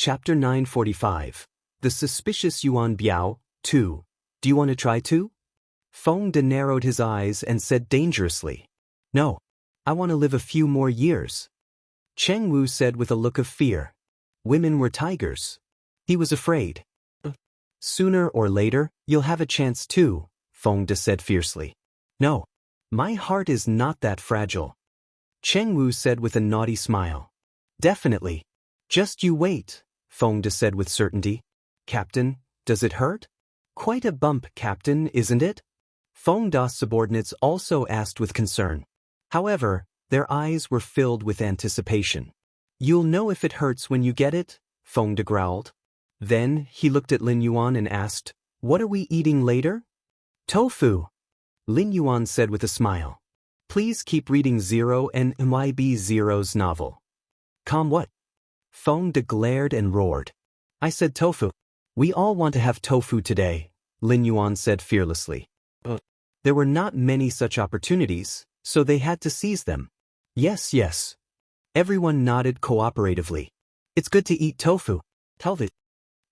Chapter 945. The Suspicious Yuan Biao, 2. Do you want to try too? Feng De narrowed his eyes and said dangerously. No. I want to live a few more years. Cheng Wu said with a look of fear. Women were tigers. He was afraid. Sooner or later, you'll have a chance too, Feng De said fiercely. No. My heart is not that fragile. Cheng Wu said with a naughty smile. Definitely. Just you wait, Feng De said with certainty. Captain, does it hurt? Quite a bump, Captain, isn't it? Feng Da's subordinates also asked with concern. However, their eyes were filled with anticipation. You'll know if it hurts when you get it, Feng De growled. Then, he looked at Lin Yuan and asked, What are we eating later? Tofu. Lin Yuan said with a smile. Please keep reading Zero and MYB0's novel. Calm what? Feng De glared and roared. I said tofu. We all want to have tofu today, Lin Yuan said fearlessly. There were not many such opportunities, so they had to seize them. Yes, yes. Everyone nodded cooperatively. It's good to eat tofu. Tell it.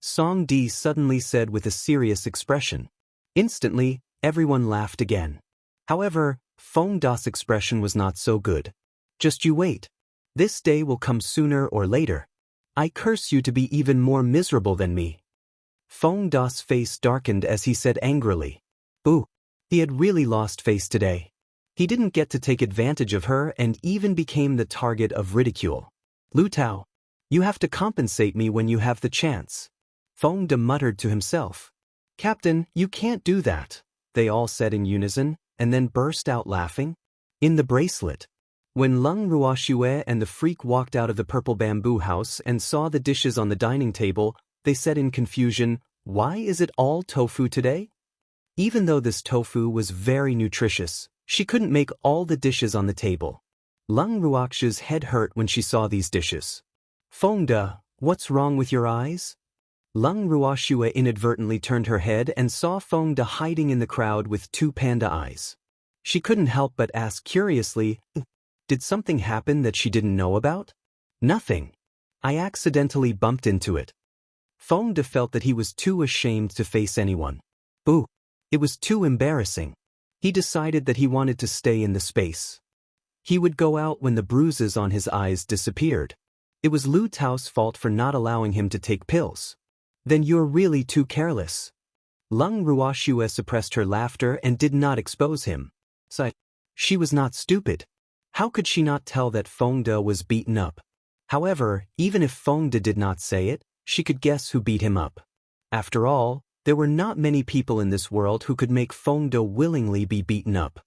Song Di suddenly said with a serious expression. Instantly, everyone laughed again. However, Feng Da's expression was not so good. Just you wait. This day will come sooner or later. I curse you to be even more miserable than me. Feng Da's face darkened as he said angrily. Boo. He had really lost face today. He didn't get to take advantage of her and even became the target of ridicule. Lu Tao, you have to compensate me when you have the chance. Feng De muttered to himself. Captain, you can't do that, they all said in unison, and then burst out laughing. In the bracelet. When Leng Ruoxue and the freak walked out of the purple bamboo house and saw the dishes on the dining table, they said in confusion, Why is it all tofu today? Even though this tofu was very nutritious, she couldn't make all the dishes on the table. Leng Ruoxue's head hurt when she saw these dishes. Feng De, what's wrong with your eyes? Leng Ruoxue inadvertently turned her head and saw Feng De hiding in the crowd with two panda eyes. She couldn't help but ask curiously, Did something happen that she didn't know about? Nothing. I accidentally bumped into it. Feng De felt that he was too ashamed to face anyone. Boo. It was too embarrassing. He decided that he wanted to stay in the space. He would go out when the bruises on his eyes disappeared. It was Lu Tao's fault for not allowing him to take pills. Then you're really too careless. Leng Ruoxue suppressed her laughter and did not expose him. She was not stupid. How could she not tell that Feng De was beaten up? However, even if Feng De did not say it, she could guess who beat him up. After all, there were not many people in this world who could make Feng De willingly be beaten up.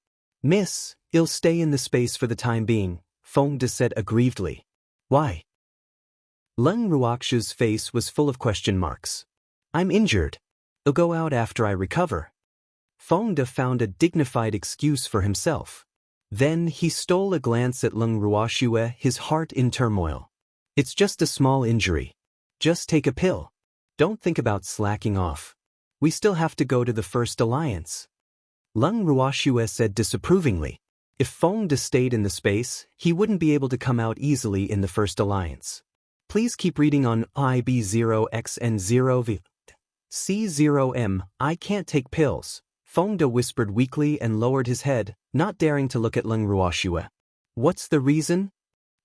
Miss, you'll stay in the space for the time being, Feng De said aggrievedly. Why? Leng Ruoxue's face was full of question marks. I'm injured. I'll go out after I recover. Feng De found a dignified excuse for himself. Then he stole a glance at Leng Ruoxue, his heart in turmoil. It's just a small injury. Just take a pill. Don't think about slacking off. We still have to go to the First Alliance. Leng Ruoxue said disapprovingly. If Feng De stayed in the space, he wouldn't be able to come out easily in the First Alliance. Please keep reading on IB0X and 0V. C0M, I can't take pills. Feng De whispered weakly and lowered his head, not daring to look at Leng Ruoxue. What's the reason?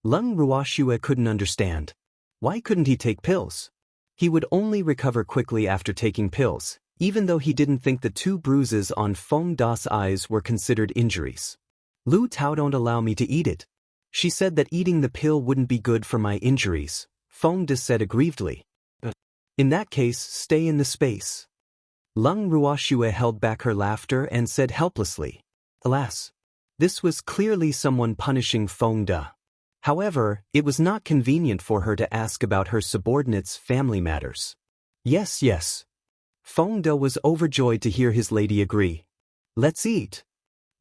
Leng Ruoxue couldn't understand. Why couldn't he take pills? He would only recover quickly after taking pills, even though he didn't think the two bruises on Feng Da's eyes were considered injuries. Lu Tao don't allow me to eat it. She said that eating the pill wouldn't be good for my injuries, Feng De said aggrievedly. In that case, stay in the space. Leng Ruoxue held back her laughter and said helplessly. Alas. This was clearly someone punishing Feng De. However, it was not convenient for her to ask about her subordinates' family matters. Yes, yes. Feng De was overjoyed to hear his lady agree. Let's eat.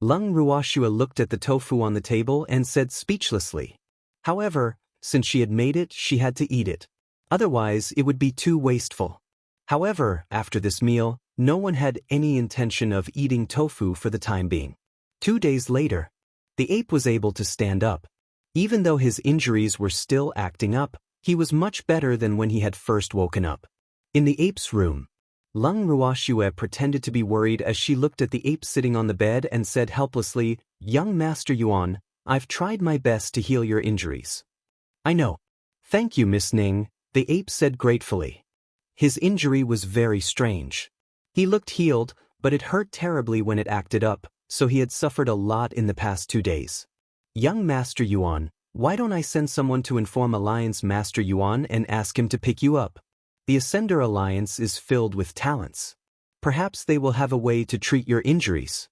Leng Ruoxue looked at the tofu on the table and said speechlessly. However, since she had made it, she had to eat it. Otherwise, it would be too wasteful. However, after this meal, no one had any intention of eating tofu for the time being. 2 days later, the ape was able to stand up. Even though his injuries were still acting up, He was much better than when he had first woken up. In the ape's room, Leng Ruoxue pretended to be worried as she looked at the ape sitting on the bed and said helplessly, "Young Master Yuan, I've tried my best to heal your injuries." "I know. Thank you, Miss Ning," the ape said gratefully. His injury was very strange. He looked healed, but it hurt terribly when it acted up, so he had suffered a lot in the past 2 days. "Young Master Yuan, why don't I send someone to inform Alliance Master Yuan and ask him to pick you up? The Ascender Alliance is filled with talents. Perhaps they will have a way to treat your injuries."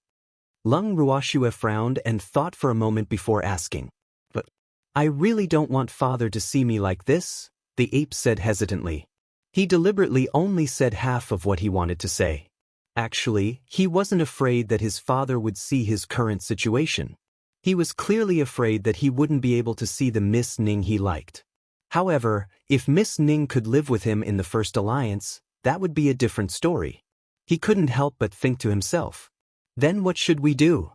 Leng Ruoxue frowned and thought for a moment before asking. "But I really don't want father to see me like this," the ape said hesitantly. He deliberately only said half of what he wanted to say. Actually, he wasn't afraid that his father would see his current situation. He was clearly afraid that he wouldn't be able to see the Miss Ning he liked. However, if Miss Ning could live with him in the First Alliance, that would be a different story. He couldn't help but think to himself, "Then what should we do?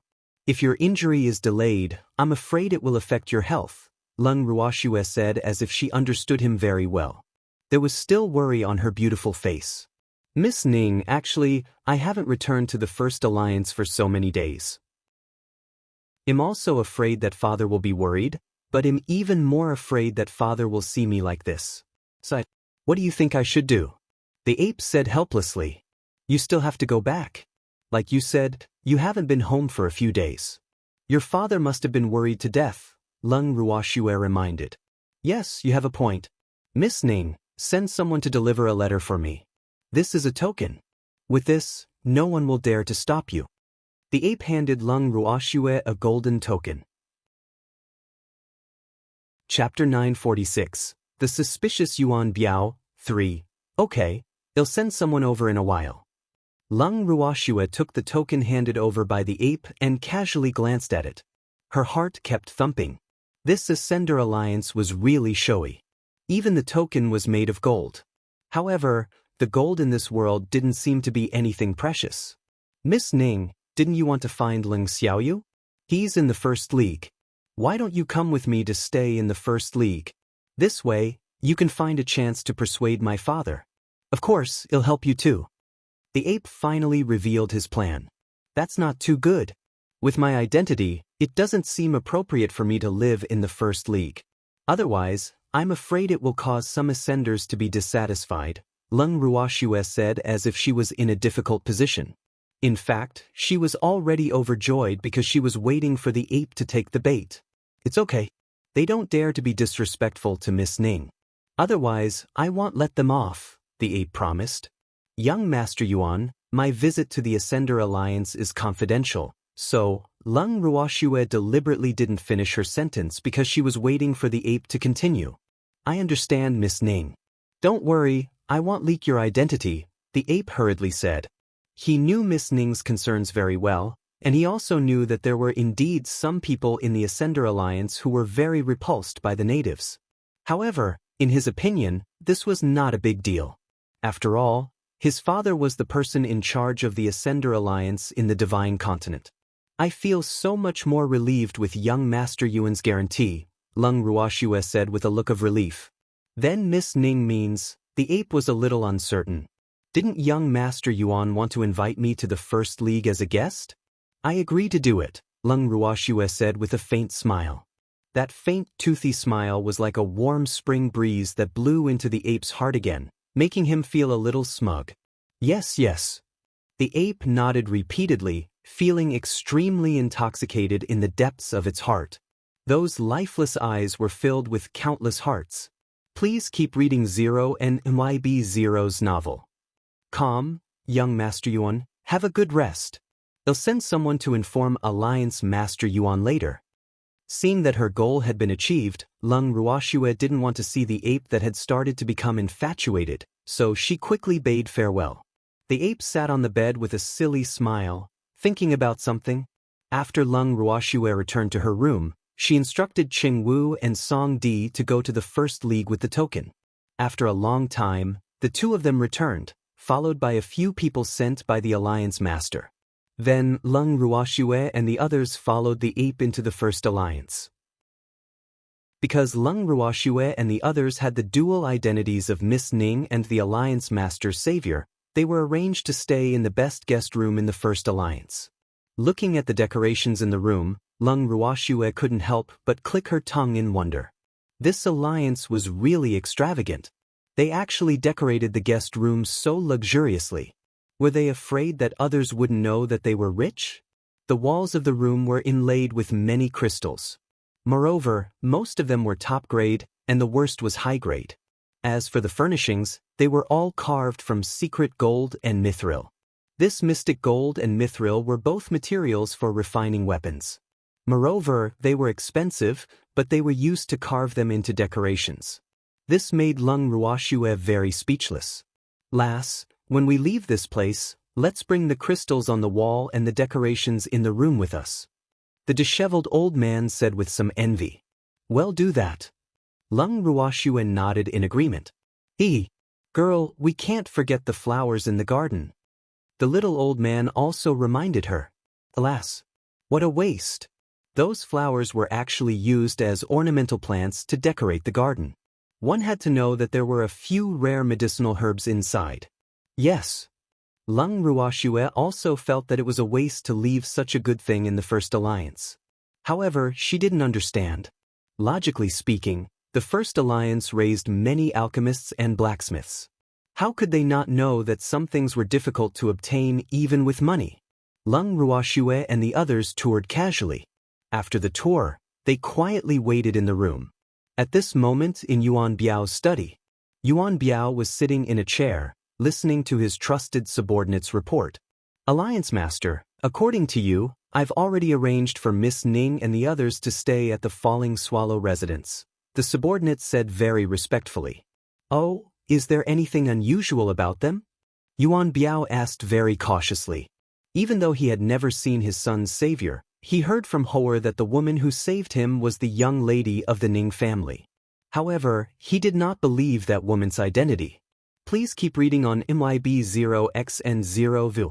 If your injury is delayed, I'm afraid it will affect your health," Leng Ruoxue said as if she understood him very well. There was still worry on her beautiful face. "Miss Ning, actually, I haven't returned to the First Alliance for so many days. I'm also afraid that father will be worried, but I'm even more afraid that father will see me like this. So, what do you think I should do?" The ape said helplessly. "You still have to go back. Like you said, you haven't been home for a few days. Your father must have been worried to death," Leng Ruoxue reminded. "Yes, you have a point. Miss Ning, send someone to deliver a letter for me. This is a token. With this, no one will dare to stop you." The ape handed Leng Ruoxue a golden token. Chapter 946. The Suspicious Yuan Biao, 3. "Okay, they'll send someone over in a while." Leng Ruoxue took the token handed over by the ape and casually glanced at it. Her heart kept thumping. This Ascender Alliance was really showy. Even the token was made of gold. However, the gold in this world didn't seem to be anything precious. "Miss Ning, didn't you want to find Ling Xiaoyu? He's in the First League. Why don't you come with me to stay in the First League? This way, you can find a chance to persuade my father. Of course, it'll help you too." The ape finally revealed his plan. "That's not too good. With my identity, it doesn't seem appropriate for me to live in the First League. Otherwise, I'm afraid it will cause some Ascenders to be dissatisfied," Leng Ruoxue said as if she was in a difficult position. In fact, she was already overjoyed because she was waiting for the ape to take the bait. "It's okay. They don't dare to be disrespectful to Miss Ning. Otherwise, I won't let them off," the ape promised. "Young Master Yuan, my visit to the Ascender Alliance is confidential," so Leng Ruoxue deliberately didn't finish her sentence because she was waiting for the ape to continue. "I understand, Miss Ning. Don't worry, I won't leak your identity," the ape hurriedly said. He knew Miss Ning's concerns very well, and he also knew that there were indeed some people in the Ascender Alliance who were very repulsed by the natives. However, in his opinion, this was not a big deal. After all, his father was the person in charge of the Ascender Alliance in the Divine Continent. "I feel so much more relieved with young Master Yuan's guarantee," Leng Ruoxue said with a look of relief. "Then Miss Ning means," the ape was a little uncertain. "Didn't young Master Yuan want to invite me to the First League as a guest?" "I agree to do it," Leng Ruoxue said with a faint smile. That faint, toothy smile was like a warm spring breeze that blew into the ape's heart again, making him feel a little smug. "Yes, yes." The ape nodded repeatedly, feeling extremely intoxicated in the depths of its heart. Those lifeless eyes were filled with countless hearts. Please keep reading Zero and MIB Zero's novel. Calm, young Master Yuan, have a good rest. They'll send someone to inform Alliance Master Yuan later. Seeing that her goal had been achieved, Leng Ruoxue didn't want to see the ape that had started to become infatuated, so she quickly bade farewell. The ape sat on the bed with a silly smile, thinking about something. After Leng Ruoxue returned to her room, she instructed Qing Wu and Song Di to go to the First League with the token. After a long time, the two of them returned, followed by a few people sent by the Alliance Master. Then Leng Ruoxue and the others followed the ape into the First Alliance. Because Leng Ruoxue and the others had the dual identities of Miss Ning and the Alliance Master Savior, they were arranged to stay in the best guest room in the First Alliance. Looking at the decorations in the room, Leng Ruoxue couldn't help but click her tongue in wonder. This alliance was really extravagant. They actually decorated the guest room so luxuriously. Were they afraid that others wouldn't know that they were rich? The walls of the room were inlaid with many crystals. Moreover, most of them were top grade, and the worst was high grade. As for the furnishings, they were all carved from secret gold and mithril. This mystic gold and mithril were both materials for refining weapons. Moreover, they were expensive, but they were used to carve them into decorations. This made Leng Ruoxue very speechless. Lass, when we leave this place, let's bring the crystals on the wall and the decorations in the room with us. The disheveled old man said with some envy. Well, do that. Leng Ruoxue nodded in agreement. Girl, we can't forget the flowers in the garden. The little old man also reminded her. Alas, what a waste. Those flowers were actually used as ornamental plants to decorate the garden. One had to know that there were a few rare medicinal herbs inside. Yes. Leng Ruoxue also felt that it was a waste to leave such a good thing in the First Alliance. However, she didn't understand. Logically speaking, the First Alliance raised many alchemists and blacksmiths. How could they not know that some things were difficult to obtain even with money? Leng Ruoxue and the others toured casually. After the tour, they quietly waited in the room. At this moment in Yuan Biao's study, Yuan Biao was sitting in a chair, listening to his trusted subordinate's report. Alliance Master, according to you, I've already arranged for Miss Ning and the others to stay at the Falling Swallow residence, the subordinate said very respectfully. Oh, is there anything unusual about them? Yuan Biao asked very cautiously. Even though he had never seen his son's savior, he heard from Hou'er that the woman who saved him was the young lady of the Ning family. However, he did not believe that woman's identity. Please keep reading on MYB0XN0VU.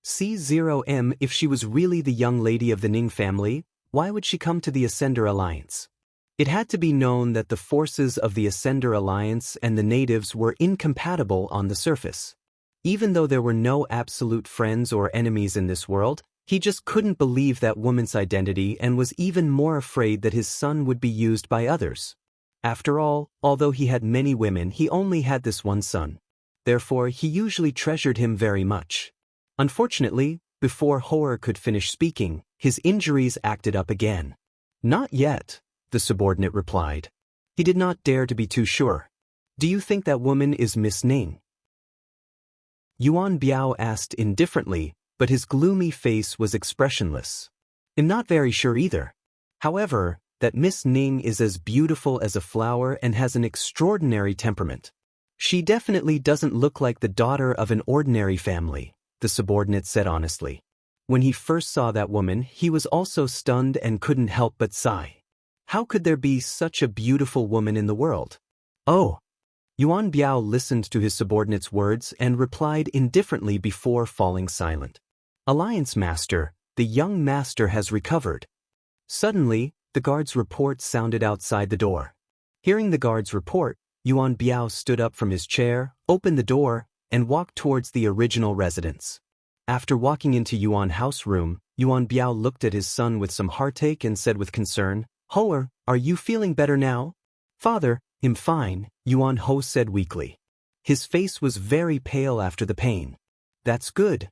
C0M. If she was really the young lady of the Ning family, why would she come to the Ascender Alliance? It had to be known that the forces of the Ascender Alliance and the natives were incompatible on the surface. Even though there were no absolute friends or enemies in this world, he just couldn't believe that woman's identity and was even more afraid that his son would be used by others. After all, although he had many women, he only had this one son. Therefore, he usually treasured him very much. Unfortunately, before Hou'er could finish speaking, his injuries acted up again. Not yet, the subordinate replied. He did not dare to be too sure. Do you think that woman is Miss Ning? Yuan Biao asked indifferently, but his gloomy face was expressionless. I'm not very sure either. However, that Miss Ning is as beautiful as a flower and has an extraordinary temperament. She definitely doesn't look like the daughter of an ordinary family, the subordinate said honestly. When he first saw that woman, he was also stunned and couldn't help but sigh. How could there be such a beautiful woman in the world? Oh. Yuan Biao listened to his subordinate's words and replied indifferently before falling silent. Alliance Master, the young master has recovered. Suddenly, the guard's report sounded outside the door. Hearing the guard's report, Yuan Biao stood up from his chair, opened the door, and walked towards the original residence. After walking into Yuan's house room, Yuan Biao looked at his son with some heartache and said with concern, Hou'er, are you feeling better now? Father, I'm fine, Yuan Ho said weakly. His face was very pale after the pain. That's good.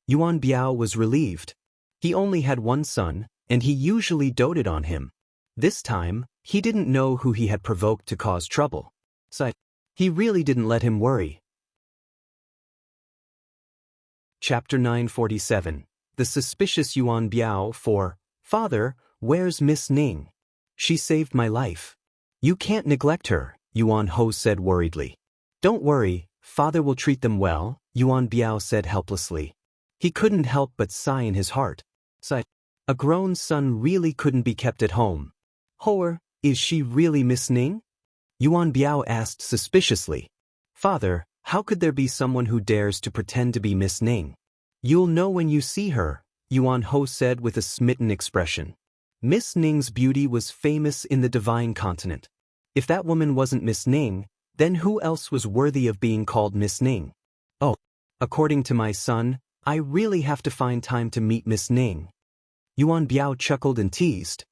Yuan Biao was relieved. He only had one son, and he usually doted on him. This time, he didn't know who he had provoked to cause trouble. So, he really didn't let him worry. Chapter 947. The Suspicious Yuan Biao. Father, where's Miss Ning? She saved my life. You can't neglect her, Yuan Ho said worriedly. Don't worry, Father will treat them well, Yuan Biao said helplessly. He couldn't help but sigh in his heart. A grown son really couldn't be kept at home. Hou'er, is she really Miss Ning? Yuan Biao asked suspiciously. Father, how could there be someone who dares to pretend to be Miss Ning? You'll know when you see her, Yuan Ho said with a smitten expression. Miss Ning's beauty was famous in the divine continent. If that woman wasn't Miss Ning, then who else was worthy of being called Miss Ning? Oh, according to my son, I really have to find time to meet Miss Ning. Yuan Biao chuckled and teased.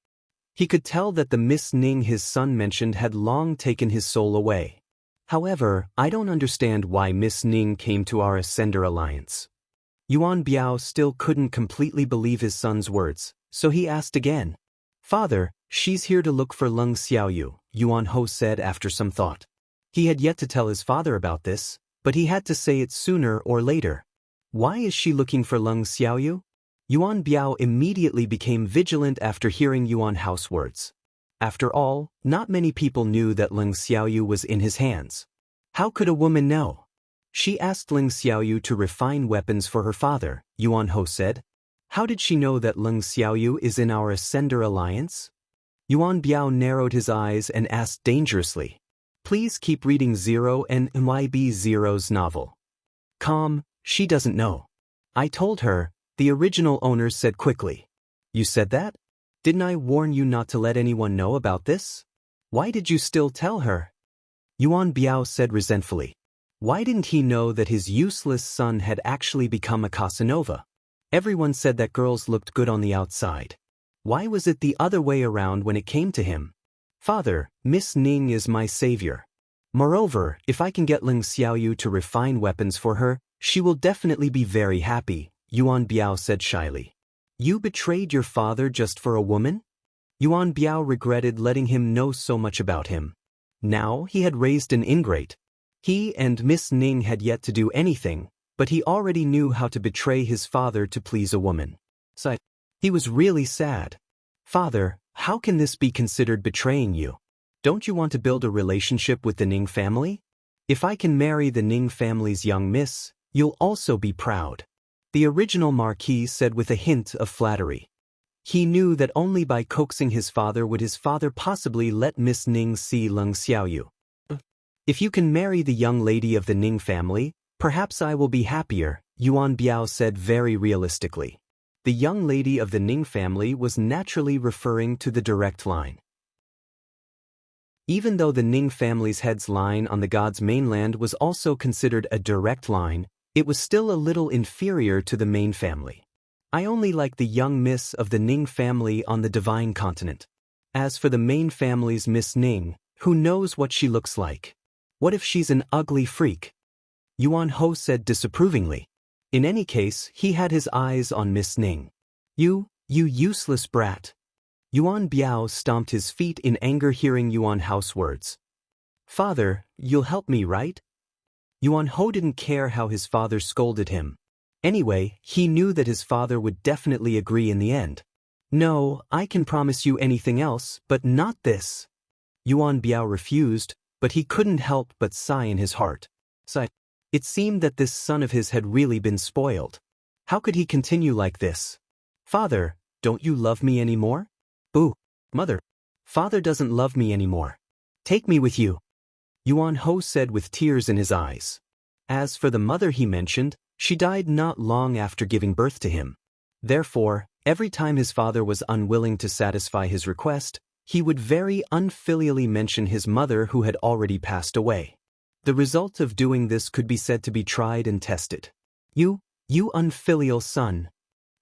He could tell that the Miss Ning his son mentioned had long taken his soul away. However, I don't understand why Miss Ning came to our Ascender Alliance. Yuan Biao still couldn't completely believe his son's words, so he asked again. Father, she's here to look for Leng Xiaoyu, Yuan Ho said after some thought. He had yet to tell his father about this, but he had to say it sooner or later. Why is she looking for Leng Xiaoyu? Yuan Biao immediately became vigilant after hearing Yuan Hao's words. After all, not many people knew that Leng Xiaoyu was in his hands. How could a woman know? She asked Leng Xiaoyu to refine weapons for her father, Yuan Ho said. How did she know that Leng Xiaoyu is in our Ascender Alliance? Yuan Biao narrowed his eyes and asked dangerously. Please keep reading Zero and MYB Zero's novel. Calm, she doesn't know. I told her, the original owner said quickly. You said that? Didn't I warn you not to let anyone know about this? Why did you still tell her? Yuan Biao said resentfully. Why didn't he know that his useless son had actually become a Casanova? Everyone said that girls looked good on the outside. Why was it the other way around when it came to him? Father, Miss Ning is my savior. Moreover, if I can get Leng Xiaoyu to refine weapons for her, she will definitely be very happy, Yuan Biao said shyly. You betrayed your father just for a woman? Yuan Biao regretted letting him know so much about him. Now he had raised an ingrate. He and Miss Ning had yet to do anything, but he already knew how to betray his father to please a woman. So he was really sad. Father, how can this be considered betraying you? Don't you want to build a relationship with the Ning family? If I can marry the Ning family's young miss, you'll also be proud. The original Marquis said with a hint of flattery. He knew that only by coaxing his father would his father possibly let Miss Ning see Leng Xiaoyu. If you can marry the young lady of the Ning family, perhaps I will be happier, Yuan Biao said very realistically. The young lady of the Ning family was naturally referring to the direct line. Even though the Ning family's head's line on the god's mainland was also considered a direct line, it was still a little inferior to the main family. I only like the young miss of the Ning family on the divine continent. As for the main family's Miss Ning, who knows what she looks like? What if she's an ugly freak? Yuan Ho said disapprovingly. In any case, he had his eyes on Miss Ning. You useless brat. Yuan Biao stomped his feet in anger hearing Yuan Hao's words. Father, you'll help me, right? Yuan Ho didn't care how his father scolded him. Anyway, he knew that his father would definitely agree in the end. No, I can promise you anything else, but not this. Yuan Biao refused, but he couldn't help but sigh in his heart. It seemed that this son of his had really been spoiled. How could he continue like this? Father, don't you love me anymore? Boo. Mother. Father doesn't love me anymore. Take me with you. Yuan Ho said with tears in his eyes. As for the mother he mentioned, she died not long after giving birth to him. Therefore, every time his father was unwilling to satisfy his request, he would very unfilially mention his mother who had already passed away. The result of doing this could be said to be tried and tested. You unfilial son.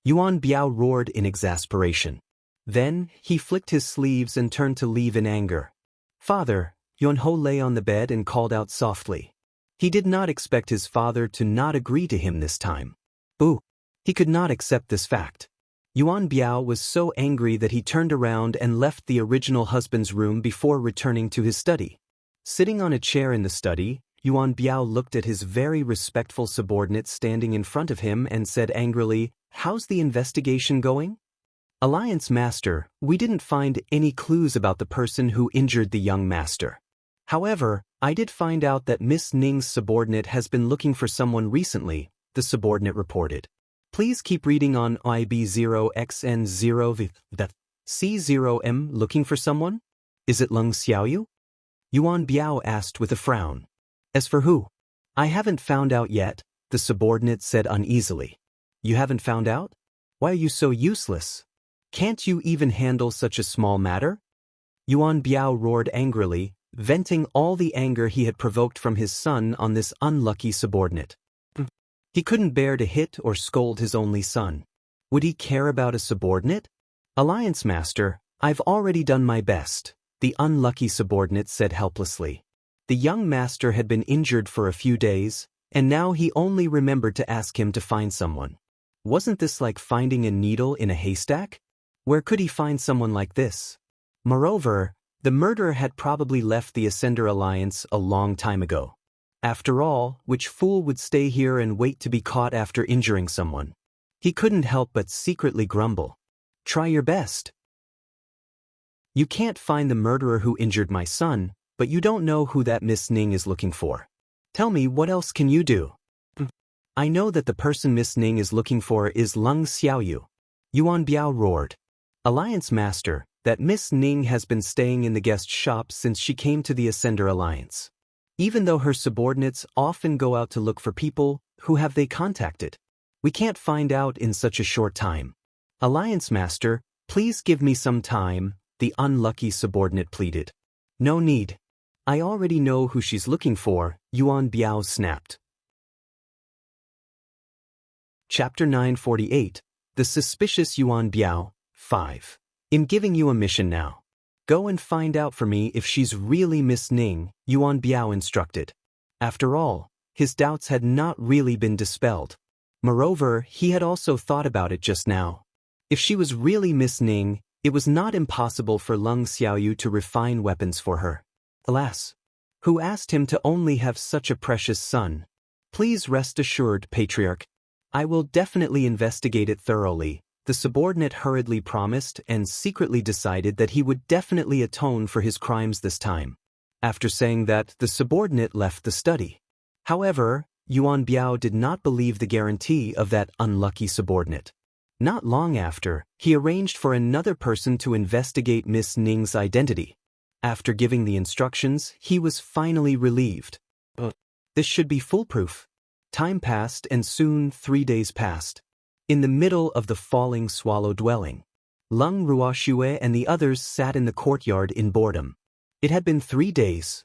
Yuan Biao roared in exasperation. Then, he flicked his sleeves and turned to leave in anger. Father, Yuan Ho lay on the bed and called out softly. He did not expect his father to not agree to him this time. Boo! He could not accept this fact. Yuan Biao was so angry that he turned around and left the original husband's room before returning to his study. Sitting on a chair in the study, Yuan Biao looked at his very respectful subordinate standing in front of him and said angrily, How's the investigation going? Alliance Master, we didn't find any clues about the person who injured the young master. However, I did find out that Miss Ning's subordinate has been looking for someone recently, the subordinate reported. Please keep reading on IB0XN0V. C0M looking for someone? Is it Leng Xiaoyu? Yuan Biao asked with a frown. As for who? I haven't found out yet, the subordinate said uneasily. You haven't found out? Why are you so useless? Can't you even handle such a small matter? Yuan Biao roared angrily, venting all the anger he had provoked from his son on this unlucky subordinate. He couldn't bear to hit or scold his only son. Would he care about a subordinate? Alliance Master, I've already done my best, the unlucky subordinate said helplessly. The young master had been injured for a few days, and now he only remembered to ask him to find someone. Wasn't this like finding a needle in a haystack? Where could he find someone like this? Moreover, the murderer had probably left the Ascender Alliance a long time ago. After all, which fool would stay here and wait to be caught after injuring someone? He couldn't help but secretly grumble. Try your best. You can't find the murderer who injured my son, but you don't know who that Miss Ning is looking for. Tell me, what else can you do? I know that the person Miss Ning is looking for is Leng Xiaoyu. Yuan Biao roared. Alliance Master, that Miss Ning has been staying in the guest shop since she came to the Ascender Alliance. Even though her subordinates often go out to look for people, who have they contacted? We can't find out in such a short time. Alliance Master, please give me some time, the unlucky subordinate pleaded. No need. I already know who she's looking for, Yuan Biao snapped. Chapter 948, The Suspicious Yuan Biao, 5. I'm giving you a mission now. Go and find out for me if she's really Miss Ning, Yuan Biao instructed. After all, his doubts had not really been dispelled. Moreover, he had also thought about it just now. If she was really Miss Ning, it was not impossible for Leng Xiaoyu to refine weapons for her. Alas, who asked him to only have such a precious son? Please rest assured, Patriarch. I will definitely investigate it thoroughly, the subordinate hurriedly promised and secretly decided that he would definitely atone for his crimes this time. After saying that, the subordinate left the study. However, Yuan Biao did not believe the guarantee of that unlucky subordinate. Not long after, he arranged for another person to investigate Miss Ning's identity. After giving the instructions, he was finally relieved. This should be foolproof. Time passed and soon 3 days passed. In the middle of the falling swallow dwelling, Leng Ruoxue and the others sat in the courtyard in boredom. It had been 3 days.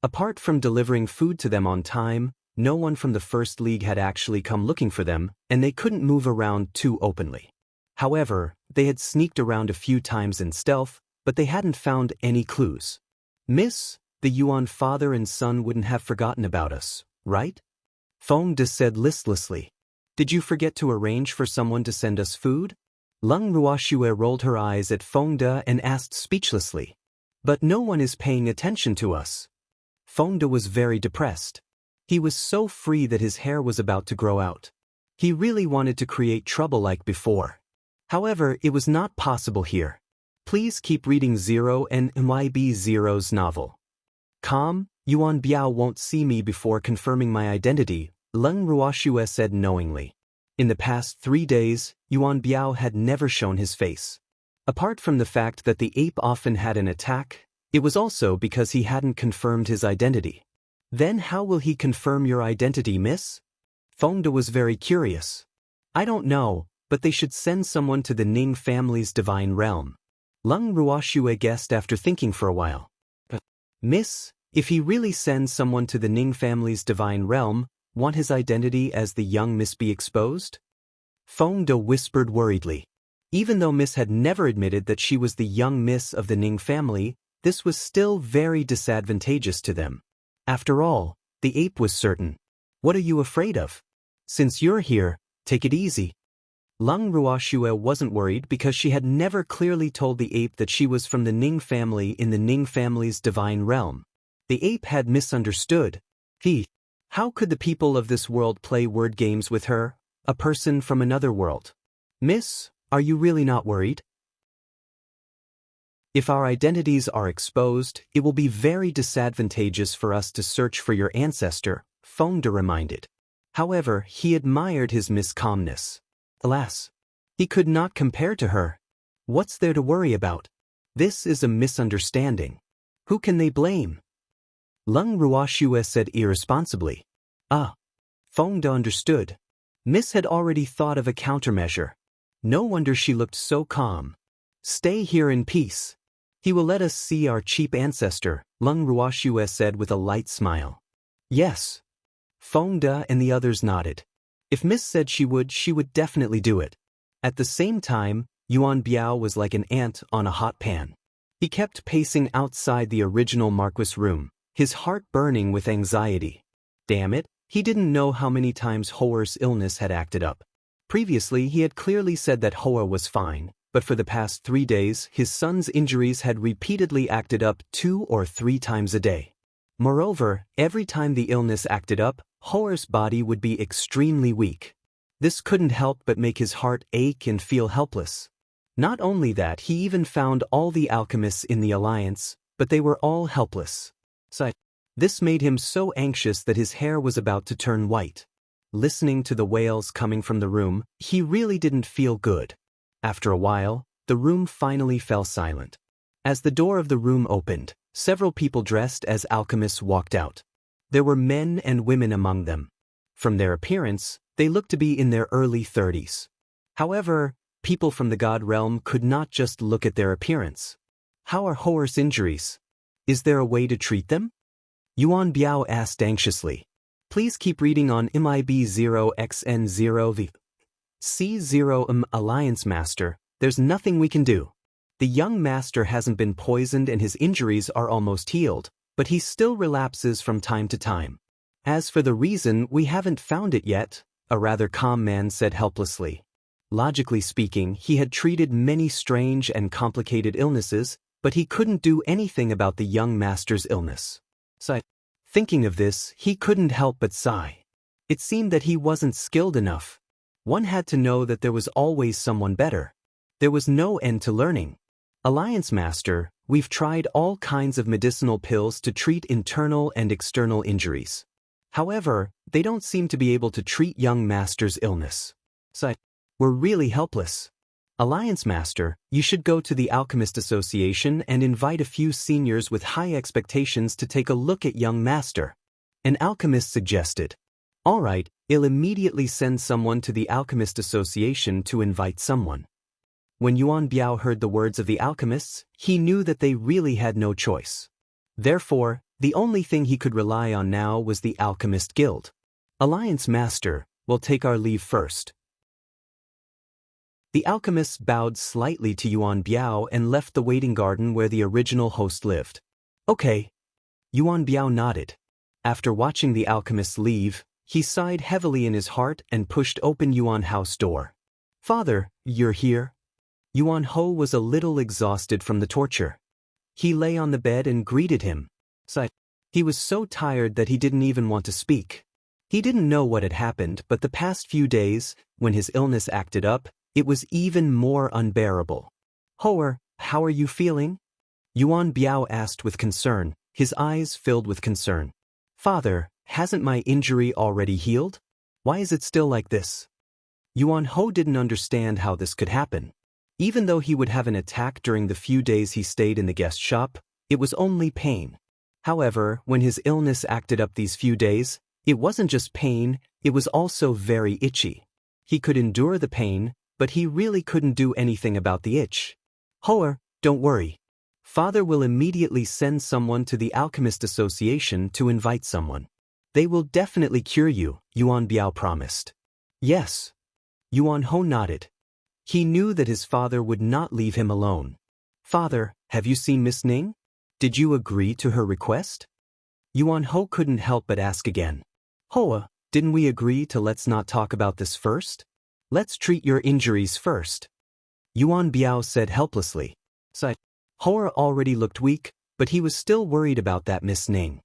Apart from delivering food to them on time, no one from the First League had actually come looking for them, and they couldn't move around too openly. However, they had sneaked around a few times in stealth, but they hadn't found any clues. Miss, the Yuan father and son wouldn't have forgotten about us, right? Feng De said listlessly. Did you forget to arrange for someone to send us food? Leng Ruoxue rolled her eyes at Feng De and asked speechlessly. But no one is paying attention to us. Feng De was very depressed. He was so free that his hair was about to grow out. He really wanted to create trouble like before. However, it was not possible here. Please keep reading Zero and MYB Zero's novel. Calm, Yuan Biao won't see me before confirming my identity, Leng Ruoxue said knowingly. In the past 3 days, Yuan Biao had never shown his face. Apart from the fact that the ape often had an attack, it was also because he hadn't confirmed his identity. Then how will he confirm your identity, miss? Feng De was very curious. I don't know, but they should send someone to the Ning family's divine realm. Leng Ruoxue guessed after thinking for a while. Miss, if he really sends someone to the Ning family's divine realm, want his identity as the young miss be exposed? Feng De whispered worriedly. Even though Miss had never admitted that she was the young miss of the Ning family, this was still very disadvantageous to them. After all, the ape was certain. What are you afraid of? Since you're here, take it easy. Leng Ruoxue wasn't worried because she had never clearly told the ape that she was from the Ning family in the Ning family's divine realm. The ape had misunderstood. How could the people of this world play word games with her, a person from another world? Miss, are you really not worried? If our identities are exposed, it will be very disadvantageous for us to search for your ancestor, Feng De reminded. However, he admired his Miss calmness. Alas, he could not compare to her. What's there to worry about? This is a misunderstanding. Who can they blame? Leng Ruoxue said irresponsibly. Feng De understood. Miss had already thought of a countermeasure. No wonder she looked so calm. Stay here in peace. He will let us see our cheap ancestor, Lung Ruoxue said with a light smile. Yes. Feng De and the others nodded. If Miss said she would definitely do it. At the same time, Yuan Biao was like an ant on a hot pan. He kept pacing outside the original Marquis room, his heart burning with anxiety. Damn it, he didn't know how many times Hoer's illness had acted up. Previously he had clearly said that Hoer was fine, but for the past 3 days his son's injuries had repeatedly acted up 2 or 3 times a day. Moreover, every time the illness acted up, Hoer's body would be extremely weak. This couldn't help but make his heart ache and feel helpless. Not only that, he even found all the alchemists in the alliance, but they were all helpless. This made him so anxious that his hair was about to turn white. Listening to the wails coming from the room, he really didn't feel good. After a while, the room finally fell silent. As the door of the room opened, several people dressed as alchemists walked out. There were men and women among them. From their appearance, they looked to be in their early 30s. However, people from the God realm could not just look at their appearance. How are Hoer's injuries? Is there a way to treat them? Yuan Biao asked anxiously. Please keep reading on MIB0XN0V. C0 Alliance Master, there's nothing we can do. The young master hasn't been poisoned and his injuries are almost healed, but he still relapses from time to time. As for the reason, we haven't found it yet, a rather calm man said helplessly. Logically speaking, he had treated many strange and complicated illnesses, but he couldn't do anything about the young master's illness. Thinking of this, he couldn't help but sigh. It seemed that he wasn't skilled enough. One had to know that there was always someone better. There was no end to learning. Alliance Master, we've tried all kinds of medicinal pills to treat internal and external injuries. However, they don't seem to be able to treat young Master's illness. We're really helpless. Alliance Master, you should go to the Alchemist Association and invite a few seniors with high expectations to take a look at young Master. An alchemist suggested. All right, I'll immediately send someone to the Alchemist Association to invite someone. When Yuan Biao heard the words of the alchemists, he knew that they really had no choice. Therefore, the only thing he could rely on now was the Alchemist Guild. Alliance Master, we'll take our leave first. The alchemists bowed slightly to Yuan Biao and left the waiting garden where the original host lived. Okay. Yuan Biao nodded. After watching the alchemists leave, he sighed heavily in his heart and pushed open Yuan Hao's door. Father, you're here? Yuan Ho was a little exhausted from the torture. He lay on the bed and greeted him. He was so tired that he didn't even want to speak. He didn't know what had happened, but the past few days, when his illness acted up, it was even more unbearable. Hoer, how are you feeling? Yuan Biao asked with concern, his eyes filled with concern. Father, hasn't my injury already healed? Why is it still like this? Yuan Ho didn't understand how this could happen. Even though he would have an attack during the few days he stayed in the guest shop, it was only pain. However, when his illness acted up these few days, it wasn't just pain, it was also very itchy. He could endure the pain, but he really couldn't do anything about the itch. Hoer, don't worry. Father will immediately send someone to the Alchemist Association to invite someone. They will definitely cure you, Yuan Biao promised. Yes. Yuan Ho nodded. He knew that his father would not leave him alone. Father, have you seen Miss Ning? Did you agree to her request? Yuan Ho couldn't help but ask again. Hoa, didn't we agree to let's not talk about this first? Let's treat your injuries first. Yuan Biao said helplessly. Hoa already looked weak, but he was still worried about that Miss Ning.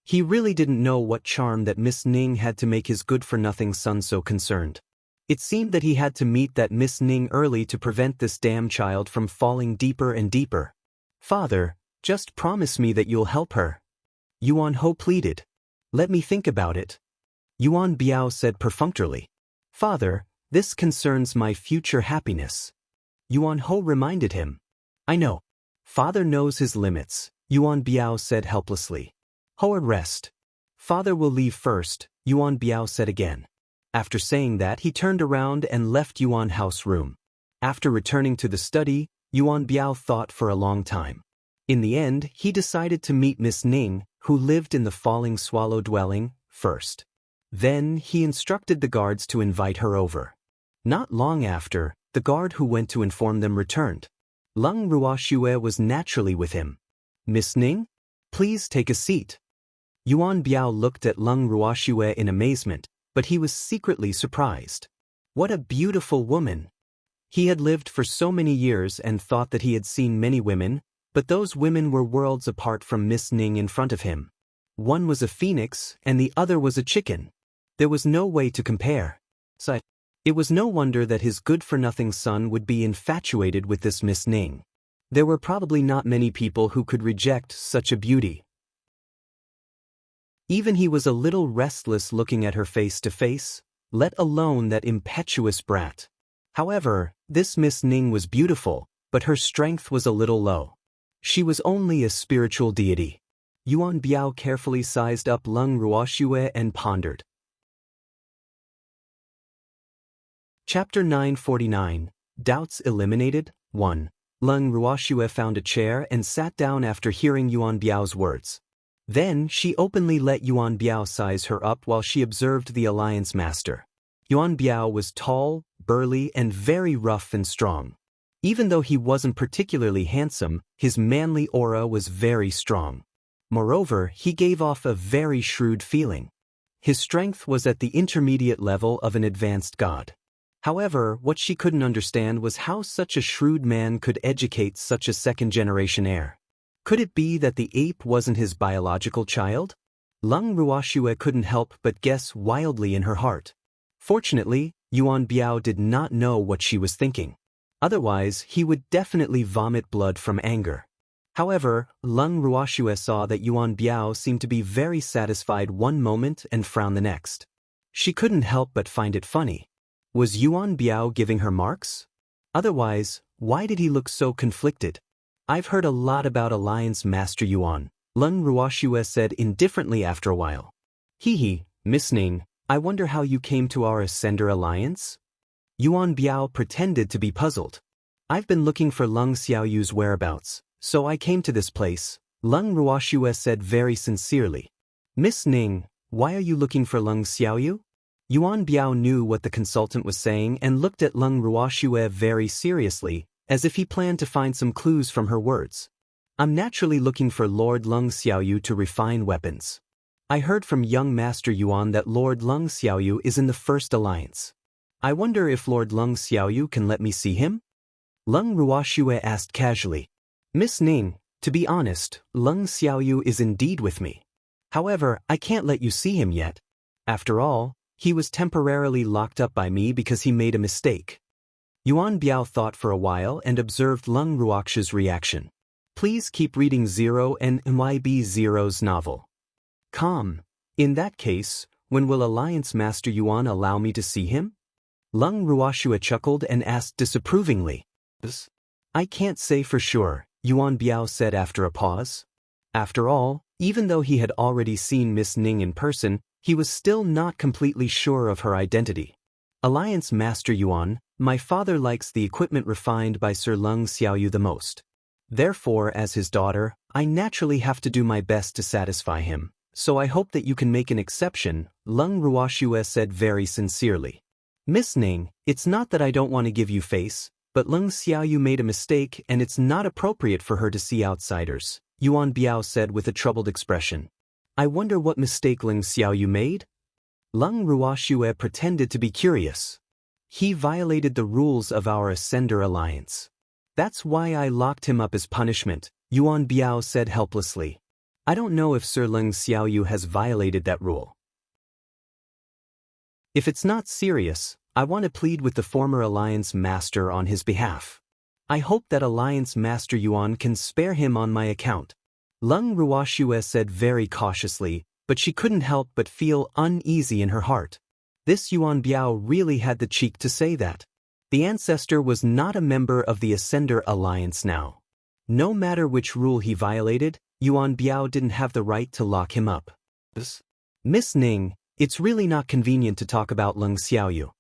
He really didn't know what charm that Miss Ning had to make his good-for-nothing son so concerned. It seemed that he had to meet that Miss Ning early to prevent this damn child from falling deeper and deeper. Father, just promise me that you'll help her. Yuan Ho pleaded. Let me think about it. Yuan Biao said perfunctorily. Father, this concerns my future happiness. Yuan Ho reminded him. I know. Father knows his limits, Yuan Biao said helplessly. Hoa rest. Father will leave first, Yuan Biao said again. After saying that, he turned around and left Yuan Hao's room. After returning to the study, Yuan Biao thought for a long time. In the end, he decided to meet Miss Ning, who lived in the falling swallow dwelling, first. Then he instructed the guards to invite her over. Not long after, the guard who went to inform them returned. Leng Ruoxue was naturally with him. Miss Ning? Please take a seat. Yuan Biao looked at Leng Ruoxue in amazement, but he was secretly surprised. What a beautiful woman! He had lived for so many years and thought that he had seen many women, but those women were worlds apart from Miss Ning in front of him. One was a phoenix and the other was a chicken. There was no way to compare. So it was no wonder that his good-for-nothing son would be infatuated with this Miss Ning. There were probably not many people who could reject such a beauty. Even he was a little restless looking at her face to face, let alone that impetuous brat. However, this Miss Ning was beautiful, but her strength was a little low. She was only a spiritual deity. Yuan Biao carefully sized up Leng Ruoxue and pondered. Chapter 949, Doubts Eliminated, 1. Leng Ruoxue found a chair and sat down after hearing Yuan Biao's words. Then she openly let Yuan Biao size her up while she observed the alliance master. Yuan Biao was tall, burly, and very rough and strong. Even though he wasn't particularly handsome, his manly aura was very strong. Moreover, he gave off a very shrewd feeling. His strength was at the intermediate level of an advanced god. However, what she couldn't understand was how such a shrewd man could educate such a second-generation heir. Could it be that the ape wasn't his biological child? Leng Ruoxue couldn't help but guess wildly in her heart. Fortunately, Yuan Biao did not know what she was thinking. Otherwise, he would definitely vomit blood from anger. However, Leng Ruoxue saw that Yuan Biao seemed to be very satisfied one moment and frown the next. She couldn't help but find it funny. Was Yuan Biao giving her marks? Otherwise, why did he look so conflicted? I've heard a lot about Alliance Master Yuan, Leng Ruoxue said indifferently after a while. Hee, Miss Ning, I wonder how you came to our Ascender Alliance? Yuan Biao pretended to be puzzled. I've been looking for Leng Xiaoyu's whereabouts, so I came to this place, Leng Ruoxue said very sincerely. Miss Ning, why are you looking for Leng Xiaoyu? Yuan Biao knew what the consultant was saying and looked at Leng Ruoxue very seriously, as if he planned to find some clues from her words. I'm naturally looking for Lord Leng Xiaoyu to refine weapons. I heard from young Master Yuan that Lord Leng Xiaoyu is in the First Alliance. I wonder if Lord Leng Xiaoyu can let me see him? Leng Ruoxue asked casually. Miss Ning, to be honest, Leng Xiaoyu is indeed with me. However, I can't let you see him yet. After all, he was temporarily locked up by me because he made a mistake. Yuan Biao thought for a while and observed Leng Ruoxue's reaction. Please keep reading Zero and MYB Zero's novel. Calm. In that case, when will Alliance Master Yuan allow me to see him? Leng Ruoxue chuckled and asked disapprovingly. I can't say for sure, Yuan Biao said after a pause. After all, even though he had already seen Miss Ning in person, he was still not completely sure of her identity. Alliance Master Yuan, my father likes the equipment refined by Sir Leng Xiaoyu the most. Therefore, as his daughter, I naturally have to do my best to satisfy him. So I hope that you can make an exception, Leng Ruoxue said very sincerely. Miss Ning, it's not that I don't want to give you face, but Leng Xiaoyu made a mistake and it's not appropriate for her to see outsiders, Yuan Biao said with a troubled expression. I wonder what mistake Leng Xiaoyu made? Leng Ruoxue pretended to be curious. He violated the rules of our Ascender Alliance. That's why I locked him up as punishment, Yuan Biao said helplessly. I don't know if Sir Leng Xiaoyu has violated that rule. If it's not serious, I want to plead with the former Alliance Master on his behalf. I hope that Alliance Master Yuan can spare him on my account. Leng Ruoxue said very cautiously, but she couldn't help but feel uneasy in her heart. This Yuan Biao really had the cheek to say that. The ancestor was not a member of the Ascender Alliance now. No matter which rule he violated, Yuan Biao didn't have the right to lock him up. Miss Ning, it's really not convenient to talk about Leng Xiaoyu.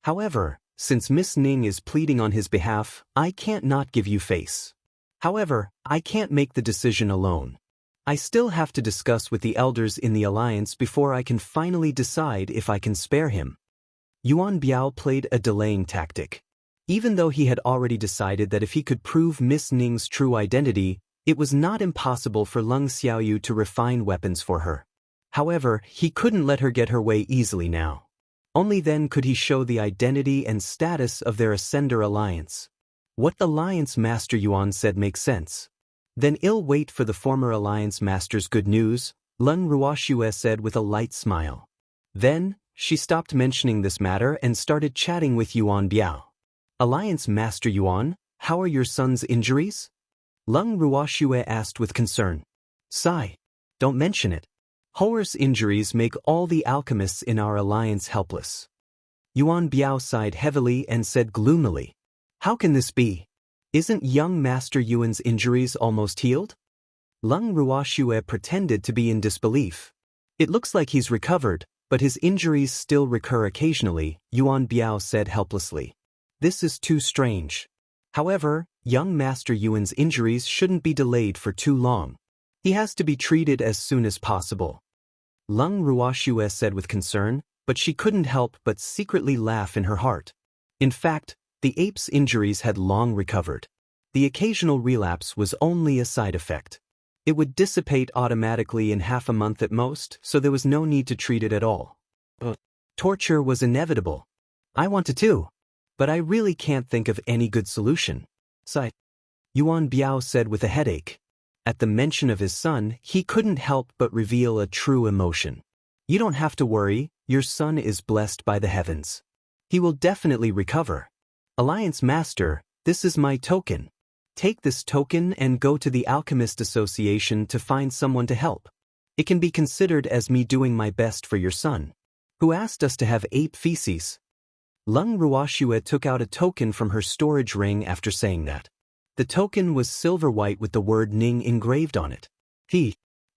However, Since Miss Ning is pleading on his behalf, I can't not give you face. However, I can't make the decision alone. I still have to discuss with the elders in the alliance before I can finally decide if I can spare him. Yuan Biao played a delaying tactic. Even though he had already decided that if he could prove Miss Ning's true identity, it was not impossible for Leng Xiaoyu to refine weapons for her. However, he couldn't let her get her way easily now. Only then could he show the identity and status of their Ascender alliance. What Alliance Master Yuan said makes sense. Then I'll wait for the former Alliance Master's good news, Leng Ruoxue said with a light smile. Then, she stopped mentioning this matter and started chatting with Yuan Biao. Alliance Master Yuan, how are your son's injuries? Leng Ruoxue asked with concern. Sigh. Don't mention it. Horus injuries make all the alchemists in our alliance helpless. Yuan Biao sighed heavily and said gloomily. How can this be? Isn't young Master Yuan's injuries almost healed? Leng Ruoxue pretended to be in disbelief. It looks like he's recovered, but his injuries still recur occasionally, Yuan Biao said helplessly. This is too strange. However, young Master Yuan's injuries shouldn't be delayed for too long. He has to be treated as soon as possible. Leng Ruoxue said with concern, but she couldn't help but secretly laugh in her heart. In fact, the ape's injuries had long recovered. The occasional relapse was only a side effect. It would dissipate automatically in half a month at most, so there was no need to treat it at all. Torture was inevitable. I wanted to, but I really can't think of any good solution. Sigh. Yuan Biao said with a headache. At the mention of his son, he couldn't help but reveal a true emotion. You don't have to worry, your son is blessed by the heavens. He will definitely recover. Alliance Master, this is my token. Take this token and go to the Alchemist Association to find someone to help. It can be considered as me doing my best for your son, who asked us to have ape feces. Leng Ruoxue took out a token from her storage ring after saying that. The token was silver-white with the word Ning engraved on it.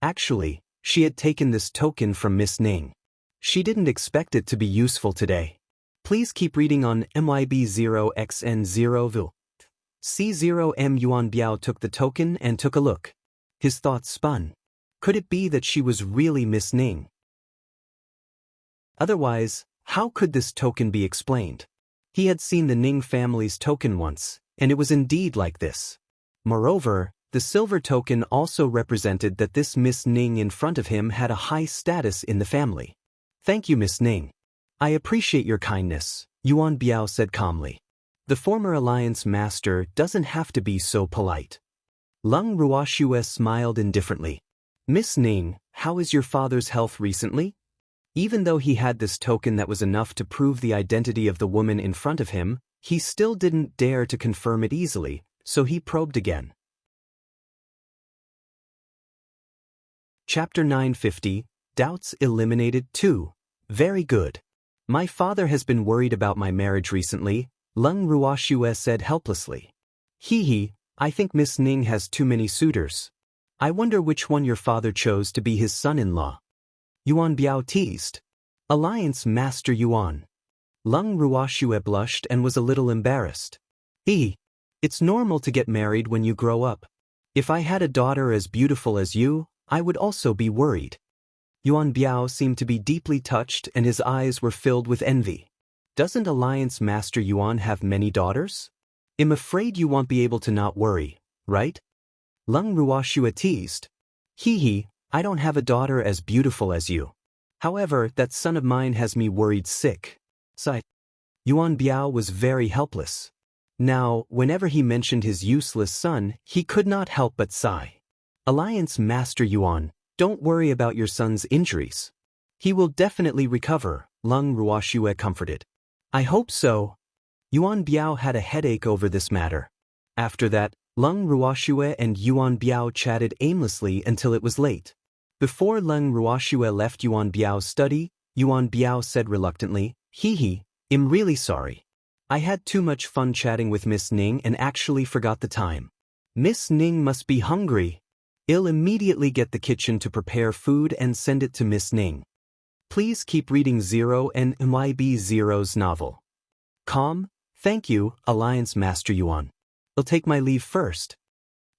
Actually, she had taken this token from Miss Ning. She didn't expect it to be useful today. Please keep reading on MYB0XN0V. C0M Yuan Biao took the token and took a look. His thoughts spun. Could it be that she was really Miss Ning? Otherwise, how could this token be explained? He had seen the Ning family's token once, and it was indeed like this. Moreover, the silver token also represented that this Miss Ning in front of him had a high status in the family. Thank you, Miss Ning. I appreciate your kindness, Yuan Biao said calmly. The former alliance master doesn't have to be so polite. Leng Ruoxue smiled indifferently. Miss Ning, how is your father's health recently? Even though he had this token that was enough to prove the identity of the woman in front of him, he still didn't dare to confirm it easily, so he probed again. Chapter 950, Doubts Eliminated 2. Very good. My father has been worried about my marriage recently, Leng Ruoxue said helplessly. I think Miss Ning has too many suitors. I wonder which one your father chose to be his son-in-law. Yuan Biao teased. Alliance Master Yuan. Leng Ruoxue blushed and was a little embarrassed. It's normal to get married when you grow up. If I had a daughter as beautiful as you, I would also be worried. Yuan Biao seemed to be deeply touched and his eyes were filled with envy. Doesn't Alliance Master Yuan have many daughters? I'm afraid you won't be able to not worry, right? Leng Ruoxue teased. I don't have a daughter as beautiful as you. However, that son of mine has me worried sick. Sigh. Yuan Biao was very helpless. Now, whenever he mentioned his useless son, he could not help but sigh. Alliance Master Yuan, don't worry about your son's injuries. He will definitely recover, Leng Ruoxue comforted. I hope so. Yuan Biao had a headache over this matter. After that, Leng Ruoxue and Yuan Biao chatted aimlessly until it was late. Before Leng Ruoxue left Yuan Biao's study, Yuan Biao said reluctantly, I'm really sorry. I had too much fun chatting with Miss Ning and actually forgot the time. Miss Ning must be hungry. I'll immediately get the kitchen to prepare food and send it to Miss Ning. Please keep reading Zero and MYB Zero's novel. Calm, Thank you, Alliance Master Yuan. I'll take my leave first.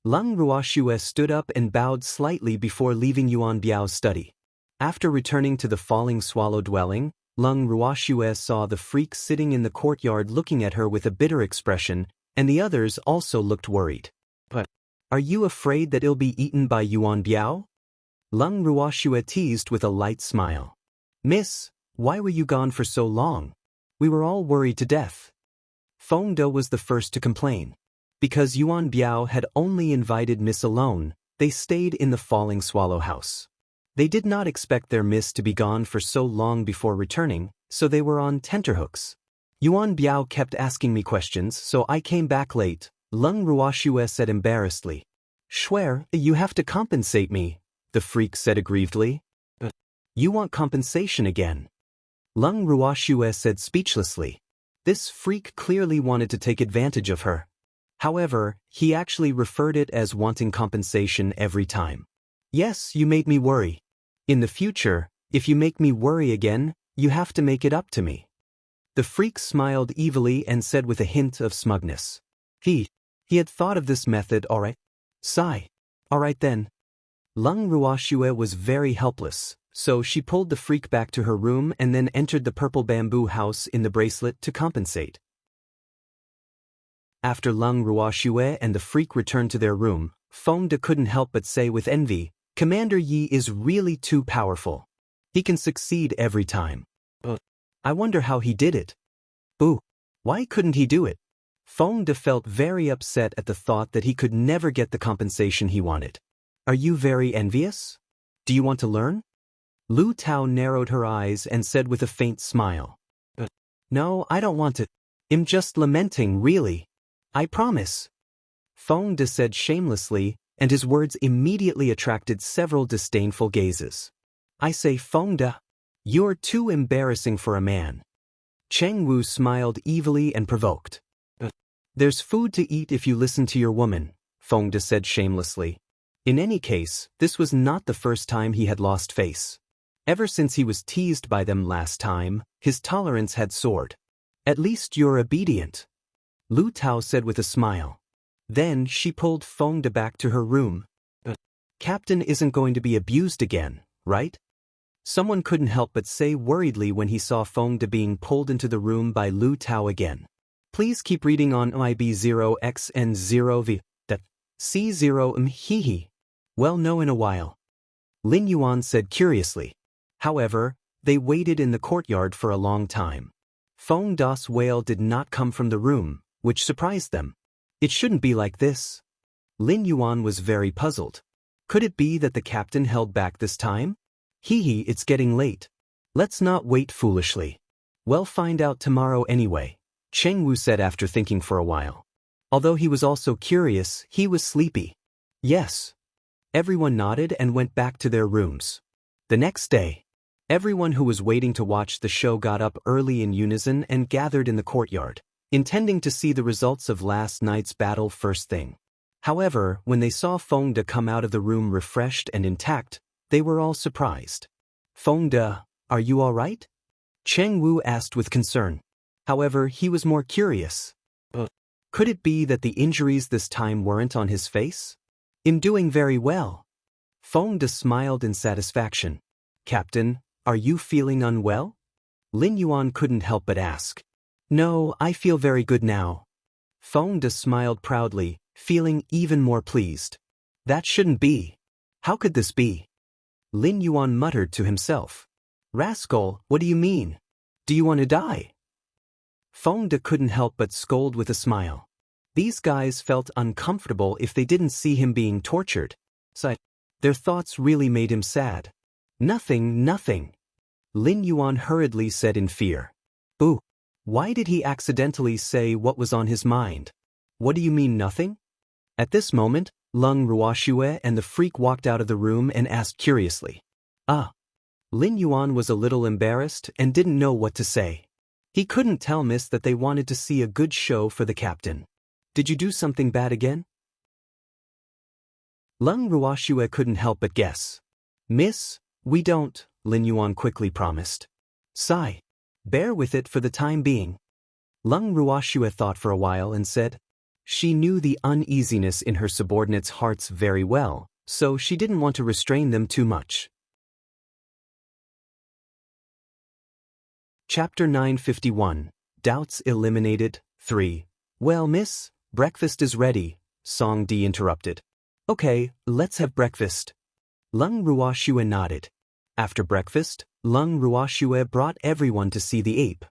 Leng Ruoxue stood up and bowed slightly before leaving Yuan Biao's study. After returning to the falling swallow dwelling, Leng Ruoxue saw the freak sitting in the courtyard looking at her with a bitter expression, and the others also looked worried. But, are you afraid that it'll be eaten by Yuan Biao? Leng Ruoxue teased with a light smile. Miss, why were you gone for so long? We were all worried to death. Feng De was the first to complain. Because Yuan Biao had only invited Miss alone, they stayed in the falling swallow house. They did not expect their miss to be gone for so long before returning, so they were on tenterhooks. Yuan Biao kept asking me questions, so I came back late, Leng Ruoxue said embarrassedly. Swear, you have to compensate me, the freak said aggrievedly. You want compensation again? Leng Ruoxue said speechlessly. This freak clearly wanted to take advantage of her. However, he actually referred it as wanting compensation every time. Yes, you made me worry. In the future, if you make me worry again, you have to make it up to me. The freak smiled evilly and said with a hint of smugness. He had thought of this method, alright. Sigh. Alright then. Leng Ruoxue was very helpless, so she pulled the freak back to her room and then entered the purple bamboo house in the bracelet to compensate. After Leng Ruoxue and the freak returned to their room, Feng De couldn't help but say with envy, Commander Yi is really too powerful. He can succeed every time. I wonder how he did it. Why couldn't he do it? Feng De felt very upset at the thought that he could never get the compensation he wanted. Are you very envious? Do you want to learn? Lu Tao narrowed her eyes and said with a faint smile. No, I don't want to. I'm just lamenting, really. I promise. Feng De said shamelessly, and his words immediately attracted several disdainful gazes. I say, Feng De, you're too embarrassing for a man. Cheng Wu smiled evilly and provoked. There's food to eat if you listen to your woman, Feng De said shamelessly. In any case, this was not the first time he had lost face. Ever since he was teased by them last time, his tolerance had soared. At least you're obedient, Lu Tao said with a smile. Then she pulled Feng De back to her room. Captain isn't going to be abused again, right? Someone couldn't help but say worriedly when he saw Feng De being pulled into the room by Lu Tao again. Please keep reading on IB0XN0V. That C0 Hehe. Well, no, in a while. Lin Yuan said curiously. However, they waited in the courtyard for a long time. Feng De's wail did not come from the room, which surprised them. It shouldn't be like this. Lin Yuan was very puzzled. Could it be that the captain held back this time? It's getting late. Let's not wait foolishly. We'll find out tomorrow anyway, Cheng Wu said after thinking for a while. Although he was also curious, he was sleepy. Yes. Everyone nodded and went back to their rooms. The next day, everyone who was waiting to watch the show got up early in unison and gathered in the courtyard, intending to see the results of last night's battle first thing. However, when they saw Feng De come out of the room refreshed and intact, they were all surprised. Feng De, are you all right? Cheng Wu asked with concern. However, he was more curious. Could it be that the injuries this time weren't on his face? I'm doing very well. Feng De smiled in satisfaction. Captain, are you feeling unwell? Lin Yuan couldn't help but ask. No, I feel very good now. Feng De smiled proudly, feeling even more pleased. That shouldn't be. How could this be? Lin Yuan muttered to himself. Rascal, what do you mean? Do you want to die? Feng De couldn't help but scold with a smile. These guys felt uncomfortable if they didn't see him being tortured. So, their thoughts really made him sad. Nothing. Lin Yuan hurriedly said in fear. Why did he accidentally say what was on his mind? What do you mean nothing? At this moment, Leng Ruoxue and the freak walked out of the room and asked curiously. Lin Yuan was a little embarrassed and didn't know what to say. He couldn't tell Miss that they wanted to see a good show for the captain. Did you do something bad again? Leng Ruoxue couldn't help but guess. Miss, we don't, Lin Yuan quickly promised. Sigh. Bear with it for the time being. Lung Ruoxue thought for a while and said, she knew the uneasiness in her subordinates' hearts very well, so she didn't want to restrain them too much. Chapter 951, Doubts Eliminated, 3. Well, miss, breakfast is ready, Song Di interrupted. Okay, let's have breakfast. Lung Ruoxue nodded. After breakfast, Lung Ruoxue brought everyone to see the ape.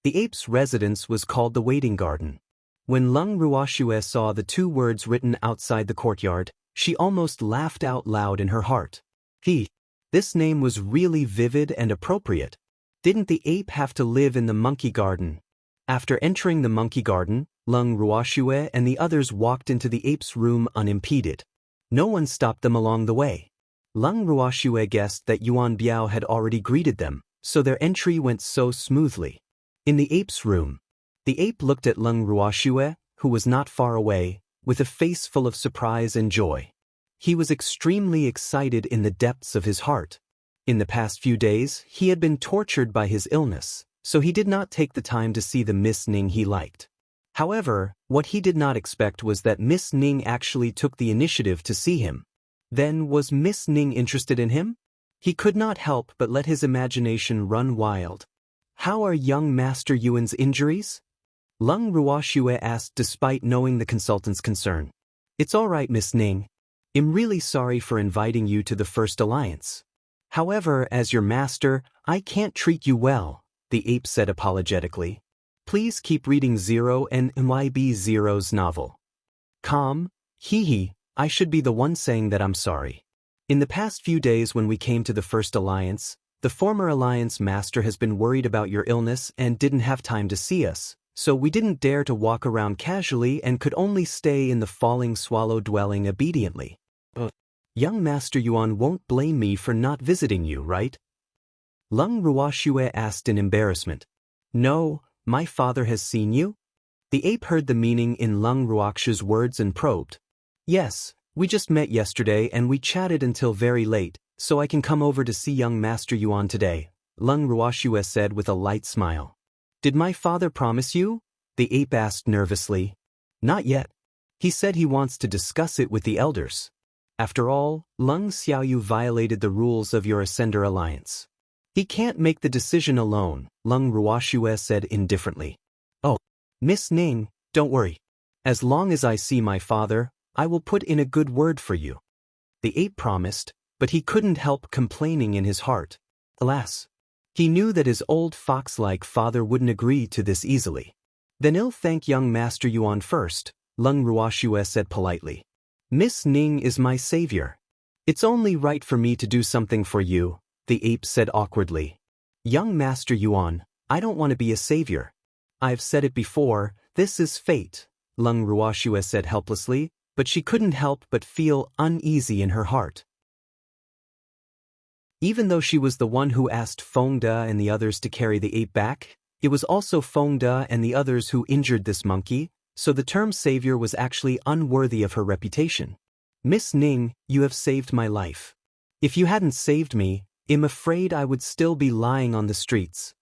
The ape's residence was called the Waiting Garden. When Lung Ruoxue saw the 2 words written outside the courtyard, she almost laughed out loud in her heart. This name was really vivid and appropriate. Didn't the ape have to live in the monkey garden? After entering the monkey garden, Lung Ruoxue and the others walked into the ape's room unimpeded. No one stopped them along the way. Lung Ruoxue guessed that Yuan Biao had already greeted them, so their entry went so smoothly. In the ape's room, the ape looked at Lung Ruoxue, who was not far away, with a face full of surprise and joy. He was extremely excited in the depths of his heart. In the past few days, he had been tortured by his illness, so he did not take the time to see the Miss Ning he liked. However, what he did not expect was that Miss Ning actually took the initiative to see him. Then was Miss Ning interested in him? He could not help but let his imagination run wild. How are young Master Yuan's injuries? Lung Ruoxue asked despite knowing the consultant's concern. It's all right, Miss Ning. I'm really sorry for inviting you to the First Alliance. However, as your master, I can't treat you well, the ape said apologetically. Please keep reading Zero and MYB Zero's novel. Calm, I should be the one saying that I'm sorry. In the past few days when we came to the First Alliance, the former Alliance Master has been worried about your illness and didn't have time to see us, so we didn't dare to walk around casually and could only stay in the Falling Swallow dwelling obediently. Young Master Yuan won't blame me for not visiting you, right? Lung Ruoxue asked in embarrassment. No, my father has seen you? The ape heard the meaning in Lung Ruoxue's words and probed. Yes, we just met yesterday and we chatted until very late, so I can come over to see young Master Yuan today, Lung Ruoxue said with a light smile. Did my father promise you? The ape asked nervously. Not yet. He said he wants to discuss it with the elders. After all, Lung Xiaoyu violated the rules of your Ascender Alliance. He can't make the decision alone, Lung Ruoxue said indifferently. Oh, Miss Ning, don't worry. As long as I see my father, I will put in a good word for you. The ape promised, but he couldn't help complaining in his heart. Alas, he knew that his old fox-like father wouldn't agree to this easily. Then I'll thank young Master Yuan first, Lung Ruoxue said politely. Miss Ning is my savior. It's only right for me to do something for you, the ape said awkwardly. Young Master Yuan, I don't want to be a savior. I've said it before, this is fate, Lung Ruoxue said helplessly, but she couldn't help but feel uneasy in her heart. Even though she was the one who asked Fengde and the others to carry the ape back, it was also Fengde and the others who injured this monkey, so the term savior was actually unworthy of her reputation. Miss Ning, you have saved my life. If you hadn't saved me, I'm afraid I would still be lying on the streets.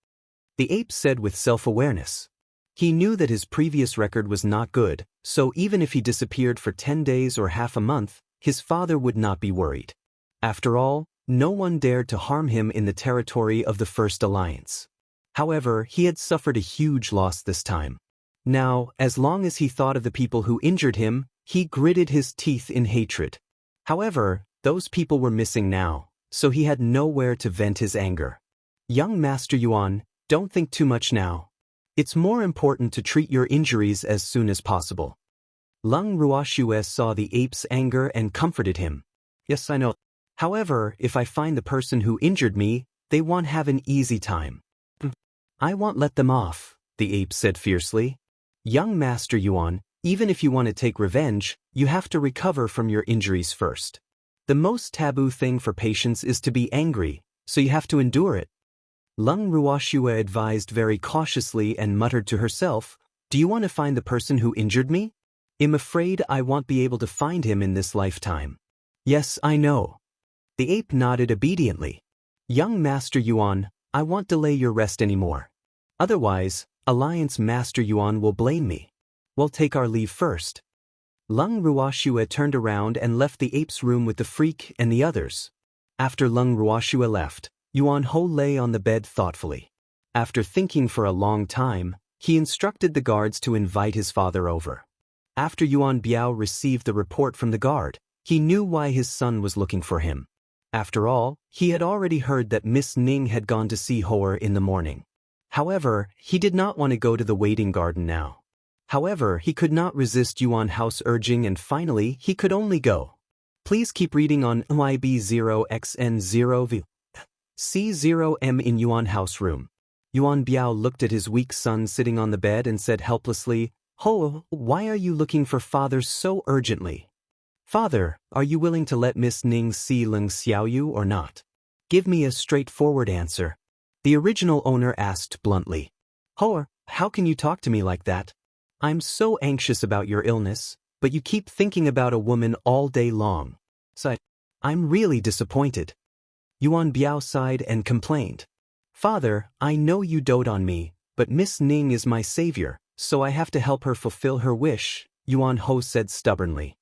The ape said with self-awareness. He knew that his previous record was not good, so even if he disappeared for 10 days or half a month, his father would not be worried. After all, no one dared to harm him in the territory of the First Alliance. However, he had suffered a huge loss this time. Now, as long as he thought of the people who injured him, he gritted his teeth in hatred. However, those people were missing now, so he had nowhere to vent his anger. Young Master Yuan, don't think too much now. It's more important to treat your injuries as soon as possible. Lung Ruoxue saw the ape's anger and comforted him. Yes, I know. However, if I find the person who injured me, they won't have an easy time. I won't let them off, the ape said fiercely. Young Master Yuan, even if you want to take revenge, you have to recover from your injuries first. The most taboo thing for patients is to be angry, so you have to endure it. Lung Ruoxue advised very cautiously and muttered to herself, do you want to find the person who injured me? I'm afraid I won't be able to find him in this lifetime. Yes, I know. The ape nodded obediently. Young Master Yuan, I won't delay your rest anymore. Otherwise, Alliance Master Yuan will blame me. We'll take our leave first. Lung Ruoxue turned around and left the ape's room with the freak and the others. After Lung Ruoxue left, Yuan Ho lay on the bed thoughtfully. After thinking for a long time, he instructed the guards to invite his father over. After Yuan Biao received the report from the guard, he knew why his son was looking for him. After all, he had already heard that Miss Ning had gone to see Hoer in the morning. However, he did not want to go to the waiting garden now. However, he could not resist Yuan Hao's urging and finally he could only go. Please keep reading on YB0XN0V. C0M in Yuan Hao's room. Yuan Biao looked at his weak son sitting on the bed and said helplessly, Ho, why are you looking for father so urgently? Father, are you willing to let Miss Ning see Leng Xiaoyu or not? Give me a straightforward answer. The original owner asked bluntly. Ho, how can you talk to me like that? I'm so anxious about your illness, but you keep thinking about a woman all day long. So, I'm really disappointed. Yuan Biao sighed and complained. Father, I know you dote on me, but Miss Ning is my savior, so I have to help her fulfill her wish, Yuan Ho said stubbornly.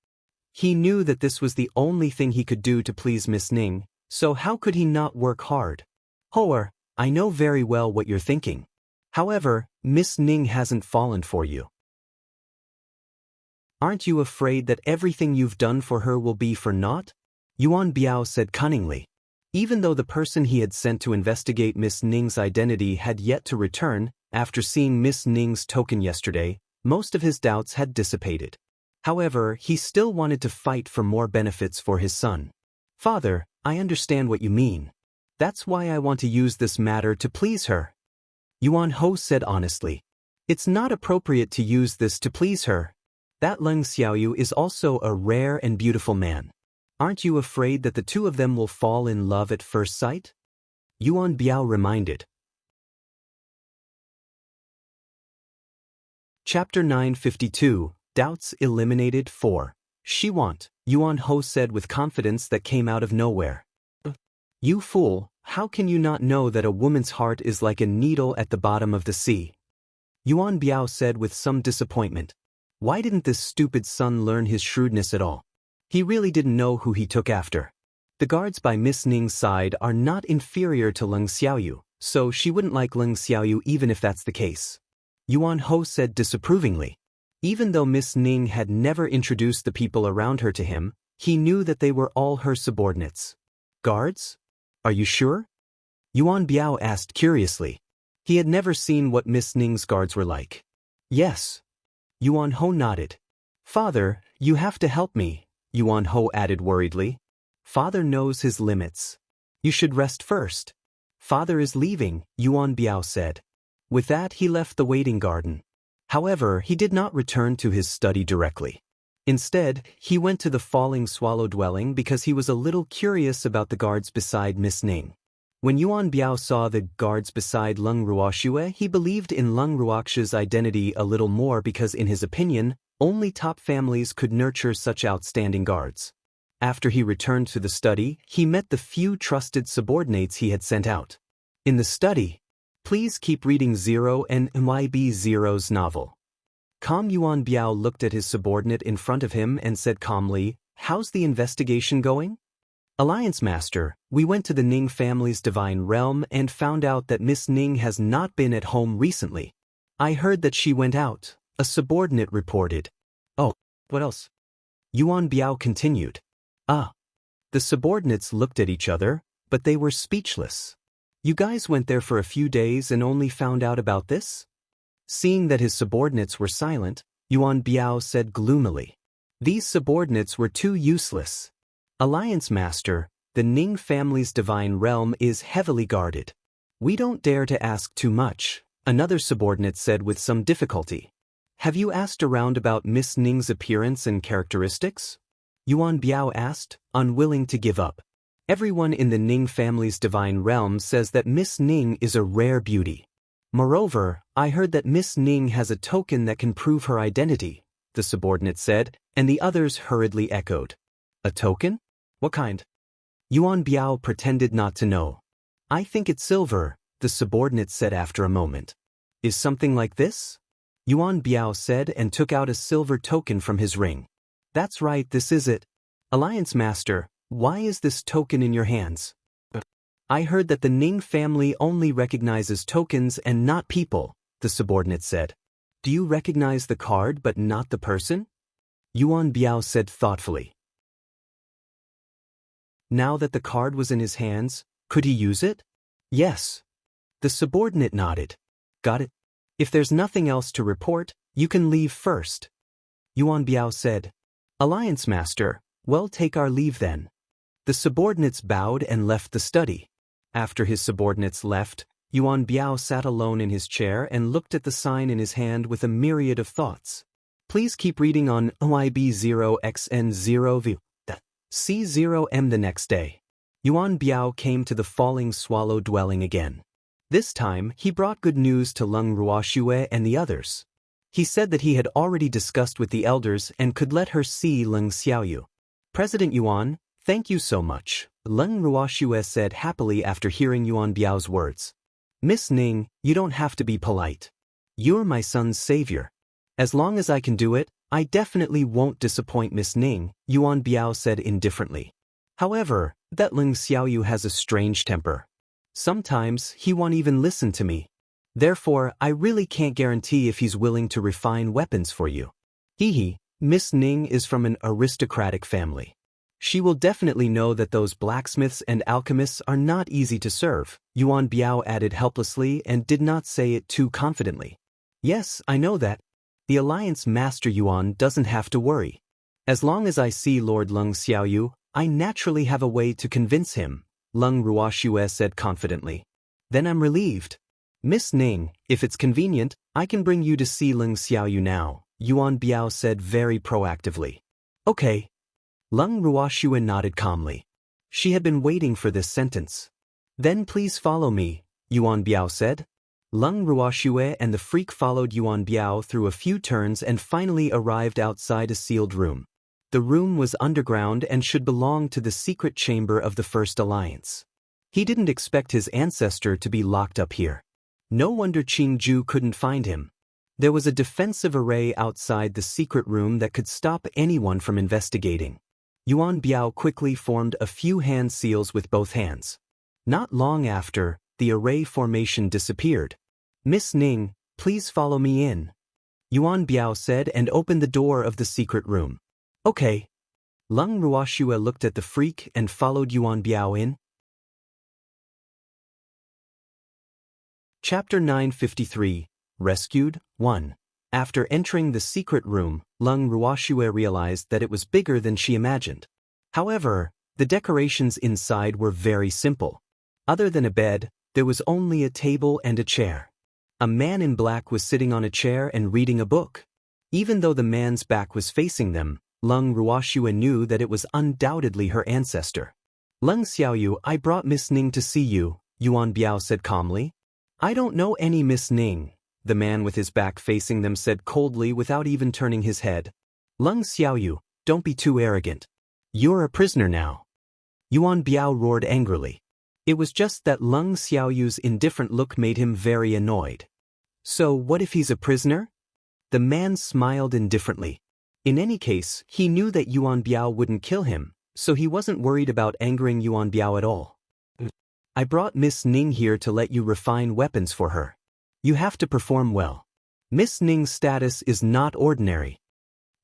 He knew that this was the only thing he could do to please Miss Ning, so how could he not work hard? Hoer, I know very well what you're thinking. However, Miss Ning hasn't fallen for you. Aren't you afraid that everything you've done for her will be for naught? Yuan Biao said cunningly. Even though the person he had sent to investigate Miss Ning's identity had yet to return, after seeing Miss Ning's token yesterday, most of his doubts had dissipated. However, he still wanted to fight for more benefits for his son. Father, I understand what you mean. That's why I want to use this matter to please her. Yuan Ho said honestly. It's not appropriate to use this to please her. That Leng Xiaoyu is also a rare and beautiful man. Aren't you afraid that the two of them will fall in love at first sight? Yuan Biao reminded. Chapter 952, Doubts Eliminated 4. She want, Yuan Ho said with confidence that came out of nowhere. You fool, how can you not know that a woman's heart is like a needle at the bottom of the sea? Yuan Biao said with some disappointment. Why didn't this stupid son learn his shrewdness at all? He really didn't know who he took after. The guards by Miss Ning's side are not inferior to Leng Xiaoyu, so she wouldn't like Leng Xiaoyu even if that's the case. Yuan Ho said disapprovingly. Even though Miss Ning had never introduced the people around her to him, he knew that they were all her subordinates. Guards? Are you sure? Yuan Biao asked curiously. He had never seen what Miss Ning's guards were like. Yes. Yuan Ho nodded. Father, you have to help me, Yuan Ho added worriedly. Father knows his limits. You should rest first. Father is leaving, Yuan Biao said. With that he left the waiting garden. However, he did not return to his study directly. Instead, he went to the falling swallow dwelling because he was a little curious about the guards beside Miss Ning. When Yuan Biao saw the guards beside Lung Ruoxue, he believed in Lung Ruoxue's identity a little more because in his opinion, only top families could nurture such outstanding guards. After he returned to the study, he met the few trusted subordinates he had sent out. In the study, please keep reading Zero and MYB0's novel. Calm Yuan Biao looked at his subordinate in front of him and said calmly, How's the investigation going? Alliance Master, we went to the Ning family's divine realm and found out that Miss Ning has not been at home recently. I heard that she went out, a subordinate reported. Oh, what else? Yuan Biao continued. The subordinates looked at each other, but they were speechless. You guys went there for a few days and only found out about this? Seeing that his subordinates were silent, Yuan Biao said gloomily. These subordinates were too useless. Alliance Master, the Ning family's divine realm is heavily guarded. We don't dare to ask too much, another subordinate said with some difficulty. Have you asked around about Miss Ning's appearance and characteristics? Yuan Biao asked, unwilling to give up. Everyone in the Ning family's divine realm says that Miss Ning is a rare beauty. Moreover, I heard that Miss Ning has a token that can prove her identity, the subordinate said, and the others hurriedly echoed. A token? What kind? Yuan Biao pretended not to know. I think it's silver, the subordinate said after a moment. Is something like this? Yuan Biao said and took out a silver token from his ring. That's right, this is it. Alliance Master, why is this token in your hands? I heard that the Ning family only recognizes tokens and not people, the subordinate said. Do you recognize the card but not the person? Yuan Biao said thoughtfully. Now that the card was in his hands, could he use it? Yes. The subordinate nodded. Got it. If there's nothing else to report, you can leave first. Yuan Biao said. Alliance Master, well, take our leave then. The subordinates bowed and left the study. After his subordinates left, Yuan Biao sat alone in his chair and looked at the sign in his hand with a myriad of thoughts. Please keep reading on OIB0XN0V. C0M the next day. Yuan Biao came to the falling swallow dwelling again. This time, he brought good news to Leng Ruoxue and the others. He said that he had already discussed with the elders and could let her see Leng Xiaoyu. President Yuan, thank you so much, Leng Ruoxue said happily after hearing Yuan Biao's words. Miss Ning, you don't have to be polite. You're my son's savior. As long as I can do it, I definitely won't disappoint Miss Ning, Yuan Biao said indifferently. However, that Leng Xiaoyu has a strange temper. Sometimes he won't even listen to me. Therefore, I really can't guarantee if he's willing to refine weapons for you. Miss Ning is from an aristocratic family. She will definitely know that those blacksmiths and alchemists are not easy to serve, Yuan Biao added helplessly and did not say it too confidently. Yes, I know that. The Alliance Master Yuan doesn't have to worry. As long as I see Lord Leng Xiaoyu, I naturally have a way to convince him, Leng Ruoxue said confidently. Then I'm relieved. Miss Ning, if it's convenient, I can bring you to see Leng Xiaoyu now, Yuan Biao said very proactively. Okay. Leng Ruoxue nodded calmly. She had been waiting for this sentence. Then please follow me, Yuan Biao said. Leng Ruoxue and the freak followed Yuan Biao through a few turns and finally arrived outside a sealed room. The room was underground and should belong to the secret chamber of the First Alliance. He didn't expect his ancestor to be locked up here. No wonder Qingju couldn't find him. There was a defensive array outside the secret room that could stop anyone from investigating. Yuan Biao quickly formed a few hand seals with both hands. Not long after, the array formation disappeared. Miss Ning, please follow me in. Yuan Biao said and opened the door of the secret room. Okay. Leng Ruoxue looked at the freak and followed Yuan Biao in. Chapter 953, Rescued, 1. After entering the secret room, Leng Ruoxue realized that it was bigger than she imagined. However, the decorations inside were very simple. Other than a bed, there was only a table and a chair. A man in black was sitting on a chair and reading a book. Even though the man's back was facing them, Leng Ruoxue knew that it was undoubtedly her ancestor. Leng Xiaoyu, I brought Miss Ning to see you, Yuan Biao said calmly. I don't know any Miss Ning, the man with his back facing them said coldly without even turning his head. Leng Xiaoyu, don't be too arrogant. You're a prisoner now. Yuan Biao roared angrily. It was just that Leng Xiaoyu's indifferent look made him very annoyed. So what if he's a prisoner? The man smiled indifferently. In any case, he knew that Yuan Biao wouldn't kill him, so he wasn't worried about angering Yuan Biao at all. I brought Miss Ning here to let you refine weapons for her. You have to perform well. Miss Ning's status is not ordinary.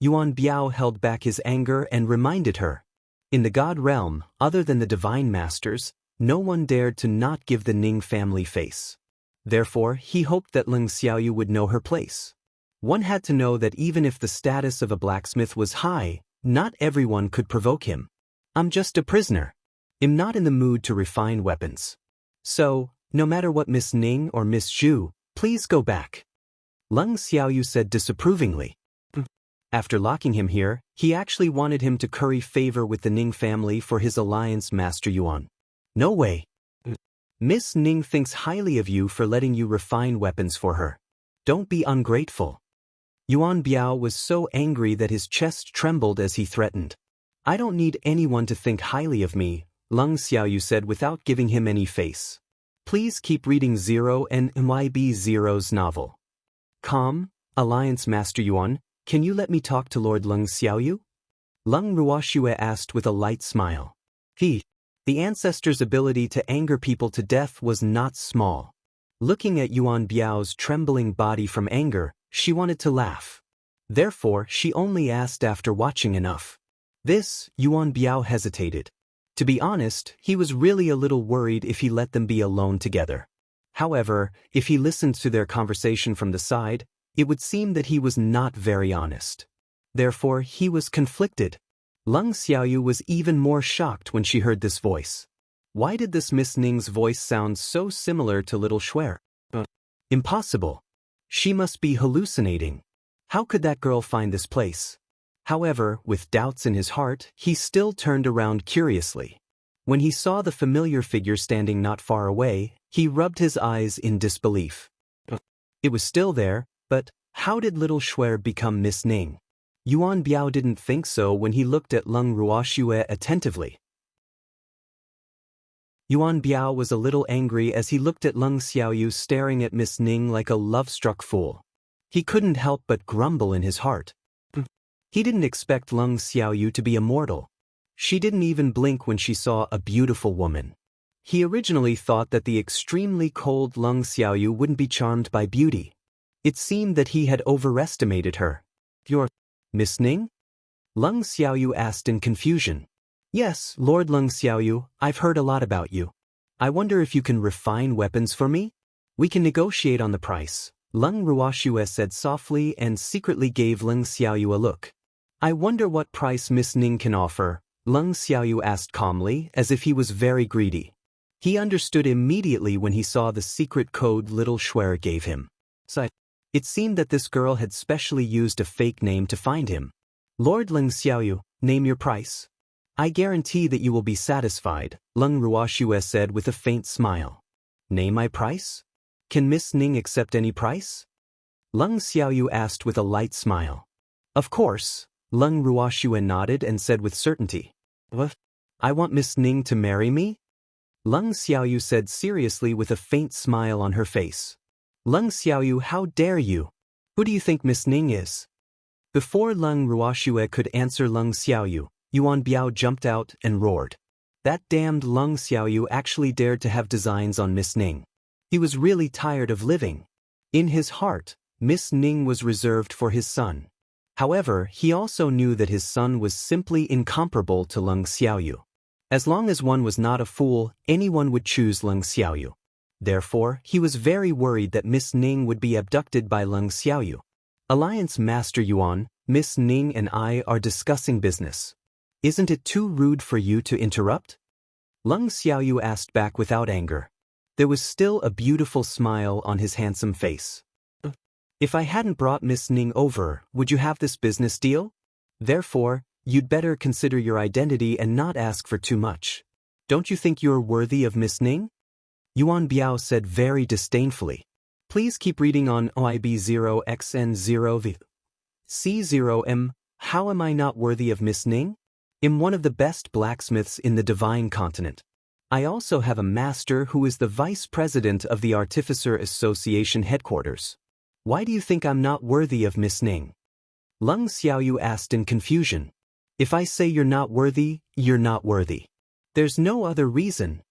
Yuan Biao held back his anger and reminded her. In the God realm, other than the divine masters, no one dared to not give the Ning family face. Therefore, he hoped that Leng Xiaoyu would know her place. One had to know that even if the status of a blacksmith was high, not everyone could provoke him. I'm just a prisoner. I'm not in the mood to refine weapons. So, no matter what Miss Ning or Miss Zhu, please go back. Leng Xiaoyu said disapprovingly. After locking him here, he actually wanted him to curry favor with the Ning family for his alliance Master Yuan. No way. Miss Ning thinks highly of you for letting you refine weapons for her. Don't be ungrateful. Yuan Biao was so angry that his chest trembled as he threatened. I don't need anyone to think highly of me, Leng Xiaoyu said without giving him any face. Please keep reading Zero and MYB Zero's novel. Calm, Alliance Master Yuan, can you let me talk to Lord Leng Xiaoyu? Leng Ruoxue asked with a light smile. The ancestor's ability to anger people to death was not small. Looking at Yuan Biao's trembling body from anger, she wanted to laugh. Therefore, she only asked after watching enough. Yuan Biao hesitated. To be honest, he was really a little worried if he let them be alone together. However, if he listened to their conversation from the side, it would seem that he was not very honest. Therefore, he was conflicted. Leng Xiaoyu was even more shocked when she heard this voice. Why did this Miss Ning's voice sound so similar to little Shuer? Impossible. She must be hallucinating. How could that girl find this place? However, with doubts in his heart, he still turned around curiously. When he saw the familiar figure standing not far away, he rubbed his eyes in disbelief. It was still there, but how did little Shuer become Miss Ning? Yuan Biao didn't think so when he looked at Leng Ruoxue attentively. Yuan Biao was a little angry as he looked at Leng Xiaoyu staring at Miss Ning like a love-struck fool. He couldn't help but grumble in his heart. He didn't expect Leng Xiaoyu to be immortal. She didn't even blink when she saw a beautiful woman. He originally thought that the extremely cold Leng Xiaoyu wouldn't be charmed by beauty. It seemed that he had overestimated her. You're Miss Ning? Leng Xiaoyu asked in confusion. Yes, Lord Leng Xiaoyu, I've heard a lot about you. I wonder if you can refine weapons for me? We can negotiate on the price. Leng Ruoxue said softly and secretly gave Leng Xiaoyu a look. I wonder what price Miss Ning can offer, Leng Xiaoyu asked calmly, as if he was very greedy. He understood immediately when he saw the secret code little Shuer gave him. It seemed that this girl had specially used a fake name to find him. Lord Leng Xiaoyu, name your price. I guarantee that you will be satisfied, Leng Ruoxue said with a faint smile. Name my price? Can Miss Ning accept any price? Leng Xiaoyu asked with a light smile. Of course, Leng Ruoxue nodded and said with certainty. What? I want Miss Ning to marry me? Leng Xiaoyu said seriously with a faint smile on her face. Leng Xiaoyu, how dare you? Who do you think Miss Ning is? Before Leng Ruoxue could answer Leng Xiaoyu, Yuan Biao jumped out and roared. That damned Leng Xiaoyu actually dared to have designs on Miss Ning. He was really tired of living. In his heart, Miss Ning was reserved for his son. However, he also knew that his son was simply incomparable to Leng Xiaoyu. As long as one was not a fool, anyone would choose Leng Xiaoyu. Therefore, he was very worried that Miss Ning would be abducted by Leng Xiaoyu. Alliance Master Yuan, Miss Ning and I are discussing business. Isn't it too rude for you to interrupt? Leng Xiaoyu asked back without anger. There was still a beautiful smile on his handsome face. If I hadn't brought Miss Ning over, would you have this business deal? Therefore, you'd better consider your identity and not ask for too much. Don't you think you're worthy of Miss Ning? Yuan Biao said very disdainfully. Please keep reading on OIB0XN0V. C0M, how am I not worthy of Miss Ning? I'm one of the best blacksmiths in the Divine Continent. I also have a master who is the vice president of the Artificer Association headquarters. Why do you think I'm not worthy of Miss Ning? Leng Xiaoyu asked in confusion. If I say you're not worthy, you're not worthy. There's no other reason.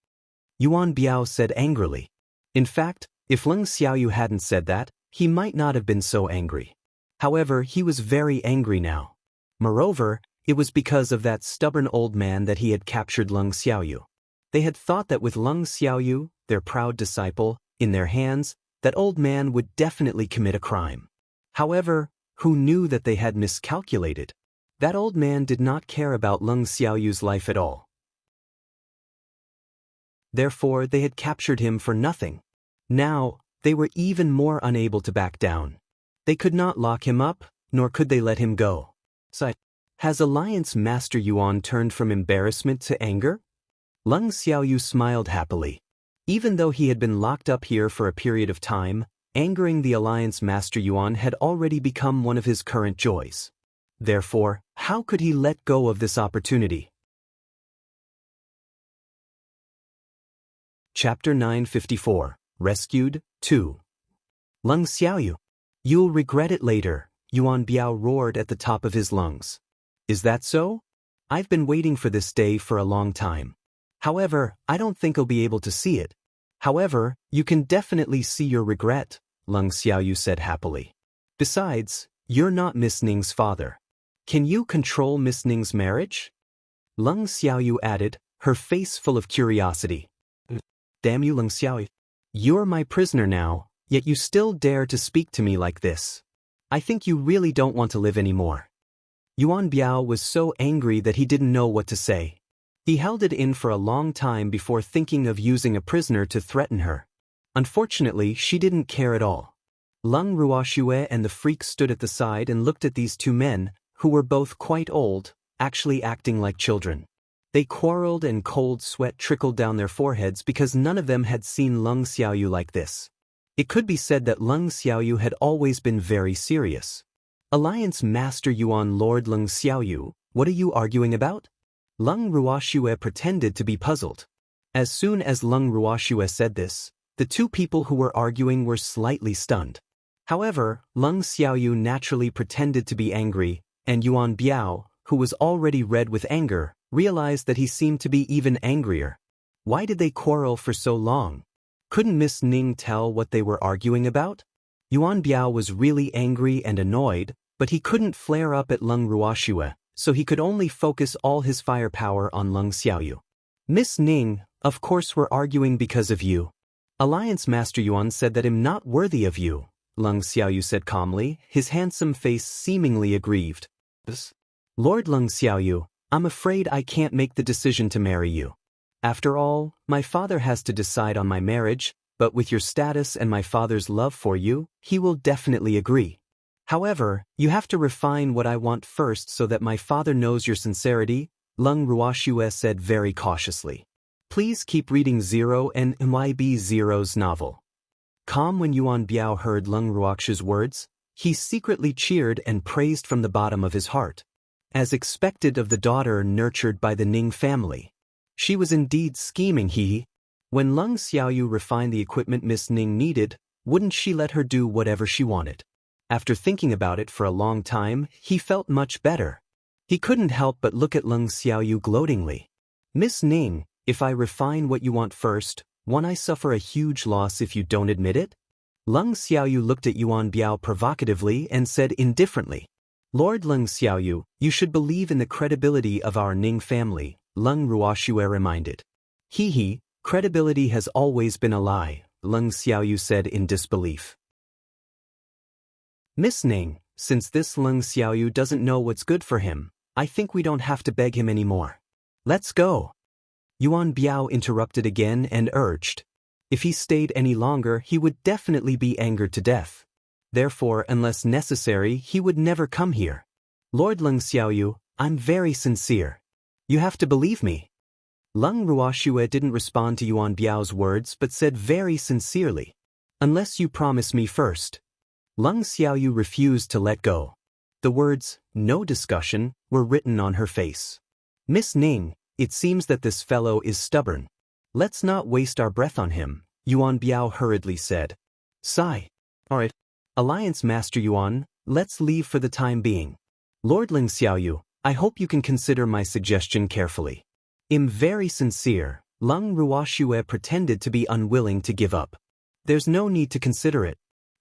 Yuan Biao said angrily. In fact, if Leng Xiaoyu hadn't said that, he might not have been so angry. However, he was very angry now. Moreover, it was because of that stubborn old man that he had captured Leng Xiaoyu. They had thought that with Leng Xiaoyu, their proud disciple, in their hands, that old man would definitely commit a crime. However, who knew that they had miscalculated? That old man did not care about Leng Xiaoyu's life at all. Therefore, they had captured him for nothing. Now, they were even more unable to back down. They could not lock him up, nor could they let him go. Has Alliance Master Yuan turned from embarrassment to anger? Leng Xiaoyu smiled happily. Even though he had been locked up here for a period of time, angering the Alliance Master Yuan had already become one of his current joys. Therefore, how could he let go of this opportunity? Chapter 954, Rescued, 2. Lung Xiaoyu. You'll regret it later, Yuan Biao roared at the top of his lungs. Is that so? I've been waiting for this day for a long time. However, I don't think I'll be able to see it. However, you can definitely see your regret, Lung Xiaoyu said happily. Besides, you're not Miss Ning's father. Can you control Miss Ning's marriage? Lung Xiaoyu added, her face full of curiosity. Damn you, Lung Xiaoyu. You're my prisoner now, yet you still dare to speak to me like this. I think you really don't want to live anymore. Yuan Biao was so angry that he didn't know what to say. He held it in for a long time before thinking of using a prisoner to threaten her. Unfortunately, she didn't care at all. Lung Ruoxue and the freak stood at the side and looked at these two men, who were both quite old, actually acting like children. They quarreled and cold sweat trickled down their foreheads because none of them had seen Lung Xiaoyu like this. It could be said that Lung Xiaoyu had always been very serious. Alliance Master Yuan Lord Lung Xiaoyu, what are you arguing about? Lung Ruoxue pretended to be puzzled. As soon as Lung Ruoxue said this, the two people who were arguing were slightly stunned. However, Lung Xiaoyu naturally pretended to be angry, and Yuan Biao, who was already red with anger, realized that he seemed to be even angrier. Why did they quarrel for so long? Couldn't Miss Ning tell what they were arguing about? Yuan Biao was really angry and annoyed, but he couldn't flare up at Lung Ruoxue, so he could only focus all his firepower on Lung Xiaoyu. Miss Ning, of course we're arguing because of you. Alliance Master Yuan said that I'm not worthy of you, Lung Xiaoyu said calmly, his handsome face seemingly aggrieved. Lord Lung Xiaoyu, I'm afraid I can't make the decision to marry you. After all, my father has to decide on my marriage, but with your status and my father's love for you, he will definitely agree. However, you have to refine what I want first so that my father knows your sincerity, Lung Ruoxue said very cautiously. Please keep reading Zero and MYB Zero's novel. Calm. When Yuan Biao heard Lung Ruoxue's words, he secretly cheered and praised from the bottom of his heart. As expected of the daughter nurtured by the Ning family. She was indeed scheming. When Lung Xiaoyu refined the equipment Miss Ning needed, wouldn't she let her do whatever she wanted? After thinking about it for a long time, he felt much better. He couldn't help but look at Lung Xiaoyu gloatingly. Miss Ning, if I refine what you want first, won't I suffer a huge loss if you don't admit it? Lung Xiaoyu looked at Yuan Biao provocatively and said indifferently. Lord Lung Xiaoyu, you should believe in the credibility of our Ning family, Lung Ruoxue reminded. Credibility has always been a lie, Lung Xiaoyu said in disbelief. Miss Ning, since this Lung Xiaoyu doesn't know what's good for him, I think we don't have to beg him anymore. Let's go. Yuan Biao interrupted again and urged. If he stayed any longer, he would definitely be angered to death. Therefore, unless necessary, he would never come here. Lord Lung Xiaoyu, I'm very sincere. You have to believe me. Lung Ruoxue didn't respond to Yuan Biao's words but said very sincerely. Unless you promise me first. Lung Xiaoyu refused to let go. The words, no discussion, were written on her face. Miss Ning, it seems that this fellow is stubborn. Let's not waste our breath on him, Yuan Biao hurriedly said. Sigh. Alright. Alliance Master Yuan, let's leave for the time being. Lord Lung Xiaoyu, I hope you can consider my suggestion carefully. I'm very sincere, Lung Ruoxue pretended to be unwilling to give up. There's no need to consider it.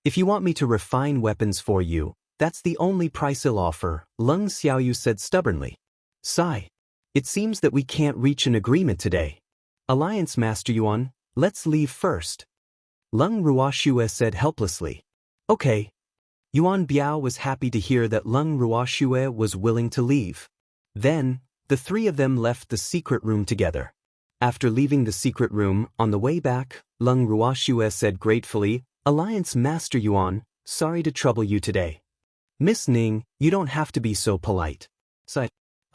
If you want me to refine weapons for you, that's the only price I'll offer, Lung Xiaoyu said stubbornly. Sigh. It seems that we can't reach an agreement today. Alliance Master Yuan, let's leave first. Lung Ruoxue said helplessly. Okay. Yuan Biao was happy to hear that Lung Ruoxue was willing to leave. Then, the three of them left the secret room together. After leaving the secret room, on the way back, Lung Ruoxue said gratefully, Alliance Master Yuan, sorry to trouble you today. Miss Ning, you don't have to be so polite.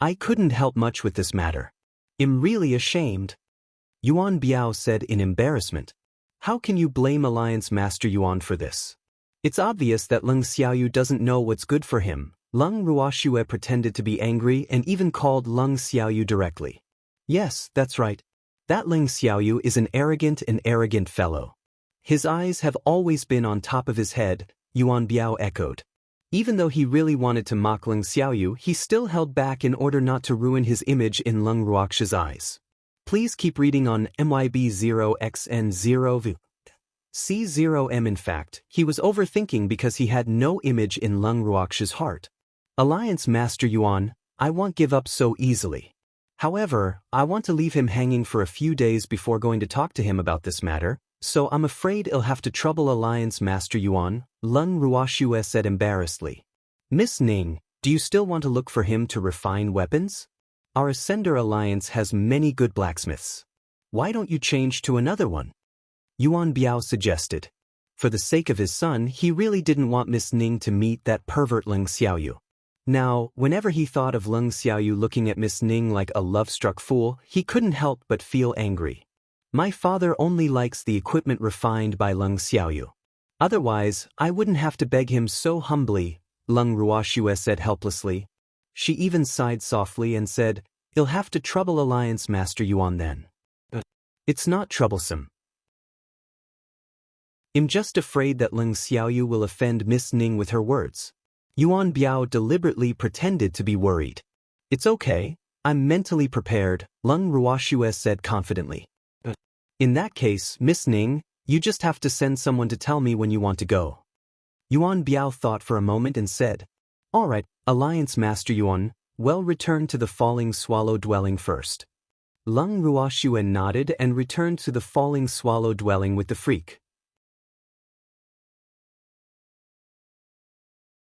I couldn't help much with this matter. I'm really ashamed. Yuan Biao said in embarrassment. How can you blame Alliance Master Yuan for this? It's obvious that Lung Xiaoyu doesn't know what's good for him. Lung Ruoxue pretended to be angry and even called Lung Xiaoyu directly. Yes, that's right. That Ling Xiaoyu is an arrogant fellow. His eyes have always been on top of his head, Yuan Biao echoed. Even though he really wanted to mock Ling Xiaoyu, he still held back in order not to ruin his image in Leng Ruox's eyes. Please keep reading on MYB0XN0V. C0M. In fact, he was overthinking because he had no image in Leng Ruox's heart. Alliance Master Yuan, I won't give up so easily. However, I want to leave him hanging for a few days before going to talk to him about this matter, so I'm afraid it'll have to trouble Alliance Master Yuan, Leng Ruoxue said embarrassedly. Miss Ning, do you still want to look for him to refine weapons? Our Ascender Alliance has many good blacksmiths. Why don't you change to another one? Yuan Biao suggested. For the sake of his son, he really didn't want Miss Ning to meet that pervert Ling Xiaoyu. Now, whenever he thought of Ling Xiaoyu looking at Miss Ning like a love-struck fool, he couldn't help but feel angry. My father only likes the equipment refined by Ling Xiaoyu. Otherwise, I wouldn't have to beg him so humbly, Leng Ruoxue said helplessly. She even sighed softly and said, "He'll have to trouble Alliance Master Yuan then." It's not troublesome. I'm just afraid that Ling Xiaoyu will offend Miss Ning with her words. Yuan Biao deliberately pretended to be worried. It's okay, I'm mentally prepared, Leng Ruoxue said confidently. In that case, Miss Ning, you just have to send someone to tell me when you want to go. Yuan Biao thought for a moment and said, All right, Alliance Master Yuan, well, return to the Falling Swallow dwelling first. Leng Ruoxue nodded and returned to the Falling Swallow dwelling with the freak.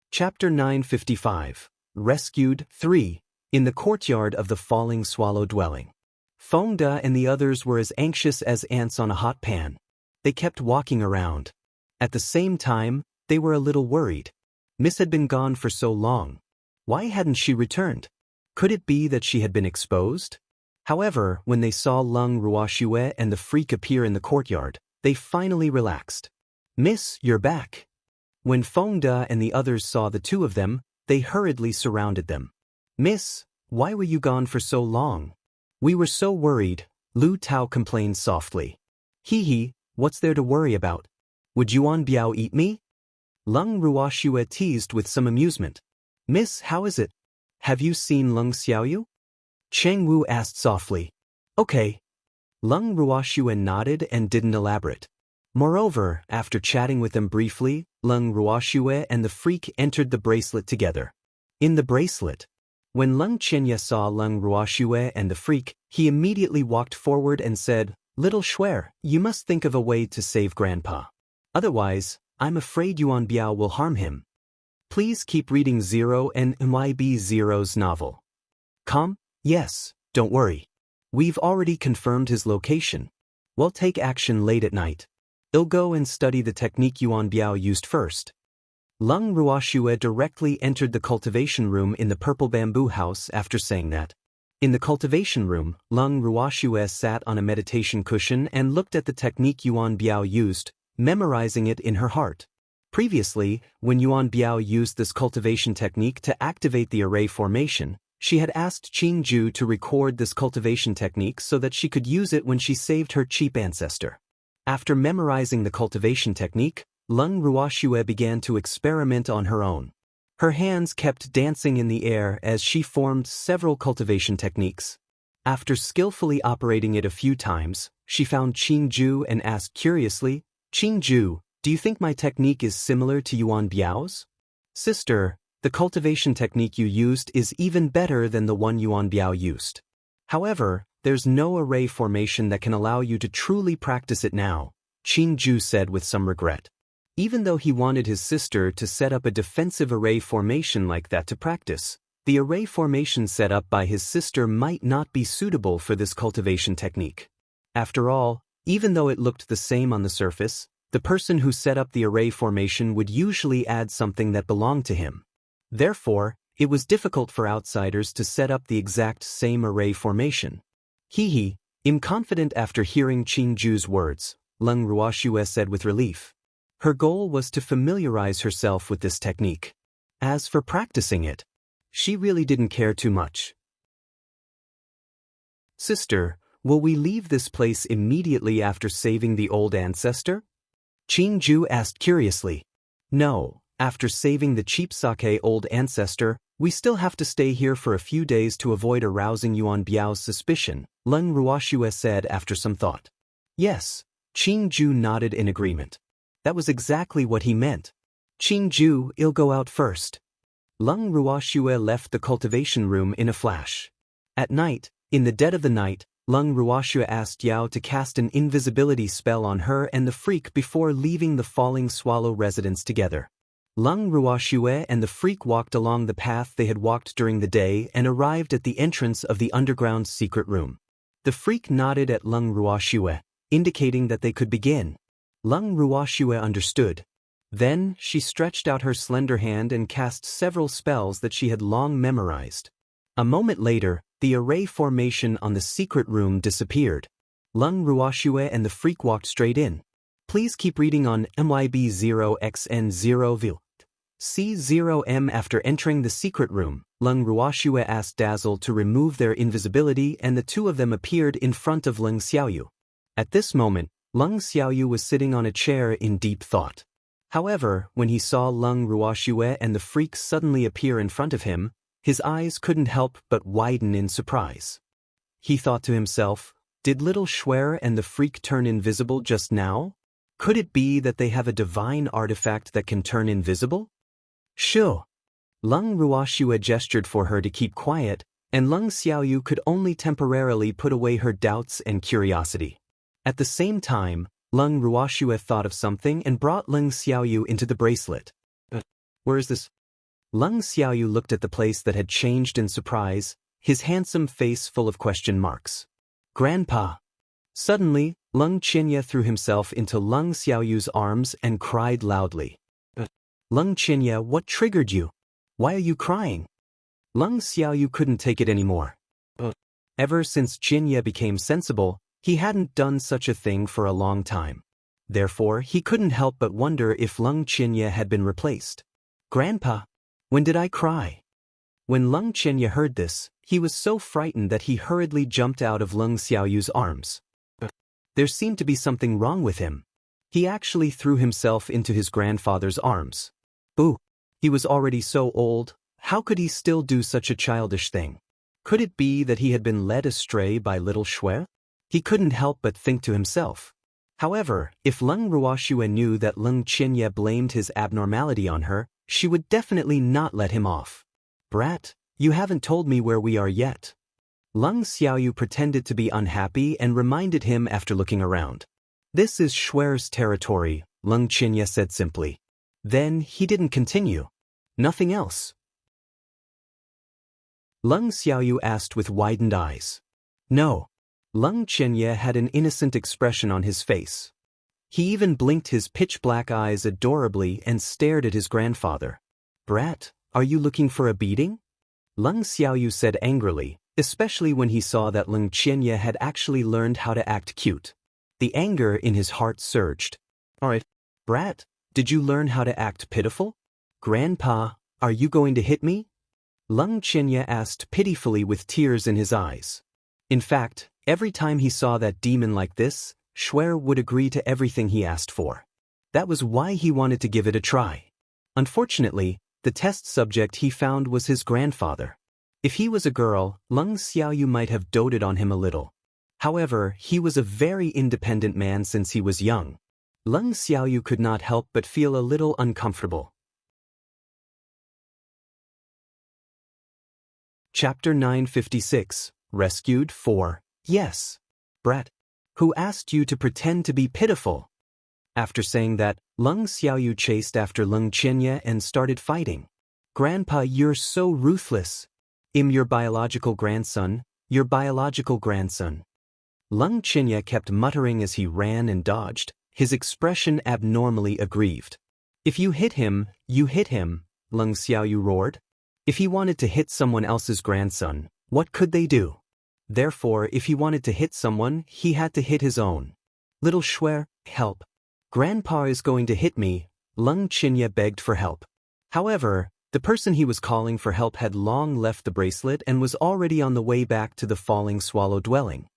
Chapter 955. Rescued 3. In the courtyard of the Falling Swallow dwelling. Feng De and the others were as anxious as ants on a hot pan. They kept walking around. At the same time, they were a little worried. Miss had been gone for so long. Why hadn't she returned? Could it be that she had been exposed? However, when they saw Leng Ruoxue and the freak appear in the courtyard, they finally relaxed. Miss, you're back. When Feng De and the others saw the two of them, they hurriedly surrounded them. Miss, why were you gone for so long? We were so worried, Lu Tao complained softly. Hee, what's there to worry about? Would Yuan Biao eat me? Leng Ruoxue teased with some amusement. Miss, how is it? Have you seen Ling Xiaoyu? Cheng Wu asked softly. Okay. Leng Ruoxue nodded and didn't elaborate. Moreover, after chatting with them briefly, Leng Ruoxue and the freak entered the bracelet together. In the bracelet. When Leng Qianye saw Leng Ruoxue and the freak, he immediately walked forward and said, Little Shuer, you must think of a way to save Grandpa. Otherwise, I'm afraid Yuan Biao will harm him. Please keep reading Zero and MYB Zero's novel. Yes, don't worry. We've already confirmed his location. We'll take action late at night. I'll go and study the technique Yuan Biao used first. Leng Ruoxue directly entered the cultivation room in the purple bamboo house after saying that. In the cultivation room, Leng Ruoxue sat on a meditation cushion and looked at the technique Yuan Biao used, memorizing it in her heart. Previously, when Yuan Biao used this cultivation technique to activate the array formation, she had asked Qing Ju to record this cultivation technique so that she could use it when she saved her cheap ancestor. After memorizing the cultivation technique, Leng Ruoxue began to experiment on her own. Her hands kept dancing in the air as she formed several cultivation techniques. After skillfully operating it a few times, she found Qing Ju and asked curiously, Qing Ju, do you think my technique is similar to Yuan Biao's? Sister, the cultivation technique you used is even better than the one Yuan Biao used. However, there's no array formation that can allow you to truly practice it now, Qing Ju said with some regret. Even though he wanted his sister to set up a defensive array formation like that to practice, the array formation set up by his sister might not be suitable for this cultivation technique. After all, even though it looked the same on the surface, the person who set up the array formation would usually add something that belonged to him. Therefore, it was difficult for outsiders to set up the exact same array formation. I'm confident after hearing Qing Ju's words, Leng Ruoxue said with relief. Her goal was to familiarize herself with this technique. As for practicing it, she really didn't care too much. Sister, Will we leave this place immediately after saving the old ancestor? Qingju asked curiously. No, after saving the cheap sake old ancestor, we still have to stay here for a few days to avoid arousing Yuan Biao's suspicion, Leng Ruoxue said after some thought. Yes, Qingju nodded in agreement. That was exactly what he meant. Qingju, you'll go out first. Leng Ruoxue left the cultivation room in a flash. At night, in the dead of the night, Leng Ruoxue asked Yao to cast an invisibility spell on her and the freak before leaving the Falling Swallow residence together. Leng Ruoxue and the freak walked along the path they had walked during the day and arrived at the entrance of the underground secret room. The freak nodded at Leng Ruoxue, indicating that they could begin. Leng Ruoxue understood. Then, she stretched out her slender hand and cast several spells that she had long memorized. A moment later, the array formation on the secret room disappeared. Leng Ruoxue and the freak walked straight in. Please keep reading on MYB0XN0V. C0M. After entering the secret room, Leng Ruoxue asked Dazzle to remove their invisibility and the two of them appeared in front of Leng Xiaoyu. At this moment, Leng Xiaoyu was sitting on a chair in deep thought. However, when he saw Leng Ruoxue and the freak suddenly appear in front of him, his eyes couldn't help but widen in surprise. He thought to himself, did little Schwer and the freak turn invisible just now? Could it be that they have a divine artifact that can turn invisible? Sure. Leng Ruoxue gestured for her to keep quiet, and Leng Xiaoyu could only temporarily put away her doubts and curiosity. At the same time, Leng Ruoxue thought of something and brought Leng Xiaoyu into the bracelet. Where is this? Leng Xiaoyu looked at the place that had changed in surprise, his handsome face full of question marks. Grandpa. Suddenly, Leng Qinya threw himself into Leng Xiaoyu's arms and cried loudly. Leng Qinya, what triggered you? Why are you crying? Leng Xiaoyu couldn't take it anymore. Ever since Qinya became sensible, he hadn't done such a thing for a long time. Therefore, he couldn't help but wonder if Leng Qinya had been replaced. Grandpa, when did I cry? When Leng Qinya heard this, he was so frightened that he hurriedly jumped out of Leng Xiaoyu's arms. There seemed to be something wrong with him. He actually threw himself into his grandfather's arms. Boo! He was already so old, how could he still do such a childish thing? Could it be that he had been led astray by little Schwer? He couldn't help but think to himself. However, if Leng Ruoxue knew that Leng Qinya blamed his abnormality on her, she would definitely not let him off. Brat, you haven't told me where we are yet. Leng Xiaoyu pretended to be unhappy and reminded him after looking around. This is Schwer's territory, Leng Qinya said simply. Then he didn't continue. Nothing else. Leng Xiaoyu asked with widened eyes. No. Leng Qinya had an innocent expression on his face. He even blinked his pitch-black eyes adorably and stared at his grandfather. Brat, are you looking for a beating? Leng Xiaoyu said angrily, especially when he saw that Leng Qinya had actually learned how to act cute. The anger in his heart surged. Alright, brat, did you learn how to act pitiful? Grandpa, are you going to hit me? Leng Qinya asked pitifully with tears in his eyes. In fact, every time he saw that demon like this, Schwer would agree to everything he asked for. That was why he wanted to give it a try. Unfortunately, the test subject he found was his grandfather. If he was a girl, Leng Xiaoyu might have doted on him a little. However, he was a very independent man since he was young. Leng Xiaoyu could not help but feel a little uncomfortable. Chapter 956, Rescued 4. Yes. Brat. Who asked you to pretend to be pitiful? After saying that, Leng Xiaoyu chased after Leng Qinya and started fighting. Grandpa, you're so ruthless. Your biological grandson, your biological grandson. Leng Qinya kept muttering as he ran and dodged, his expression abnormally aggrieved. If you hit him, Leng Xiaoyu roared. If he wanted to hit someone else's grandson, what could they do? Therefore, if he wanted to hit someone, he had to hit his own. Little Schwer, help. Grandpa is going to hit me, Leng Qinya begged for help. However, the person he was calling for help had long left the bracelet and was already on the way back to the Falling Swallow dwelling.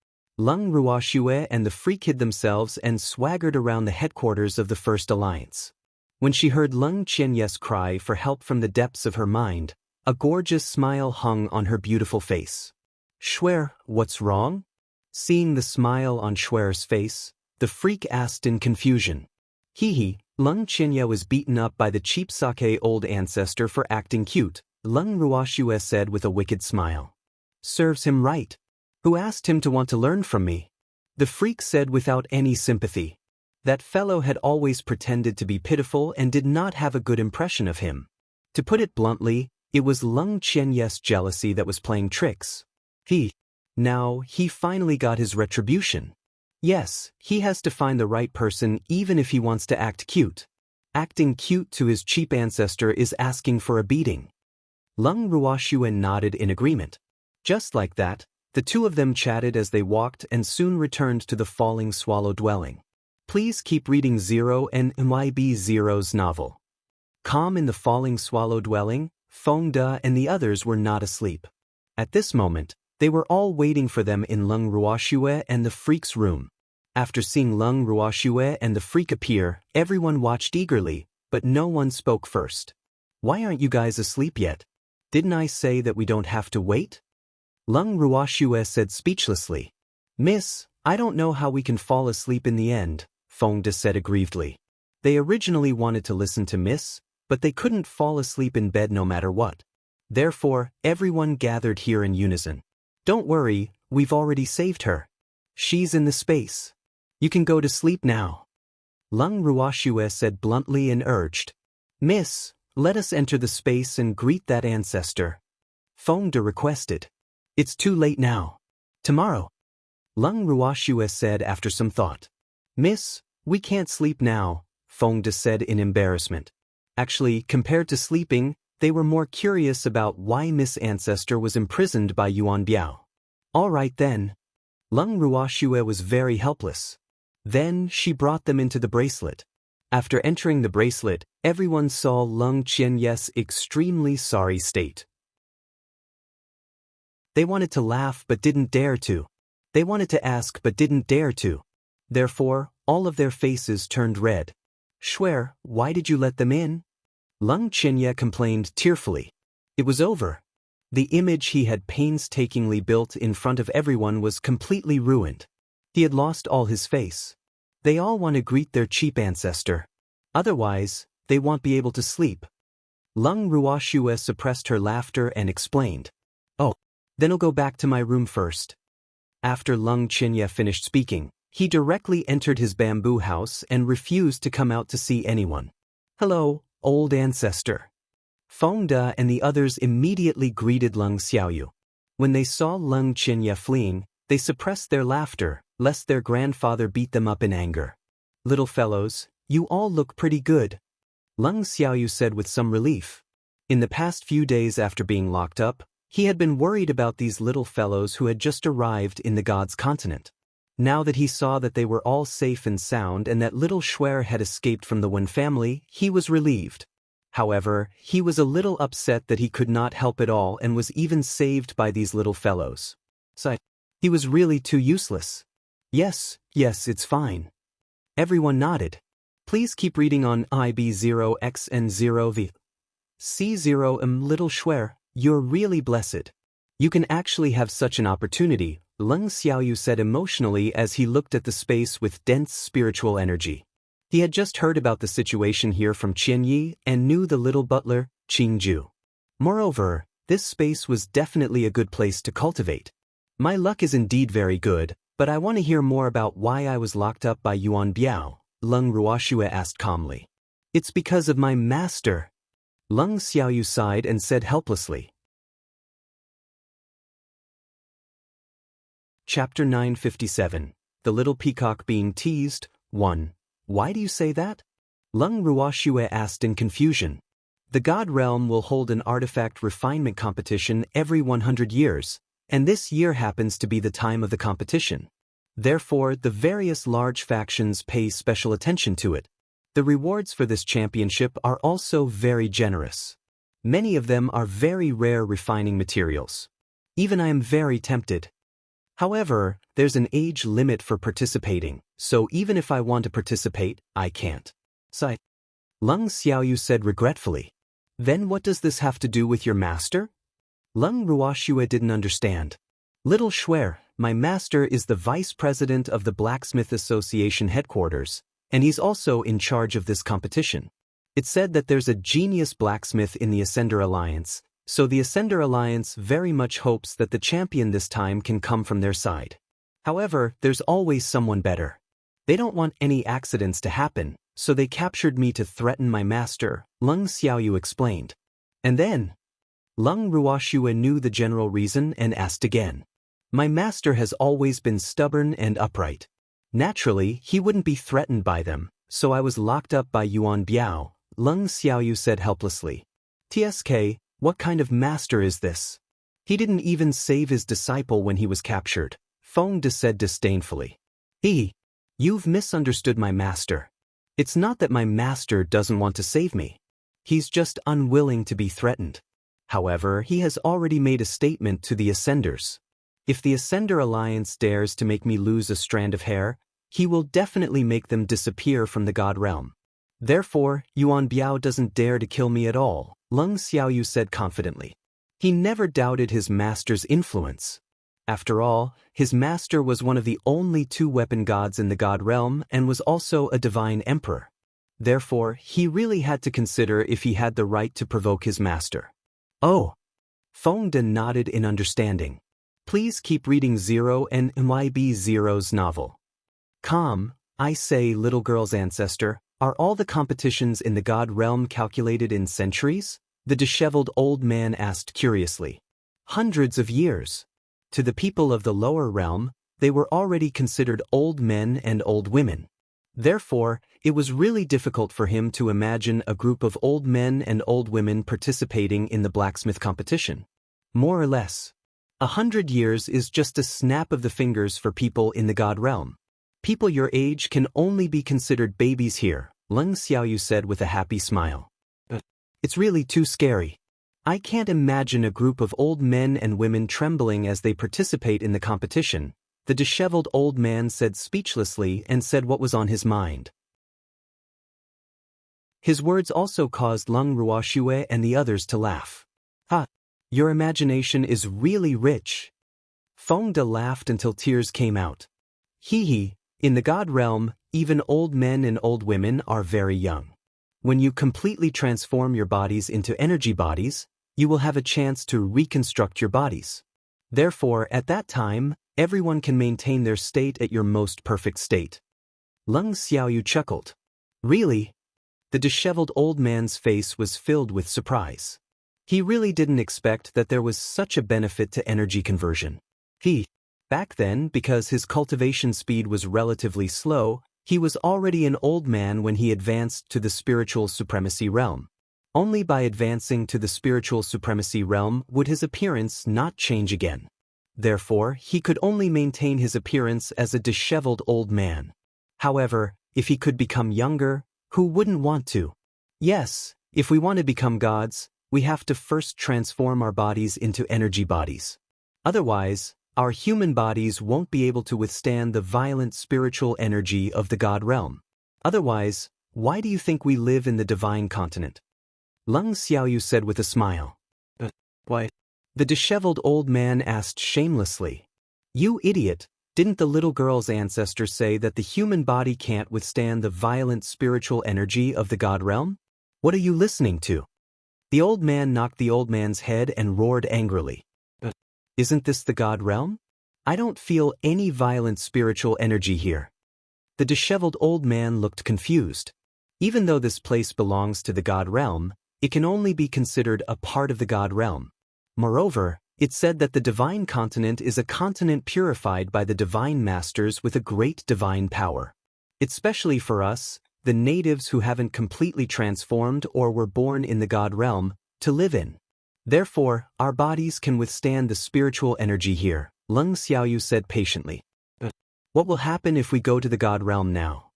Leng Ruoxue and the freak hid themselves and swaggered around the headquarters of the First Alliance. When she heard Leng Qianyes cry for help from the depths of her mind, a gorgeous smile hung on her beautiful face. "Shuer, what's wrong?" Seeing the smile on Shuer's face, the freak asked in confusion. "Hee, Leng Qianya was beaten up by the cheap sake old ancestor for acting cute," Leng Ruoxue said with a wicked smile. "Serves him right. Who asked him to want to learn from me?" The freak said without any sympathy. That fellow had always pretended to be pitiful and did not have a good impression of him. To put it bluntly, it was Leng Qianyes' jealousy that was playing tricks. Now he finally got his retribution. Yes, he has to find the right person even if he wants to act cute. Acting cute to his cheap ancestor is asking for a beating. Leng Ruoxue nodded in agreement. Just like that, the two of them chatted as they walked and soon returned to the Falling Swallow dwelling. Please keep reading Zero and MIB Zero's novel. Calm in the Falling Swallow dwelling, Feng De and the others were not asleep. At this moment, they were all waiting for them in Leng Ruoxue and the freak's room. After seeing Leng Ruoxue and the freak appear, everyone watched eagerly, but no one spoke first. "Why aren't you guys asleep yet? Didn't I say that we don't have to wait?" Leng Ruoxue said speechlessly. "Miss, I don't know how we can fall asleep in the end," Feng De said aggrievedly. They originally wanted to listen to Miss, but they couldn't fall asleep in bed no matter what. Therefore, everyone gathered here in unison. "Don't worry, we've already saved her. She's in the space. You can go to sleep now." Leng Ruoxue said bluntly and urged. "Miss, let us enter the space and greet that ancestor," Feng De requested. "It's too late now. Tomorrow," Leng Ruoxue said after some thought. "Miss, we can't sleep now," Feng De said in embarrassment. Actually, compared to sleeping, they were more curious about why Miss Ancestor was imprisoned by Yuan Biao. "All right then." Leng Ruoxue was very helpless. Then she brought them into the bracelet. After entering the bracelet, everyone saw Leng Qianyes' extremely sorry state. They wanted to laugh but didn't dare to. They wanted to ask but didn't dare to. Therefore, all of their faces turned red. "Shuer, why did you let them in?" Leng Qianya complained tearfully. It was over. The image he had painstakingly built in front of everyone was completely ruined. He had lost all his face. They all want to greet their cheap ancestor. Otherwise, they won't be able to sleep. Leng Ruoxue suppressed her laughter and explained. "Oh, then I'll go back to my room first." After Leng Qianya finished speaking, he directly entered his bamboo house and refused to come out to see anyone. "Hello, old ancestor." Feng De and the others immediately greeted Leng Xiaoyu. When they saw Leng Qianya fleeing, they suppressed their laughter, lest their grandfather beat them up in anger. "Little fellows, you all look pretty good," Leng Xiaoyu said with some relief. In the past few days after being locked up, he had been worried about these little fellows who had just arrived in the God's continent. Now that he saw that they were all safe and sound and that little Shuer had escaped from the Yuan family, he was relieved. However, he was a little upset that he could not help at all and was even saved by these little fellows. So, he was really too useless. Yes, it's fine." Everyone nodded. "Please keep reading on IB0X and 0V. C0 Little Shuer, you're really blessed. You can actually have such an opportunity," Leng Xiaoyu said emotionally as he looked at the space with dense spiritual energy. He had just heard about the situation here from Qianyi and knew the little butler, Qingju. Moreover, this space was definitely a good place to cultivate. "My luck is indeed very good, but I want to hear more about why I was locked up by Yuan Biao," Leng Ruoxue asked calmly. "It's because of my master," Leng Xiaoyu sighed and said helplessly. Chapter 957. The Little Peacock Being Teased, 1. "Why do you say that?" Leng Ruoxue asked in confusion. The God Realm will hold an artifact refinement competition every 100 years, and this year happens to be the time of the competition. Therefore, the various large factions pay special attention to it. The rewards for this championship are also very generous. Many of them are very rare refining materials. Even I am very tempted. However, there's an age limit for participating, so even if I want to participate, I can't. Sigh. Leng Xiaoyu said regretfully. Then what does this have to do with your master? Leng Ruoxue didn't understand. Little Shuer, my master is the vice president of the Blacksmith Association headquarters, and he's also in charge of this competition. It's said that there's a genius blacksmith in the Ascender Alliance, so the Ascender Alliance very much hopes that the champion this time can come from their side. However, there's always someone better. They don't want any accidents to happen, so they captured me to threaten my master, Leng Xiaoyu explained. And then, Leng Ruoxue knew the general reason and asked again. My master has always been stubborn and upright. Naturally, he wouldn't be threatened by them, so I was locked up by Yuan Biao, Leng Xiaoyu said helplessly. TSK, what kind of master is this? He didn't even save his disciple when he was captured, Feng De said disdainfully. You've misunderstood my master. It's not that my master doesn't want to save me. He's just unwilling to be threatened. However, he has already made a statement to the Ascenders. If the Ascender Alliance dares to make me lose a strand of hair, he will definitely make them disappear from the God realm. Therefore, Yuan Biao doesn't dare to kill me at all, Leng Xiaoyu said confidently. He never doubted his master's influence. After all, his master was one of the only two weapon gods in the God realm and was also a divine emperor. Therefore, he really had to consider if he had the right to provoke his master. Oh! Feng De nodded in understanding. Please keep reading Zero and MYB0's novel. I say, little girl's ancestor, are all the competitions in the God realm calculated in centuries? The disheveled old man asked curiously. Hundreds of years. To the people of the lower realm, they were already considered old men and old women. Therefore, it was really difficult for him to imagine a group of old men and old women participating in the blacksmith competition. More or less. 100 years is just a snap of the fingers for people in the God realm. People your age can only be considered babies here, Leng Xiaoyu said with a happy smile. It's really too scary. I can't imagine a group of old men and women trembling as they participate in the competition, the disheveled old man said speechlessly and said what was on his mind. His words also caused Leng Ruoxue and the others to laugh. Your imagination is really rich. Feng De laughed until tears came out. In the God realm, even old men and old women are very young. When you completely transform your bodies into energy bodies, you will have a chance to reconstruct your bodies. Therefore, at that time, everyone can maintain their state at your most perfect state. Leng Xiaoyu chuckled. Really? The disheveled old man's face was filled with surprise. He really didn't expect that there was such a benefit to energy conversion. Back then, because his cultivation speed was relatively slow, he was already an old man when he advanced to the spiritual supremacy realm. Only by advancing to the spiritual supremacy realm would his appearance not change again. Therefore, he could only maintain his appearance as a disheveled old man. However, if he could become younger, who wouldn't want to? Yes, if we want to become gods, we have to first transform our bodies into energy bodies. Otherwise, our human bodies won't be able to withstand the violent spiritual energy of the God realm. Otherwise, why do you think we live in the divine continent? Leng Xiaoyu said with a smile. Why? The disheveled old man asked shamelessly. You idiot, didn't the little girl's ancestor say that the human body can't withstand the violent spiritual energy of the God realm? What are you listening to? The old man knocked the old man's head and roared angrily. Isn't this the God realm? I don't feel any violent spiritual energy here. The disheveled old man looked confused. Even though this place belongs to the God realm, it can only be considered a part of the God realm. Moreover, it's said that the divine continent is a continent purified by the divine masters with a great divine power. It's specially for us, the natives who haven't completely transformed or were born in the God realm, to live in. Therefore, our bodies can withstand the spiritual energy here, Leng Xiaoyu said patiently. What will happen if we go to the God realm now?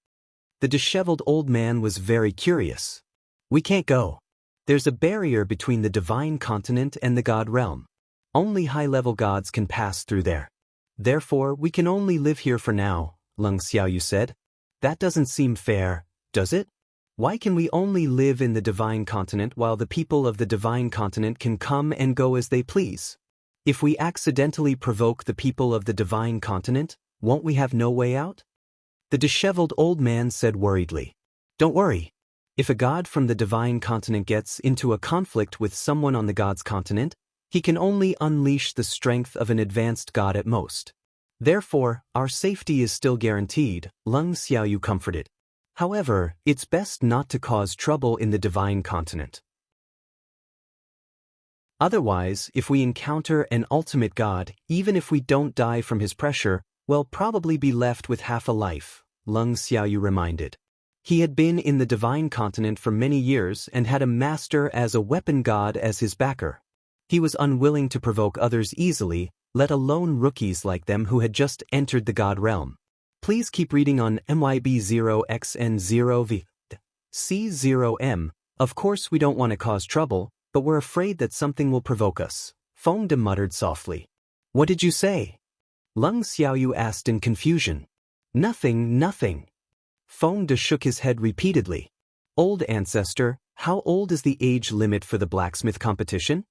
The disheveled old man was very curious. We can't go. There's a barrier between the divine continent and the God realm. Only high-level gods can pass through there. Therefore, we can only live here for now, Leng Xiaoyu said. That doesn't seem fair, does it? Why can we only live in the divine continent while the people of the divine continent can come and go as they please? If we accidentally provoke the people of the divine continent, won't we have no way out? The disheveled old man said worriedly. Don't worry. If a god from the divine continent gets into a conflict with someone on the god's continent, he can only unleash the strength of an advanced god at most. Therefore, our safety is still guaranteed, Leng Xiaoyu comforted. However, it's best not to cause trouble in the divine continent. Otherwise, if we encounter an ultimate god, even if we don't die from his pressure, we'll probably be left with half a life, Leng Xiaoyu reminded. He had been in the divine continent for many years and had a master as a weapon god as his backer. He was unwilling to provoke others easily, let alone rookies like them who had just entered the god realm. Please keep reading on MYB0XN0V. C0M. Of course we don't want to cause trouble, but we're afraid that something will provoke us, Feng De muttered softly. What did you say? Leng Xiaoyu asked in confusion. Nothing. Feng De shook his head repeatedly. Old ancestor, how old is the age limit for the blacksmith competition?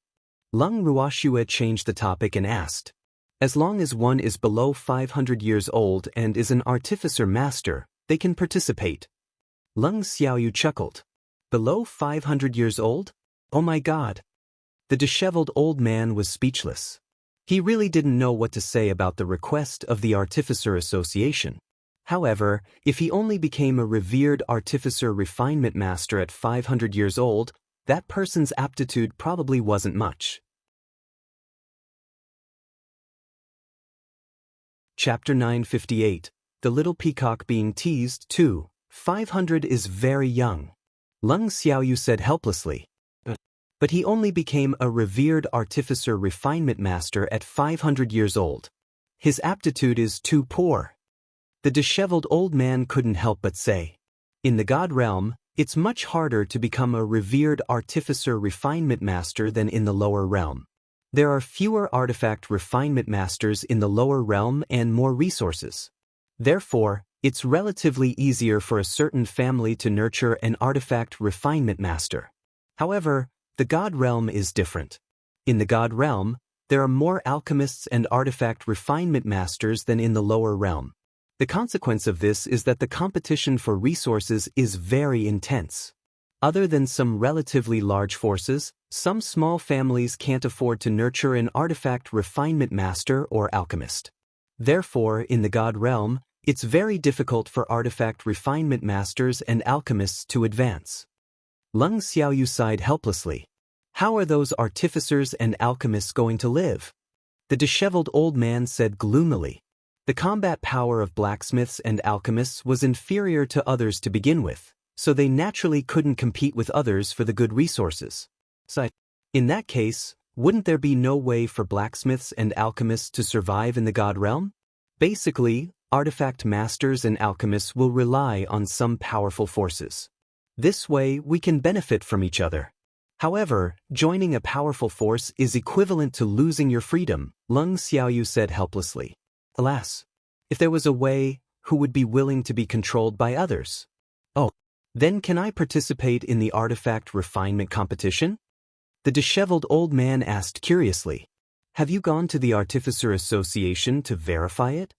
Leng Ruoxue changed the topic and asked. As long as one is below 500 years old and is an artificer master, they can participate. Leng Xiaoyu chuckled. Below 500 years old? Oh my god. The disheveled old man was speechless. He really didn't know what to say about the request of the Artificer Association. However, if he only became a revered artificer refinement master at 500 years old, that person's aptitude probably wasn't much. Chapter 958. The Little Peacock Being Teased 2. 500 is very young. Leng Xiaoyu said helplessly. But he only became a revered artificer refinement master at 500 years old. His aptitude is too poor. The disheveled old man couldn't help but say. In the god realm, it's much harder to become a revered artificer refinement master than in the lower realm. There are fewer artifact refinement masters in the lower realm and more resources. Therefore, it's relatively easier for a certain family to nurture an artifact refinement master. However, the god realm is different. In the god realm, there are more alchemists and artifact refinement masters than in the lower realm. The consequence of this is that the competition for resources is very intense. Other than some relatively large forces, some small families can't afford to nurture an artifact refinement master or alchemist. Therefore, in the god realm, it's very difficult for artifact refinement masters and alchemists to advance. Leng Xiaoyu sighed helplessly. How are those artificers and alchemists going to live? The disheveled old man said gloomily. The combat power of blacksmiths and alchemists was inferior to others to begin with, so they naturally couldn't compete with others for the good resources. So, in that case, wouldn't there be no way for blacksmiths and alchemists to survive in the god realm? Basically, artifact masters and alchemists will rely on some powerful forces. This way, we can benefit from each other. However, joining a powerful force is equivalent to losing your freedom, Leng Xiaoyu said helplessly. Alas, if there was a way, who would be willing to be controlled by others? Oh, then can I participate in the artifact refinement competition? The disheveled old man asked curiously. Have you gone to the Artificer Association to verify it?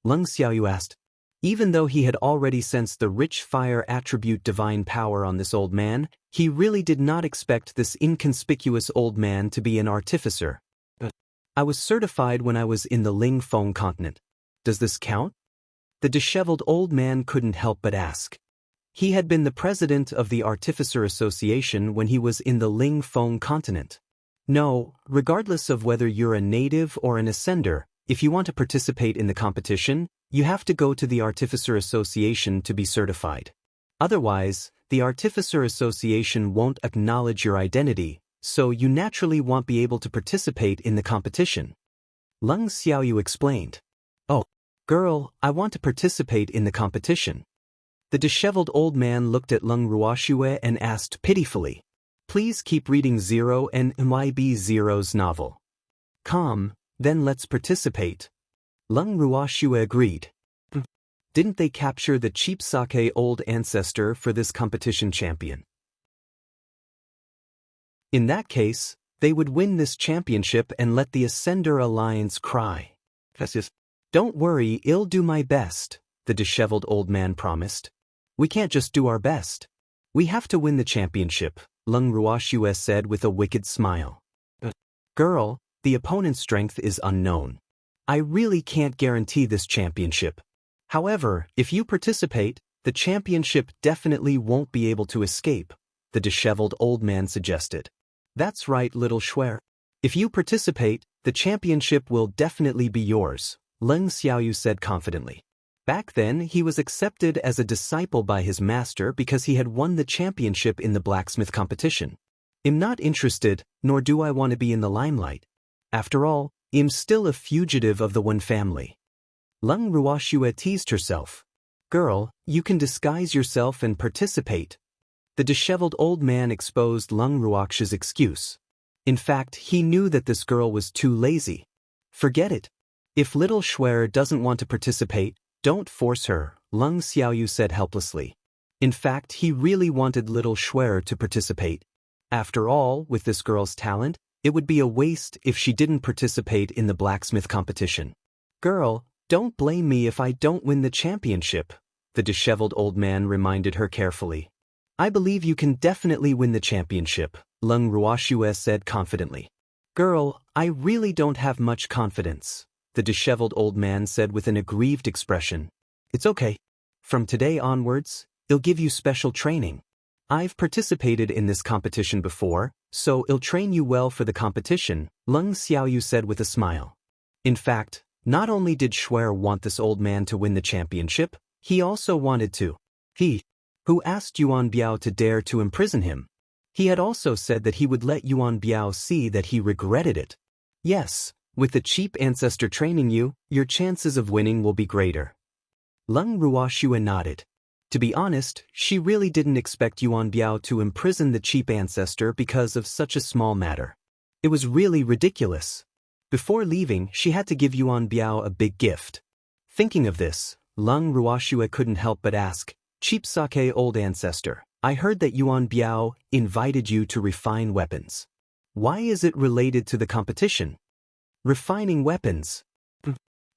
Leng Xiaoyu asked. Even though he had already sensed the rich fire attribute divine power on this old man, he really did not expect this inconspicuous old man to be an artificer. I was certified when I was in the Ling Feng continent. Does this count? The disheveled old man couldn't help but ask. He had been the president of the Artificer Association when he was in the Ling Feng continent. No, regardless of whether you're a native or an ascender, if you want to participate in the competition, you have to go to the Artificer Association to be certified. Otherwise, the Artificer Association won't acknowledge your identity, so you naturally won't be able to participate in the competition. Leng Xiaoyu explained. Oh, girl, I want to participate in the competition. The disheveled old man looked at Leng Ruoxue and asked pitifully. Please keep reading Zero and MYB Zero's novel. Come, then let's participate. Leng Ruoxue agreed. Didn't they capture the cheap sake old ancestor for this competition champion? In that case, they would win this championship and let the Ascender Alliance cry. Don't worry, I'll do my best, the disheveled old man promised. We can't just do our best. We have to win the championship, Leng Ruoxue said with a wicked smile. Girl, the opponent's strength is unknown. I really can't guarantee this championship. However, if you participate, the championship definitely won't be able to escape, the disheveled old man suggested. That's right, little Schwer. If you participate, the championship will definitely be yours, Leng Xiaoyu said confidently. Back then, he was accepted as a disciple by his master because he had won the championship in the blacksmith competition. I'm not interested, nor do I want to be in the limelight. After all, I'm still a fugitive of the Yuan family. Leng Ruoxue teased herself. Girl, you can disguise yourself and participate. The disheveled old man exposed Leng Ruoxue's excuse. In fact, he knew that this girl was too lazy. Forget it. If little Schwer doesn't want to participate, don't force her, Leng Xiaoyu said helplessly. In fact, he really wanted little Schwer to participate. After all, with this girl's talent, it would be a waste if she didn't participate in the blacksmith competition. Girl, don't blame me if I don't win the championship, the disheveled old man reminded her carefully. I believe you can definitely win the championship, Leng Ruoxue said confidently. Girl, I really don't have much confidence, the disheveled old man said with an aggrieved expression. It's okay. From today onwards, I'll give you special training. I've participated in this competition before, so I'll train you well for the competition, Leng Xiaoyu said with a smile. In fact, not only did Schwer want this old man to win the championship, he also wanted to. He, who asked Yuan Biao to dare to imprison him. He had also said that he would let Yuan Biao see that he regretted it. Yes, with the cheap ancestor training you, your chances of winning will be greater. Leng Ruoxue nodded. To be honest, she really didn't expect Yuan Biao to imprison the cheap ancestor because of such a small matter. It was really ridiculous. Before leaving, she had to give Yuan Biao a big gift. Thinking of this, Leng Ruoxue couldn't help but ask, Cheap sake old ancestor, I heard that Yuan Biao invited you to refine weapons. Why is it related to the competition? Refining weapons.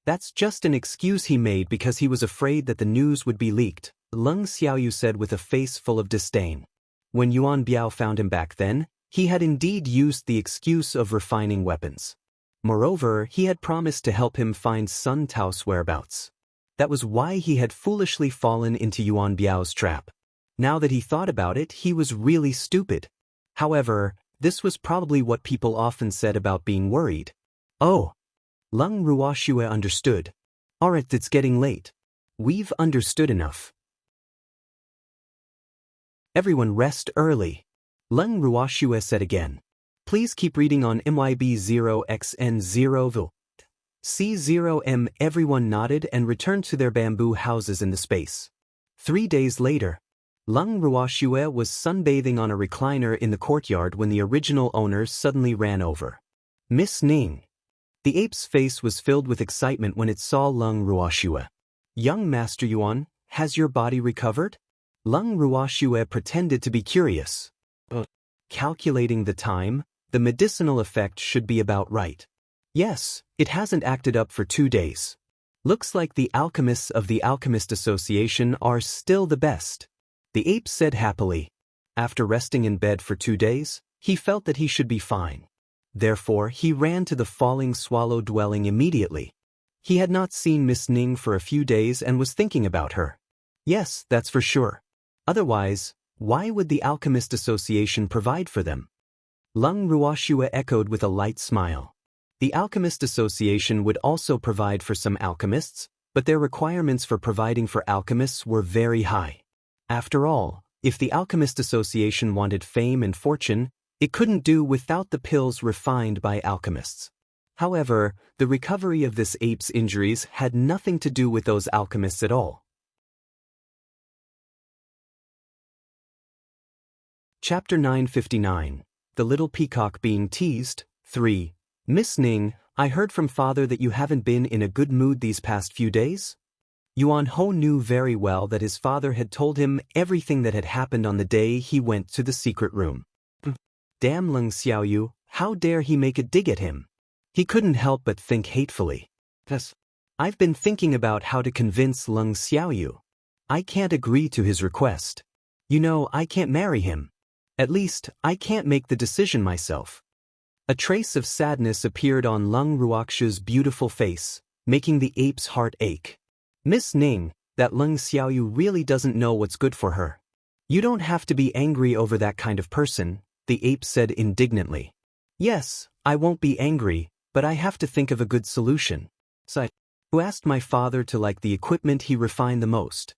That's just an excuse he made because he was afraid that the news would be leaked, Leng Xiaoyu said with a face full of disdain. When Yuan Biao found him back then, he had indeed used the excuse of refining weapons. Moreover, he had promised to help him find Sun Tao's whereabouts. That was why he had foolishly fallen into Yuan Biao's trap. Now that he thought about it, he was really stupid. However, this was probably what people often said about being worried. Oh. Leng Ruoxue understood. Alright, it's getting late. We've understood enough. Everyone rest early. Leng Ruoxue said again. Please keep reading on MYB0XN0V. C0M. Everyone nodded and returned to their bamboo houses in the space. 3 days later, Leng Ruoxue was sunbathing on a recliner in the courtyard when the original owners suddenly ran over. Miss Ning. The ape's face was filled with excitement when it saw Leng Ruoxue. Young Master Yuan, has your body recovered? Leng Ruoxue pretended to be curious. Calculating the time, the medicinal effect should be about right. Yes, it hasn't acted up for 2 days. Looks like the alchemists of the Alchemist Association are still the best. The ape said happily. After resting in bed for 2 days, he felt that he should be fine. Therefore, he ran to the falling swallow dwelling immediately. He had not seen Miss Ning for a few days and was thinking about her. Yes, that's for sure. Otherwise, why would the Alchemist Association provide for them? Leng Ruoxue echoed with a light smile. The Alchemist Association would also provide for some alchemists, but their requirements for providing for alchemists were very high. After all, if the Alchemist Association wanted fame and fortune, it couldn't do without the pills refined by alchemists. However, the recovery of this ape's injuries had nothing to do with those alchemists at all. Chapter 959. The Little Peacock Being Teased. 3. Miss Ning, I heard from father that you haven't been in a good mood these past few days? Yuan Ho knew very well that his father had told him everything that had happened on the day he went to the secret room. Damn Leng Xiaoyu, how dare he make a dig at him? He couldn't help but think hatefully. I've been thinking about how to convince Leng Xiaoyu. I can't agree to his request. You know, I can't marry him. At least, I can't make the decision myself. A trace of sadness appeared on Leng Ruoxu's beautiful face, making the ape's heart ache. Miss Ning, that Leng Xiaoyu really doesn't know what's good for her. You don't have to be angry over that kind of person, the ape said indignantly. Yes, I won't be angry, but I have to think of a good solution. So, who asked my father to like the equipment he refined the most?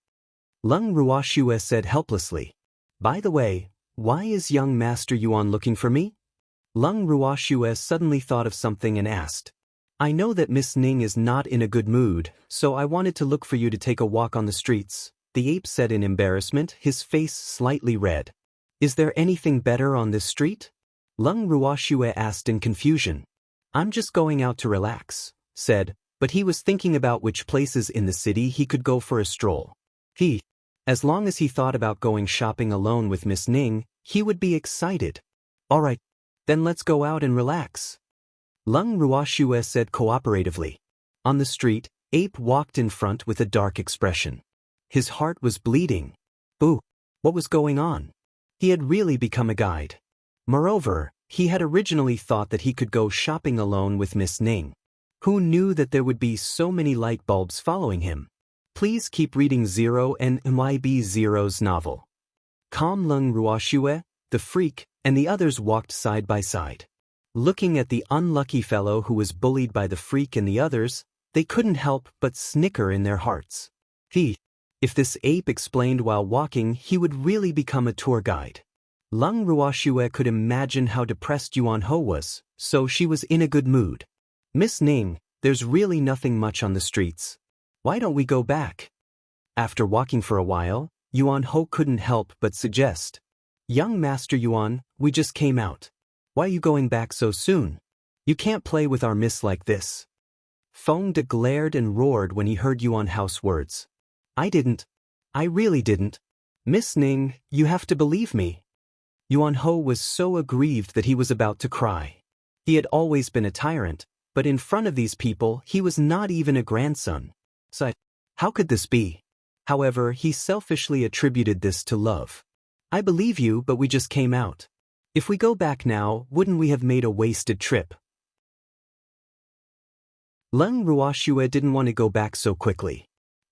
Leng Ruoxu said helplessly. By the way, why is young Master Yuan looking for me? Leng Ruoxu suddenly thought of something and asked. I know that Miss Ning is not in a good mood, so I wanted to look for you to take a walk on the streets, the ape said in embarrassment, his face slightly red. Is there anything better on this street? Leng Ruoxu asked in confusion. I'm just going out to relax, said, but he was thinking about which places in the city he could go for a stroll. As long as he thought about going shopping alone with Miss Ning, he would be excited. All right, then let's go out and relax. Leng Ruoxu said cooperatively. On the street, Ape walked in front with a dark expression. His heart was bleeding. Boo! What was going on? He had really become a guide. Moreover, he had originally thought that he could go shopping alone with Miss Ning. Who knew that there would be so many light bulbs following him? Please keep reading Zero and MYB Zero's novel. Calm Leng Ruoxu, the freak, and the others walked side by side. Looking at the unlucky fellow who was bullied by the freak and the others, they couldn't help but snicker in their hearts. If this ape explained while walking, he would really become a tour guide. Leng Ruoxu could imagine how depressed Yuan Ho was, so she was in a good mood. Miss Ning, there's really nothing much on the streets. Why don't we go back? After walking for a while, Yuan Ho couldn't help but suggest. Young Master Yuan, we just came out. Why are you going back so soon? You can't play with our miss like this. Feng De glared and roared when he heard Yuan Ho's words. I didn't. I really didn't. Miss Ning, you have to believe me. Yuan Ho was so aggrieved that he was about to cry. He had always been a tyrant, but in front of these people he was not even a grandson. So, how could this be? However, he selfishly attributed this to love. I believe you, but we just came out. If we go back now, wouldn't we have made a wasted trip? Leng Ruoxu didn't want to go back so quickly.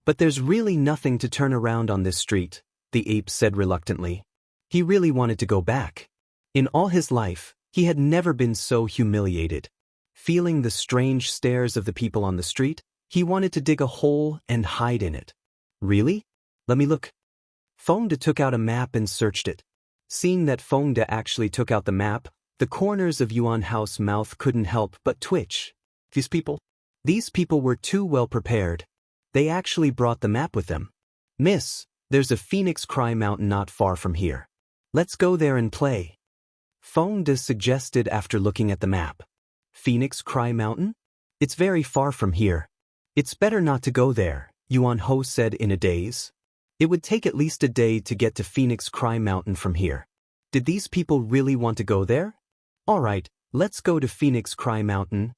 But there's really nothing to turn around on this street, the ape said reluctantly. He really wanted to go back. In all his life, he had never been so humiliated. Feeling the strange stares of the people on the street, he wanted to dig a hole and hide in it. Really? Let me look. Feng De took out a map and searched it. Seeing that Feng De actually took out the map, the corners of Yuan Ho's mouth couldn't help but twitch. These people were too well prepared. They actually brought the map with them. Miss, there's a Phoenix Cry Mountain not far from here. Let's go there and play. Feng De suggested after looking at the map. Phoenix Cry Mountain? It's very far from here. It's better not to go there, Yuan Ho said in a daze. It would take at least a day to get to Phoenix Cry Mountain from here. Did these people really want to go there? All right, let's go to Phoenix Cry Mountain.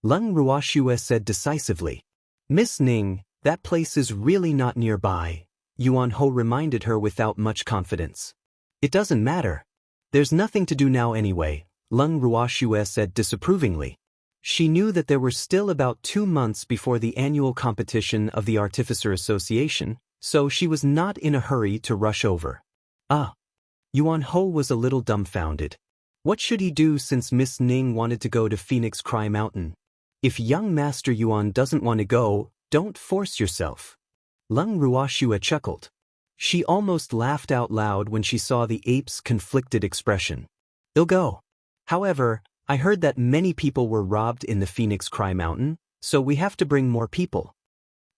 Leng Ruoxu said decisively. Miss Ning, that place is really not nearby, Yuan Ho reminded her without much confidence. It doesn't matter. There's nothing to do now anyway, Leng Ruoxu said disapprovingly. She knew that there were still about 2 months before the annual competition of the Artificer Association, so she was not in a hurry to rush over. Yuan Ho was a little dumbfounded. What should he do since Miss Ning wanted to go to Phoenix Cry Mountain? If young Master Yuan doesn't want to go, don't force yourself. Leng Ruoxu chuckled. She almost laughed out loud when she saw the ape's conflicted expression. He'll go. However, I heard that many people were robbed in the Phoenix Cry Mountain, so we have to bring more people.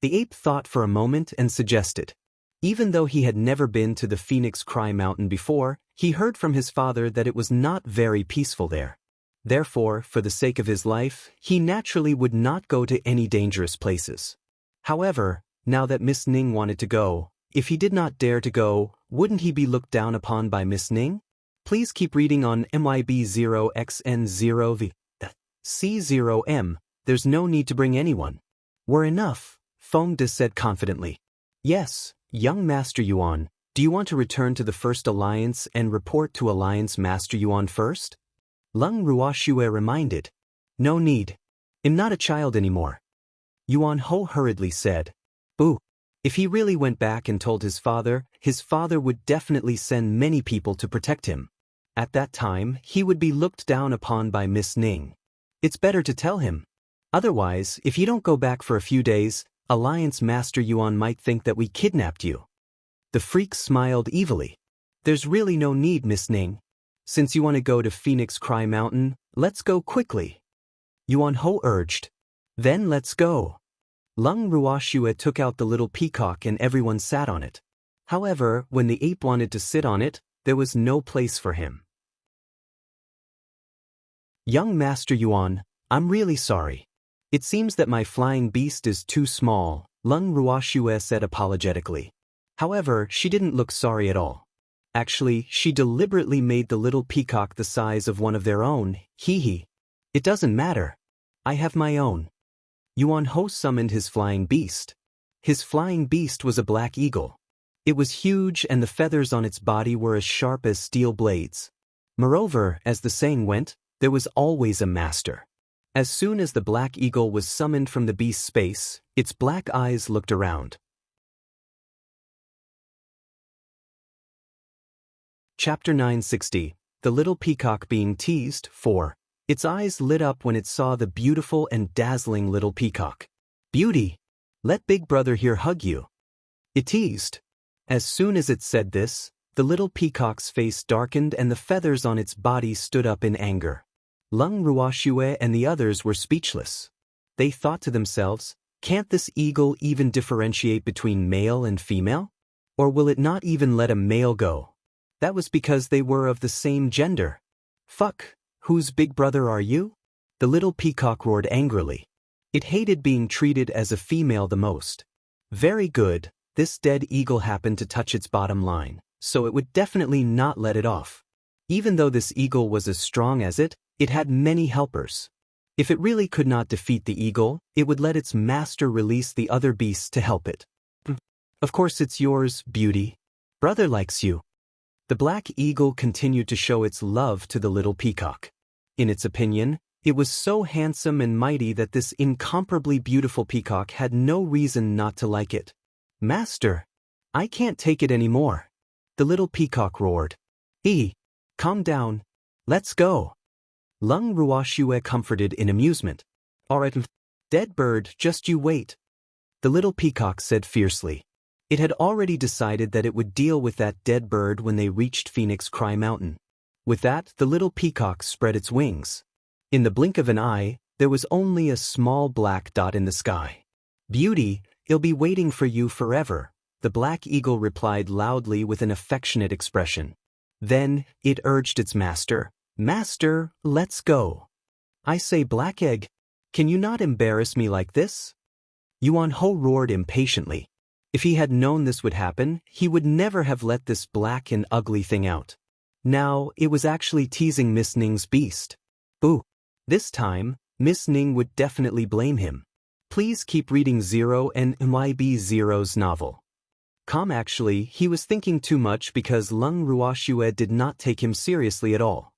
The ape thought for a moment and suggested. Even though he had never been to the Phoenix Cry Mountain before, he heard from his father that it was not very peaceful there. Therefore, for the sake of his life, he naturally would not go to any dangerous places. However, now that Miss Ning wanted to go, if he did not dare to go, wouldn't he be looked down upon by Miss Ning? Please keep reading on MYB0XN0V. C0M, there's no need to bring anyone. We're enough, Fengde said confidently. Yes, young Master Yuan, do you want to return to the First Alliance and report to Alliance Master Yuan first? Leng Ruoxue reminded. No need. I'm not a child anymore. Yuan Ho hurriedly said. Boo. If he really went back and told his father would definitely send many people to protect him. At that time, he would be looked down upon by Miss Ning. It's better to tell him. Otherwise, if you don't go back for a few days, Alliance Master Yuan might think that we kidnapped you. The freak smiled evilly. There's really no need, Miss Ning. Since you want to go to Phoenix Cry Mountain, let's go quickly. Yuan Ho urged. Then let's go. Leng Ruoxue took out the little peacock and everyone sat on it. However, when the ape wanted to sit on it, there was no place for him. Young Master Yuan, I'm really sorry. It seems that my flying beast is too small, Leng Ruoxue said apologetically. However, she didn't look sorry at all. Actually, she deliberately made the little peacock the size of one of their own, hee. It doesn't matter. I have my own. Yuan Ho summoned his flying beast. His flying beast was a black eagle. It was huge and the feathers on its body were as sharp as steel blades. Moreover, as the saying went, there was always a master. As soon as the black eagle was summoned from the beast's space, its black eyes looked around. Chapter 960, The Little Peacock Being Teased, 4. Its eyes lit up when it saw the beautiful and dazzling little peacock. Beauty! Let Big Brother here hug you. It teased. As soon as it said this, the little peacock's face darkened and the feathers on its body stood up in anger. Leng Ruoxue and the others were speechless. They thought to themselves, can't this eagle even differentiate between male and female? Or will it not even let a male go? That was because they were of the same gender. Fuck, whose big brother are you? The little peacock roared angrily. It hated being treated as a female the most. Very good, this dead eagle happened to touch its bottom line, so it would definitely not let it off. Even though this eagle was as strong as it had many helpers. If it really could not defeat the eagle, it would let its master release the other beasts to help it. Of course it's yours, Beauty. Brother likes you. The black eagle continued to show its love to the little peacock. In its opinion, it was so handsome and mighty that this incomparably beautiful peacock had no reason not to like it. Master, I can't take it anymore. The little peacock roared. Calm down. Let's go. Leng Ruoxue comforted in amusement. Alright, dead bird, just you wait. The little peacock said fiercely. It had already decided that it would deal with that dead bird when they reached Phoenix Cry Mountain. With that, the little peacock spread its wings. In the blink of an eye, there was only a small black dot in the sky. Beauty, it'll be waiting for you forever, the black eagle replied loudly with an affectionate expression. Then, it urged its master, Master, let's go. I say, Black Egg, can you not embarrass me like this? Yuan Ho roared impatiently. If he had known this would happen, he would never have let this black and ugly thing out. Now, it was actually teasing Miss Ning's beast. Boo. This time, Miss Ning would definitely blame him. Please keep reading Zero and MYB Zero's novel. Actually, he was thinking too much because Leng Ruoxue did not take him seriously at all.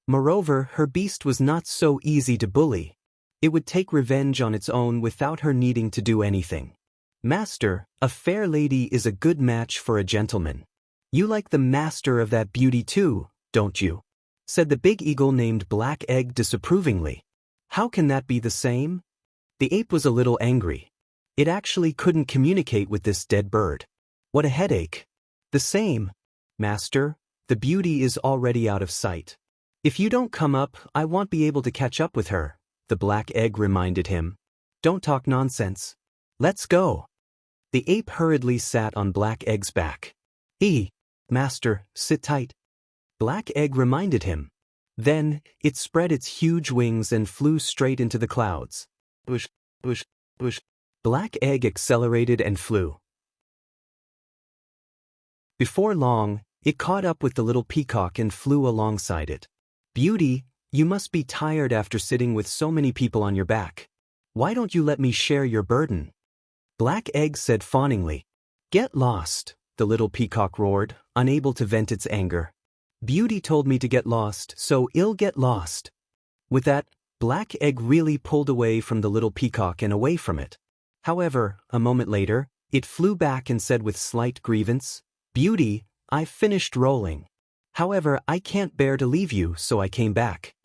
Moreover, her beast was not so easy to bully. It would take revenge on its own without her needing to do anything. Master, a fair lady is a good match for a gentleman. You like the master of that beauty too, don't you? Said the big eagle named Black Egg disapprovingly. How can that be the same? The ape was a little angry. It actually couldn't communicate with this dead bird. What a headache. The same. Master, the beauty is already out of sight. If you don't come up, I won't be able to catch up with her, the black egg reminded him. Don't talk nonsense. Let's go. The ape hurriedly sat on Black Egg's back. Master, sit tight. Black Egg reminded him. Then, it spread its huge wings and flew straight into the clouds. Whoosh, whoosh, whoosh. Black Egg accelerated and flew. Before long, it caught up with the little peacock and flew alongside it. Beauty, you must be tired after sitting with so many people on your back. Why don't you let me share your burden? Black Egg said fawningly. Get lost, the little peacock roared, unable to vent its anger. Beauty told me to get lost, so I'll get lost. With that, Black Egg really pulled away from the little peacock and away from it. However, a moment later, it flew back and said with slight grievance, Beauty, I've finished rolling. However, I can't bear to leave you, so I came back.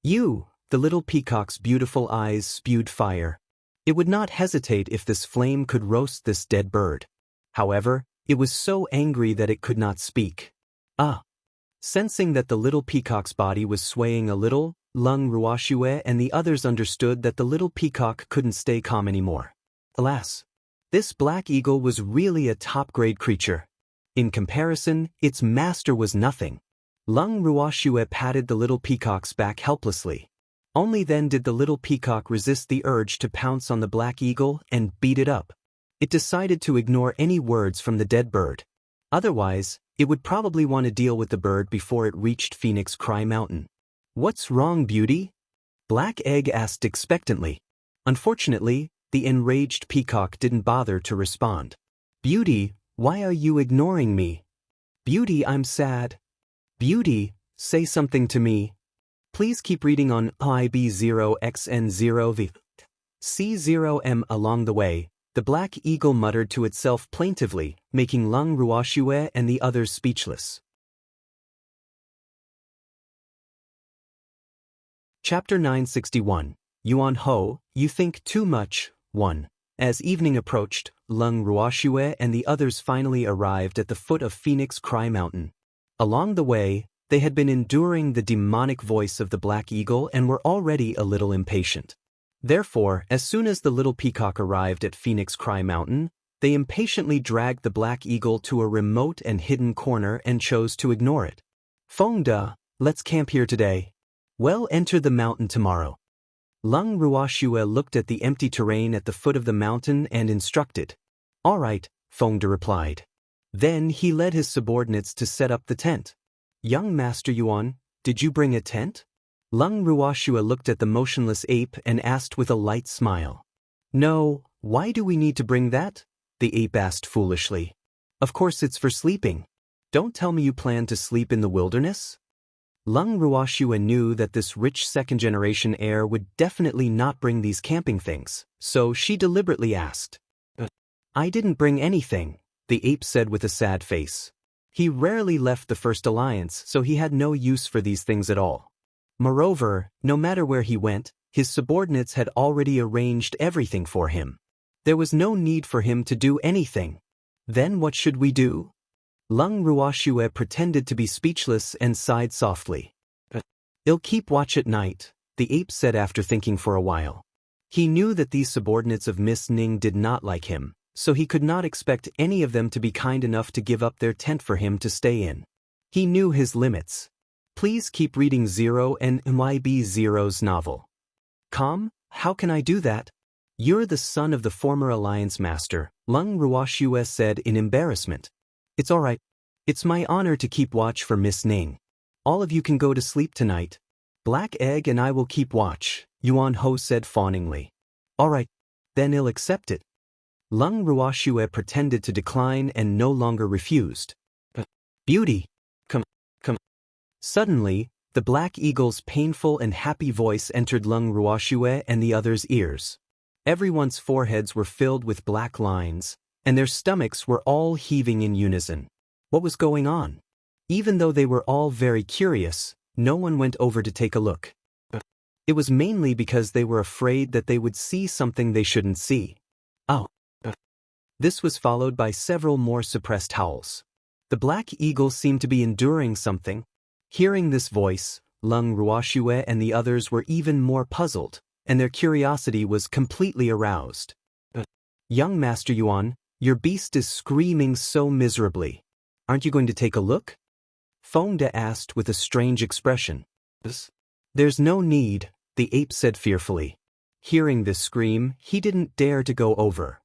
You, the little peacock's beautiful eyes spewed fire. It would not hesitate if this flame could roast this dead bird. However, it was so angry that it could not speak. Sensing that the little peacock's body was swaying a little, Lung Ruoxue and the others understood that the little peacock couldn't stay calm anymore. Alas, this black eagle was really a top-grade creature. In comparison, its master was nothing. Lung Ruoxue patted the little peacock's back helplessly. Only then did the little peacock resist the urge to pounce on the black eagle and beat it up. It decided to ignore any words from the dead bird. Otherwise, it would probably want to deal with the bird before it reached Phoenix Cry Mountain. What's wrong, Beauty? Black Egg asked expectantly. Unfortunately, the enraged peacock didn't bother to respond. Beauty, why are you ignoring me? Beauty, I'm sad. Beauty, say something to me. Please keep reading on IB0XN0V. C0M along the way. The black eagle muttered to itself plaintively, making Lung Ruoxue and the others speechless. Chapter 961. Yuan Ho, You Think Too Much, 1. As evening approached, Lung Ruoxue and the others finally arrived at the foot of Phoenix Cry Mountain. Along the way, they had been enduring the demonic voice of the black eagle and were already a little impatient. Therefore, as soon as the little peacock arrived at Phoenix Cry Mountain, they impatiently dragged the black eagle to a remote and hidden corner and chose to ignore it. Fengda, let's camp here today. Well, enter the mountain tomorrow. Lung Ruoxue looked at the empty terrain at the foot of the mountain and instructed. All right, Fengda replied. Then he led his subordinates to set up the tent. Young Master Yuan, did you bring a tent? Lung Ruoxue looked at the motionless ape and asked with a light smile. No, why do we need to bring that? The ape asked foolishly. Of course it's for sleeping. Don't tell me you plan to sleep in the wilderness? Lung Ruoxue knew that this rich second-generation heir would definitely not bring these camping things, so she deliberately asked. I didn't bring anything, the ape said with a sad face. He rarely left the First Alliance, so he had no use for these things at all. Moreover, no matter where he went, his subordinates had already arranged everything for him. There was no need for him to do anything. Then what should we do? Lung Ruoxue pretended to be speechless and sighed softly. I'll keep watch at night, the ape said after thinking for a while. He knew that these subordinates of Miss Ning did not like him, so he could not expect any of them to be kind enough to give up their tent for him to stay in. He knew his limits. Please keep reading Zero and MIB0's novel. How can I do that? You're the son of the former Alliance Master, Lung Ruoxue said in embarrassment. It's all right. It's my honor to keep watch for Miss Ning. All of you can go to sleep tonight. Black Egg and I will keep watch, Yuan Ho said fawningly. All right, then I'll accept it. Lung Ruoxue pretended to decline and no longer refused. Beauty, come. Suddenly, the black eagle's painful and happy voice entered Lung Ruoxue and the others' ears. Everyone's foreheads were filled with black lines, and their stomachs were all heaving in unison. What was going on? Even though they were all very curious, no one went over to take a look. It was mainly because they were afraid that they would see something they shouldn't see. This was followed by several more suppressed howls. The black eagle seemed to be enduring something. Hearing this voice, Lung Ruoxue and the others were even more puzzled, and their curiosity was completely aroused. Young Master Yuan, your beast is screaming so miserably. Aren't you going to take a look? Fengda asked with a strange expression. There's no need, the ape said fearfully. Hearing this scream, he didn't dare to go over.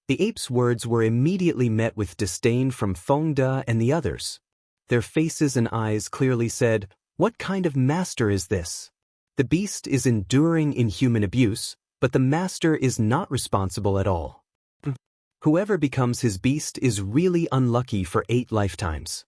The ape's words were immediately met with disdain from Feng De and the others. Their faces and eyes clearly said, "What kind of master is this? The beast is enduring inhuman abuse, but the master is not responsible at all. Whoever becomes his beast is really unlucky for 8 lifetimes."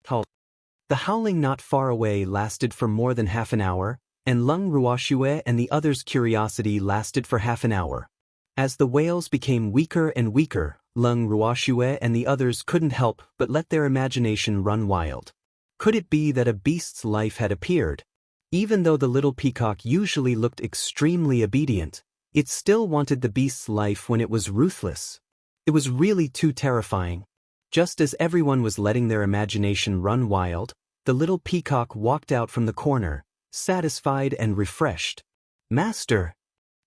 The howling not far away lasted for more than half an hour, and Leng Ruoxue and the others' curiosity lasted for half an hour. As the wails became weaker and weaker, Leng Ruoxue and the others couldn't help but let their imagination run wild. Could it be that a beast's life had appeared? Even though the little peacock usually looked extremely obedient, it still wanted the beast's life when it was ruthless. It was really too terrifying. Just as everyone was letting their imagination run wild, the little peacock walked out from the corner, satisfied and refreshed. "Master!"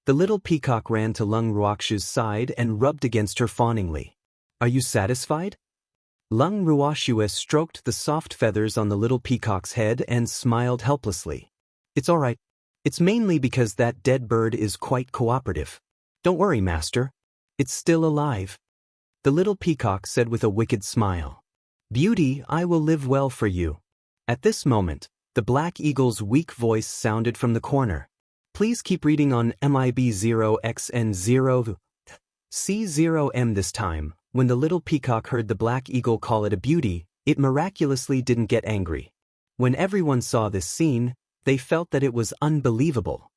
The little peacock ran to Leng Ruoxue's side and rubbed against her fawningly. "Are you satisfied?" Leng Ruoxue stroked the soft feathers on the little peacock's head and smiled helplessly. "It's all right. It's mainly because that dead bird is quite cooperative. Don't worry, master. It's still alive." The little peacock said with a wicked smile. "Beauty, I will live well for you." At this moment, the black eagle's weak voice sounded from the corner. "Please keep reading on MIB0XN0C0M this time." When the little peacock heard the black eagle call it a beauty, it miraculously didn't get angry. When everyone saw this scene, they felt that it was unbelievable.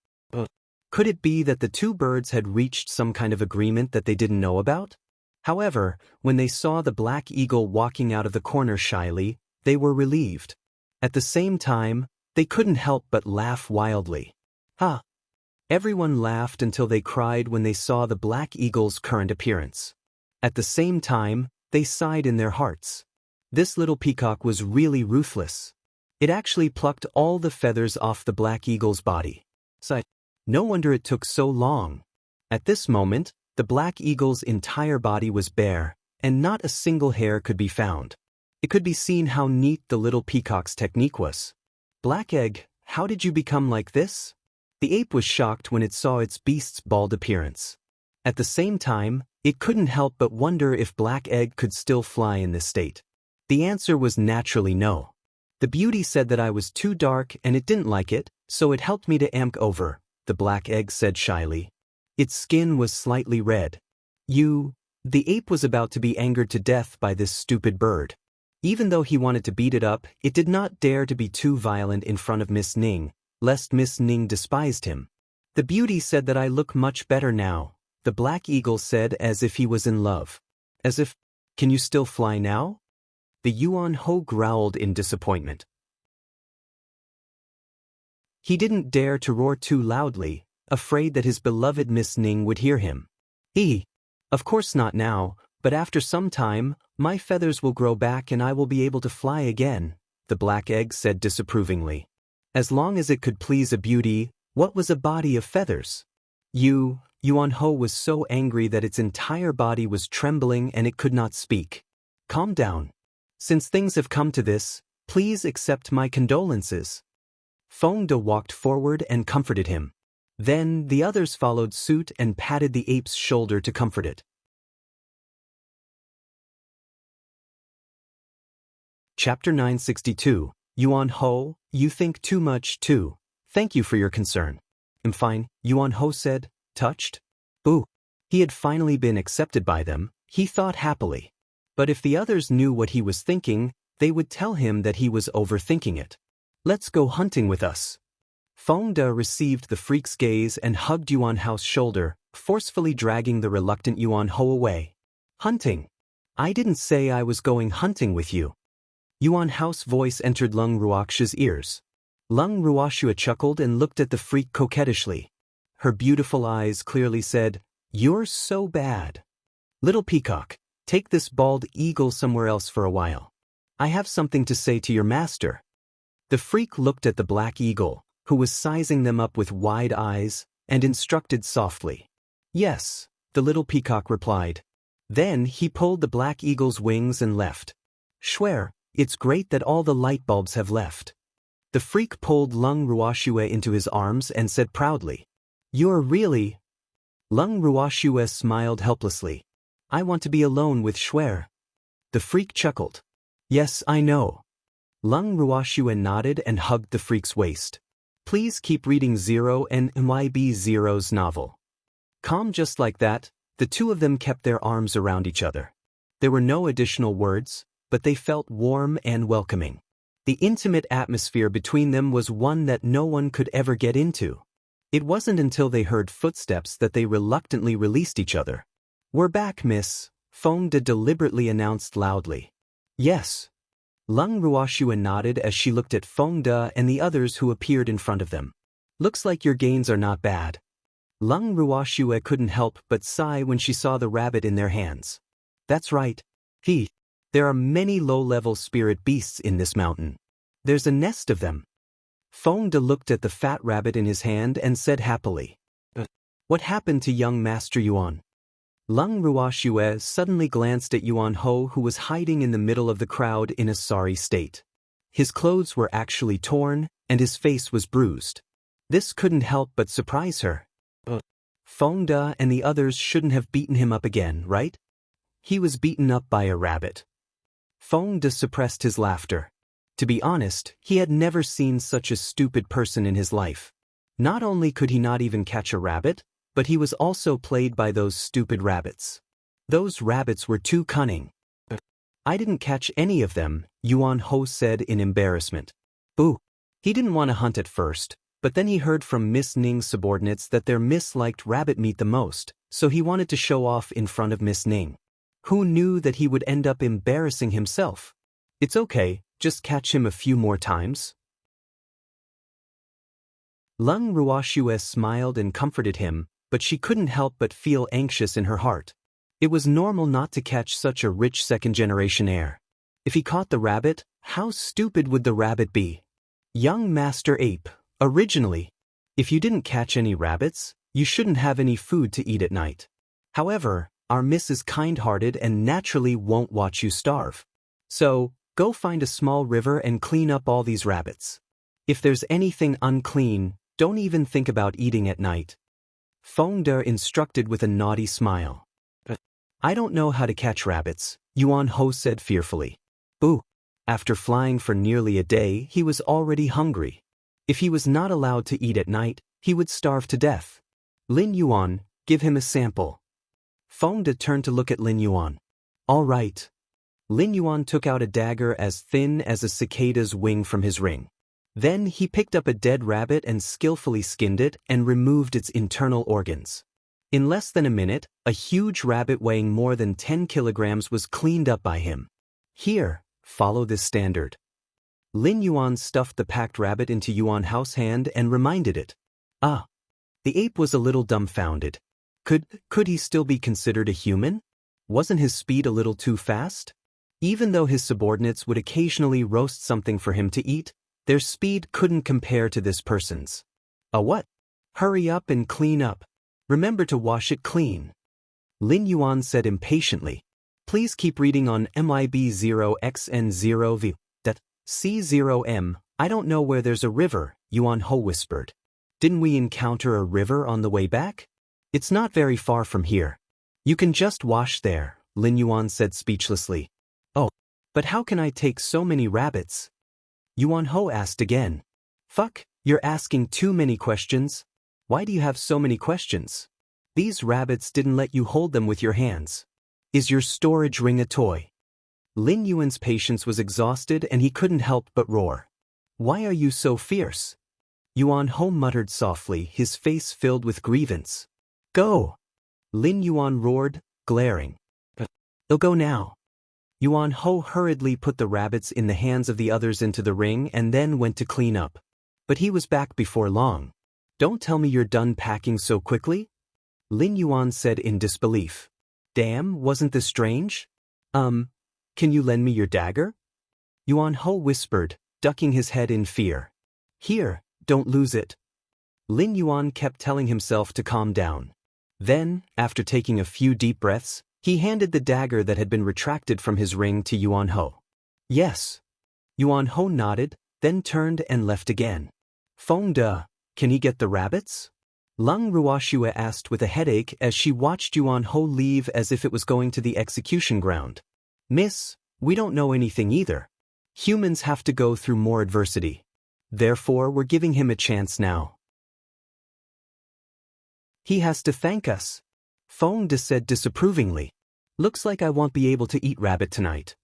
Could it be that the two birds had reached some kind of agreement that they didn't know about? However, when they saw the black eagle walking out of the corner shyly, they were relieved. At the same time, they couldn't help but laugh wildly. Ha! Everyone laughed until they cried when they saw the black eagle's current appearance. At the same time, they sighed in their hearts. This little peacock was really ruthless. It actually plucked all the feathers off the black eagle's body. No wonder it took so long. At this moment, the black eagle's entire body was bare, and not a single hair could be found. It could be seen how neat the little peacock's technique was. "Black Egg, how did you become like this?" The ape was shocked when it saw its beast's bald appearance. At the same time, it couldn't help but wonder if Black Egg could still fly in this state. The answer was naturally no. "The beauty said that I was too dark and it didn't like it, so it helped me to amp over," the black egg said shyly. Its skin was slightly red. The ape was about to be angered to death by this stupid bird. Even though he wanted to beat it up, it did not dare to be too violent in front of Miss Ning, lest Miss Ning despised him. "The beauty said that I look much better now," the black eagle said as if he was in love. Can you still fly now?" The Yuan Ho growled in disappointment. He didn't dare to roar too loudly, afraid that his beloved Miss Ning would hear him. Of course not now, but after some time, my feathers will grow back and I will be able to fly again," the black egg said disapprovingly. As long as it could please a beauty, what was a body of feathers? Yuan Ho was so angry that its entire body was trembling and it could not speak. "Calm down. Since things have come to this, please accept my condolences." Feng De walked forward and comforted him. Then the others followed suit and patted the ape's shoulder to comfort it. Chapter 962. Yuan Ho, you think too much too. Thank you for your concern. "I'm fine," Yuan Ho said, touched. Ooh. He had finally been accepted by them, he thought happily. But if the others knew what he was thinking, they would tell him that he was overthinking it. "Let's go hunting with us." Feng De received the freak's gaze and hugged Yuan Ho's shoulder, forcefully dragging the reluctant Yuan Ho away. "Hunting? I didn't say I was going hunting with you." Yuan Ho's voice entered Leng Ruoxue's ears. Leng Ruoxue chuckled and looked at the freak coquettishly. Her beautiful eyes clearly said, "You're so bad. Little peacock, take this bald eagle somewhere else for a while. I have something to say to your master." The freak looked at the black eagle, who was sizing them up with wide eyes, and instructed softly. "Yes," the little peacock replied. Then he pulled the black eagle's wings and left. "Schwer, It's great that all the light bulbs have left. The freak pulled Lung Ruoxue into his arms and said proudly, "You're really—" Lung Ruoxue smiled helplessly. "I want to be alone with Shuer." The freak chuckled. "Yes, I know." Lung Ruoxue nodded and hugged the freak's waist. "Please keep reading Zero and MYB Zero's novel." Calm just like that, the two of them kept their arms around each other. There were no additional words, but they felt warm and welcoming. The intimate atmosphere between them was one that no one could ever get into. It wasn't until they heard footsteps that they reluctantly released each other. "We're back, miss," Feng De deliberately announced loudly. "Yes." Lung Ruoxue nodded as she looked at Feng De and the others who appeared in front of them. "Looks like your gains are not bad." Lung Ruoxue couldn't help but sigh when she saw the rabbit in their hands. "That's right. There are many low-level spirit beasts in this mountain. There's a nest of them." Feng De looked at the fat rabbit in his hand and said happily, "What happened to young Master Yuan?" Lung Ruoxue suddenly glanced at Yuan Ho, who was hiding in the middle of the crowd in a sorry state. His clothes were actually torn, and his face was bruised. This couldn't help but surprise her. Feng De and the others shouldn't have beaten him up again, right? He was beaten up by a rabbit. Feng De suppressed his laughter. To be honest, he had never seen such a stupid person in his life. Not only could he not even catch a rabbit, but he was also played by those stupid rabbits. Those rabbits were too cunning. "I didn't catch any of them," Yuan Ho said in embarrassment. "Boo." He didn't want to hunt at first, but then he heard from Miss Ning's subordinates that their miss liked rabbit meat the most, so he wanted to show off in front of Miss Ning. Who knew that he would end up embarrassing himself? "It's okay, just catch him a few more times." Lung Ruoxue smiled and comforted him, but she couldn't help but feel anxious in her heart. It was normal not to catch such a rich second-generation heir. If he caught the rabbit, how stupid would the rabbit be? Young Master Ape, originally, if you didn't catch any rabbits, you shouldn't have any food to eat at night. However, our miss is kind-hearted and naturally won't watch you starve. So, go find a small river and clean up all these rabbits. If there's anything unclean, don't even think about eating at night. Feng De instructed with a naughty smile. "I don't know how to catch rabbits," Yuan Ho said fearfully. "Boo." After flying for nearly a day, he was already hungry. If he was not allowed to eat at night, he would starve to death. "Lin Yuan, give him a sample." Feng De turned to look at Lin Yuan. "All right." Lin Yuan took out a dagger as thin as a cicada's wing from his ring. Then he picked up a dead rabbit and skillfully skinned it and removed its internal organs. In less than a minute, a huge rabbit weighing more than 10 kilograms was cleaned up by him. "Here, follow this standard." Lin Yuan stuffed the packed rabbit into Yuan Hao's hand and reminded it. "Ah." The ape was a little dumbfounded. Could he still be considered a human? Wasn't his speed a little too fast? Even though his subordinates would occasionally roast something for him to eat, their speed couldn't compare to this person's. "A what?" "Hurry up and clean up. Remember to wash it clean." Lin Yuan said impatiently. "Please keep reading on MIB0XN0V. That C0M, I don't know where there's a river," Yuan Ho whispered. "Didn't we encounter a river on the way back? It's not very far from here. You can just wash there," Lin Yuan said speechlessly. "Oh, but how can I take so many rabbits?" Yuan Ho asked again. "Fuck, you're asking too many questions. Why do you have so many questions? These rabbits didn't let you hold them with your hands. Is your storage ring a toy?" Lin Yuan's patience was exhausted and he couldn't help but roar. "Why are you so fierce?" Yuan Ho muttered softly, his face filled with grievance. "Go!" Lin Yuan roared, glaring. "They'll go now." Yuan Ho hurriedly put the rabbits in the hands of the others into the ring and then went to clean up. But he was back before long. "Don't tell me you're done packing so quickly?" Lin Yuan said in disbelief. "Damn, wasn't this strange? Can you lend me your dagger?" Yuan Ho whispered, ducking his head in fear. "Here, don't lose it." Lin Yuan kept telling himself to calm down. Then, after taking a few deep breaths, he handed the dagger that had been retracted from his ring to Yuan Ho. "Yes, Yuan Ho nodded, then turned and left again. Feng De, can he get the rabbits? Lung Ruoxue asked with a headache as she watched Yuan Ho leave as if it was going to the execution ground. Miss, we don't know anything either. Humans have to go through more adversity. Therefore, we're giving him a chance now. He has to thank us. Feng De said disapprovingly. Looks like I won't be able to eat rabbit tonight.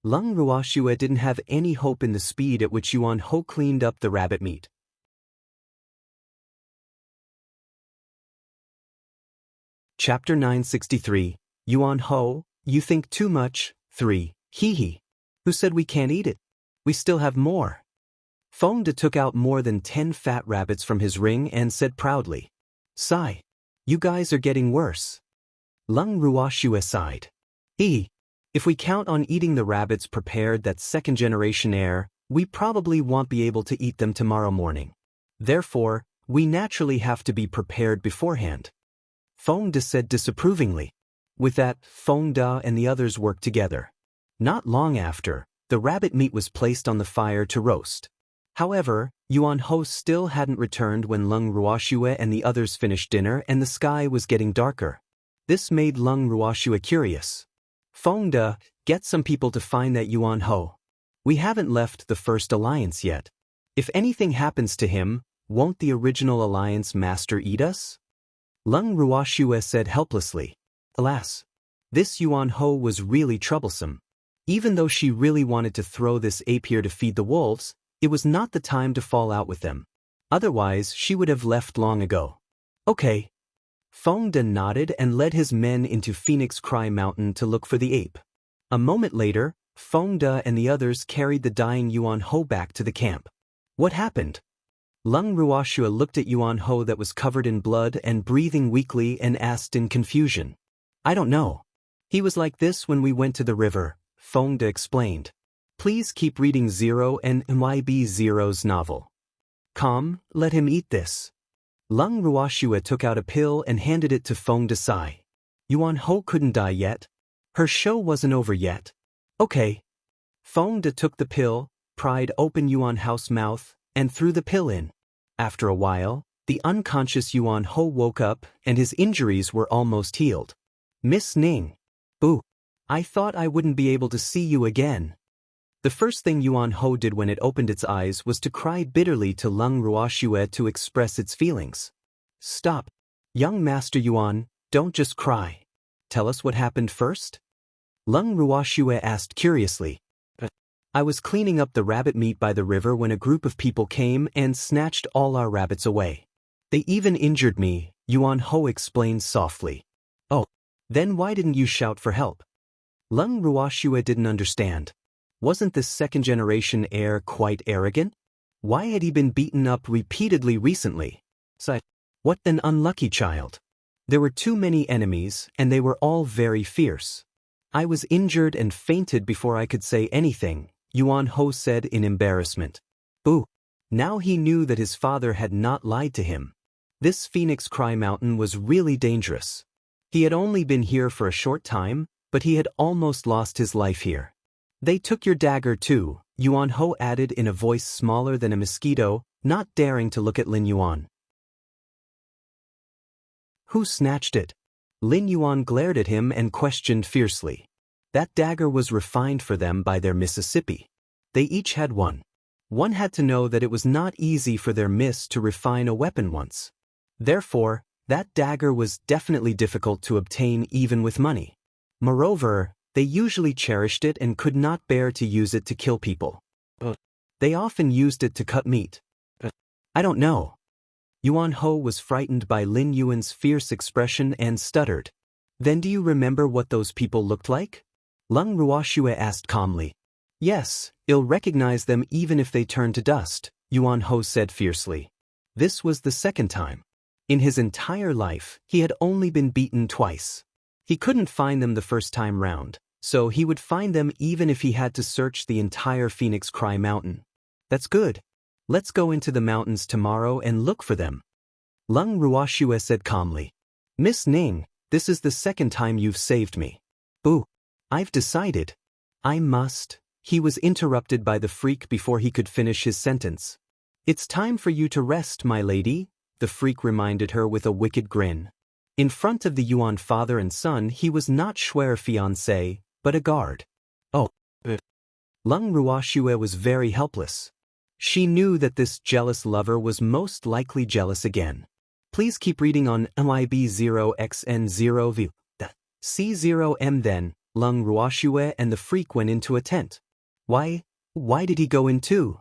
Lung Ruoxue didn't have any hope in the speed at which Yuan Ho cleaned up the rabbit meat. Chapter 963, Yuan Ho, you think too much. 3. Hee. Who said we can't eat it? We still have more. Feng De took out more than 10 fat rabbits from his ring and said proudly. Sigh. You guys are getting worse. Lung Ruoxue sighed. If we count on eating the rabbits prepared that second-generation heir, we probably won't be able to eat them tomorrow morning. Therefore, we naturally have to be prepared beforehand. Feng De said disapprovingly. With that, Feng De and the others worked together. Not long after, the rabbit meat was placed on the fire to roast. However, Yuan Ho still hadn't returned when Lung Ruoxue and the others finished dinner and the sky was getting darker. This made Lung Ruoxue curious. Feng De, get some people to find that Yuan Ho. We haven't left the First Alliance yet. If anything happens to him, won't the original Alliance master eat us? Lung Ruoxue said helplessly. Alas, this Yuan Ho was really troublesome. Even though she really wanted to throw this ape here to feed the wolves, it was not the time to fall out with them. Otherwise, she would have left long ago. Okay. Feng De nodded and led his men into Phoenix Cry Mountain to look for the ape. A moment later, Feng De and the others carried the dying Yuan Ho back to the camp. What happened? Lung Ruoxue looked at Yuan Ho that was covered in blood and breathing weakly and asked in confusion. I don't know. He was like this when we went to the river, Feng De explained. Please keep reading Zero and MYB Zero's novel. Let him eat this. Lung Ruoxue took out a pill and handed it to Feng De Sai. Yuan Ho couldn't die yet. Her show wasn't over yet. Okay. Feng De took the pill, pried open Yuan Ho's mouth, and threw the pill in. After a while, the unconscious Yuan Ho woke up and his injuries were almost healed. Miss Ning. Boo. I thought I wouldn't be able to see you again. The first thing Yuan Ho did when it opened its eyes was to cry bitterly to Lung Ruoxue to express its feelings. Stop. Young Master Yuan, don't just cry. Tell us what happened first? Lung Ruoxue asked curiously. I was cleaning up the rabbit meat by the river when a group of people came and snatched all our rabbits away. They even injured me, Yuan Ho explained softly. Oh, then why didn't you shout for help? Lung Ruoxue didn't understand. Wasn't this second-generation heir quite arrogant? Why had he been beaten up repeatedly recently? What an unlucky child. There were too many enemies, and they were all very fierce. I was injured and fainted before I could say anything, Yuan Ho said in embarrassment. Boo. Now he knew that his father had not lied to him. This Phoenix Cry Mountain was really dangerous. He had only been here for a short time, but he had almost lost his life here. They took your dagger too, Yuan Ho added in a voice smaller than a mosquito, not daring to look at Lin Yuan. Who snatched it? Lin Yuan glared at him and questioned fiercely. That dagger was refined for them by their Mississippi. They each had one. One had to know that it was not easy for their miss to refine a weapon once. Therefore, that dagger was definitely difficult to obtain even with money. Moreover, they usually cherished it and could not bear to use it to kill people. They often used it to cut meat. I don't know. Yuan Ho was frightened by Lin Yuan's fierce expression and stuttered. Then do you remember what those people looked like? Lung Ruoxue asked calmly. Yes, you'll recognize them even if they turn to dust, Yuan Ho said fiercely. This was the second time. In his entire life, he had only been beaten twice. He couldn't find them the first time round, so he would find them even if he had to search the entire Phoenix Cry Mountain. That's good. Let's go into the mountains tomorrow and look for them. Lung Ruoxue said calmly. Miss Ning, this is the second time you've saved me. Boo. I've decided. I must. he was interrupted by the freak before he could finish his sentence. "It's time for you to rest, my lady," the freak reminded her with a wicked grin. In front of the Yuan father and son, he was not Shui's fiancé, but a guard. Oh. Leng Ruoxue was very helpless. She knew that this jealous lover was most likely jealous again. Please keep reading on MIB0XN0V. C0M then, Leng Ruoxue and the freak went into a tent. Why did he go in too?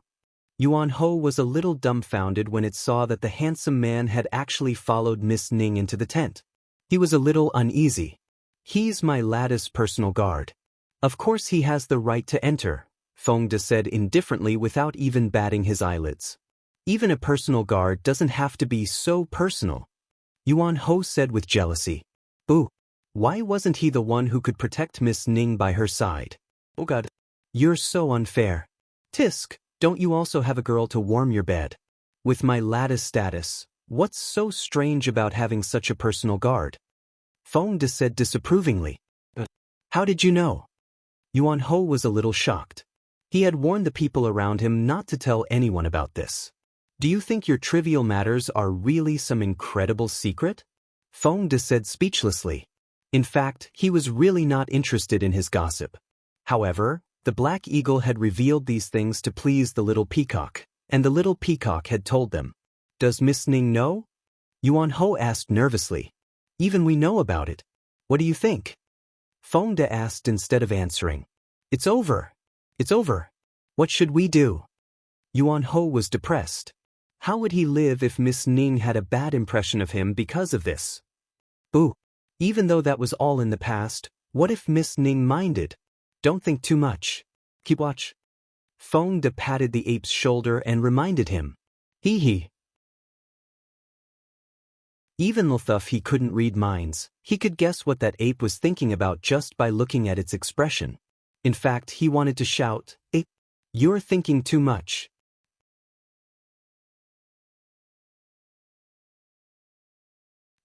Yuan Ho was a little dumbfounded when it saw that the handsome man had actually followed Miss Ning into the tent. He was a little uneasy. "He's my lattice personal guard. Of course he has the right to enter," Feng De said indifferently without even batting his eyelids. "Even a personal guard doesn't have to be so personal," Yuan Ho said with jealousy. "Boo. Why wasn't he the one who could protect Miss Ning by her side? Oh God. You're so unfair. Tisk, don't you also have a girl to warm your bed? With my lattice status, what's so strange about having such a personal guard?" Feng De said disapprovingly. "How did you know?" Yuan Ho was a little shocked. He had warned the people around him not to tell anyone about this. "Do you think your trivial matters are really some incredible secret?" Feng De said speechlessly. In fact, he was really not interested in his gossip. However, the Black Eagle had revealed these things to please the little Peacock, and the little Peacock had told them. "Does Miss Ning know?" Yuan Ho asked nervously. "Even we know about it. What do you think?" Feng De asked instead of answering. It's over. It's over. What should we do?" Yuan Ho was depressed. How would he live if Miss Ning had a bad impression of him because of this? Boo. Even though that was all in the past, what if Miss Ning minded? Don't think too much. Keep watch. Feng De patted the ape's shoulder and reminded him. Hee. Even though he couldn't read minds, he could guess what that ape was thinking about just by looking at its expression. In fact, he wanted to shout, "Ape, you're thinking too much."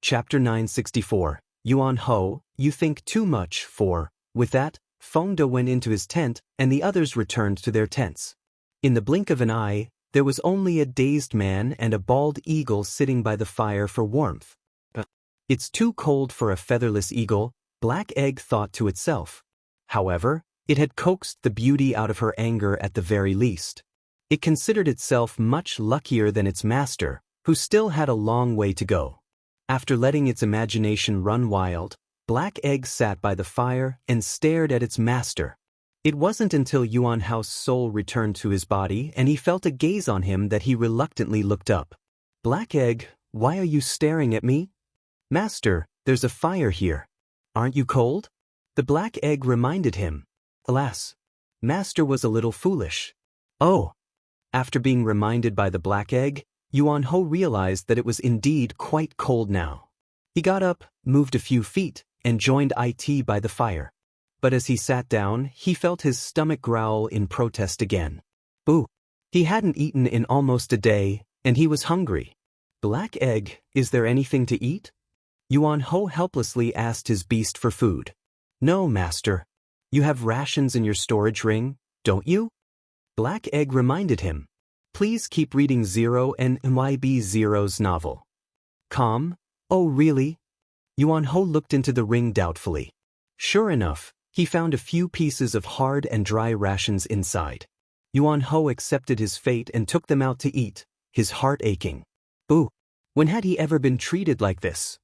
Chapter 964, Yuan Ho, you think too much for. With that, Feng De went into his tent, and the others returned to their tents. In the blink of an eye, there was only a dazed man and a bald eagle sitting by the fire for warmth. It's too cold for a featherless eagle, Black Egg thought to itself. However, it had coaxed the beauty out of her anger at the very least. It considered itself much luckier than its master, who still had a long way to go. After letting its imagination run wild, Black Egg sat by the fire and stared at its master. It wasn't until Yuan Hao's soul returned to his body and he felt a gaze on him that he reluctantly looked up. "Black Egg, why are you staring at me?" "Master, there's a fire here. Aren't you cold?" The Black Egg reminded him. Alas, Master was a little foolish. Oh! After being reminded by the Black Egg, Yuan Ho realized that it was indeed quite cold now. He got up, moved a few feet, and joined it by the fire. But as he sat down, he felt his stomach growl in protest again. Boo! He hadn't eaten in almost a day, and he was hungry. "Black Egg, is there anything to eat?" Yuan Ho helplessly asked his beast for food. "No, Master. You have rations in your storage ring, don't you?" Black Egg reminded him. "Please keep reading Zero and MIB0's novel." "Calm? Oh really?" Yuan Ho looked into the ring doubtfully. Sure enough, he found a few pieces of hard and dry rations inside. Yuan Ho accepted his fate and took them out to eat, his heart aching. Boo! When had he ever been treated like this?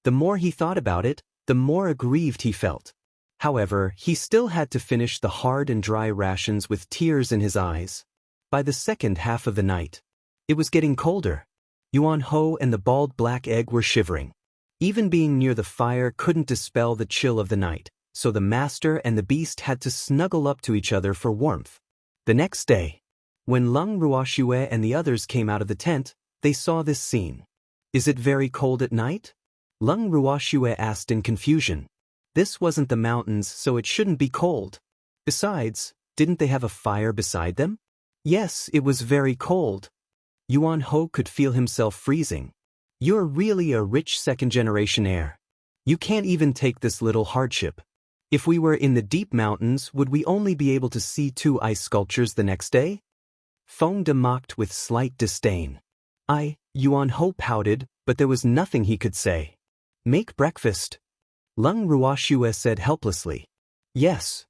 The more he thought about it, the more aggrieved he felt. However, he still had to finish the hard and dry rations with tears in his eyes. By the second half of the night, it was getting colder. Yuan Ho and the bald Black Egg were shivering. Even being near the fire couldn't dispel the chill of the night, so the master and the beast had to snuggle up to each other for warmth. The next day, when Leng Ruoxue and the others came out of the tent, they saw this scene. "Is it very cold at night?" Leng Ruoxue asked in confusion. This wasn't the mountains, so it shouldn't be cold. Besides, didn't they have a fire beside them? Yes, it was very cold. Yuan Ho could feel himself freezing. "You're really a rich second-generation heir. You can't even take this little hardship." If we were in the deep mountains, would we only be able to see 2 ice sculptures the next day? Feng De mocked with slight disdain. Yuan Ho pouted, but there was nothing he could say. Make breakfast. Leng Ruoxue said helplessly. Yes.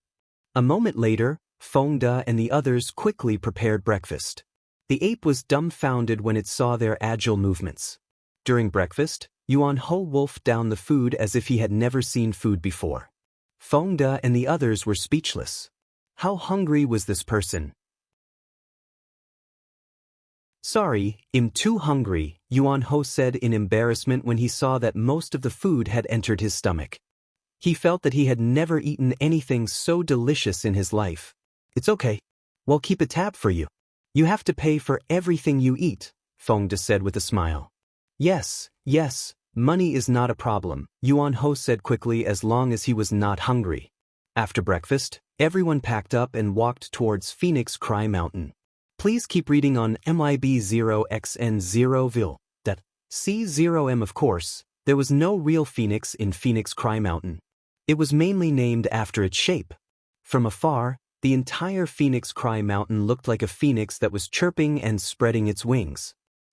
A moment later, Feng De and the others quickly prepared breakfast. The ape was dumbfounded when it saw their agile movements. During breakfast, Yuan Ho wolfed down the food as if he had never seen food before. Feng De and the others were speechless. How hungry was this person? Sorry, I'm too hungry, Yuan Ho said in embarrassment when he saw that most of the food had entered his stomach. He felt that he had never eaten anything so delicious in his life. It's okay. We'll keep a tab for you. You have to pay for everything you eat, Feng De said with a smile. Yes, money is not a problem, Yuan Ho said quickly as long as he was not hungry. After breakfast, everyone packed up and walked towards Phoenix Cry Mountain. Please keep reading on MIB0XN0vil. C0M. Of course, there was no real phoenix in Phoenix Cry Mountain. It was mainly named after its shape. From afar, the entire Phoenix Cry Mountain looked like a phoenix that was chirping and spreading its wings.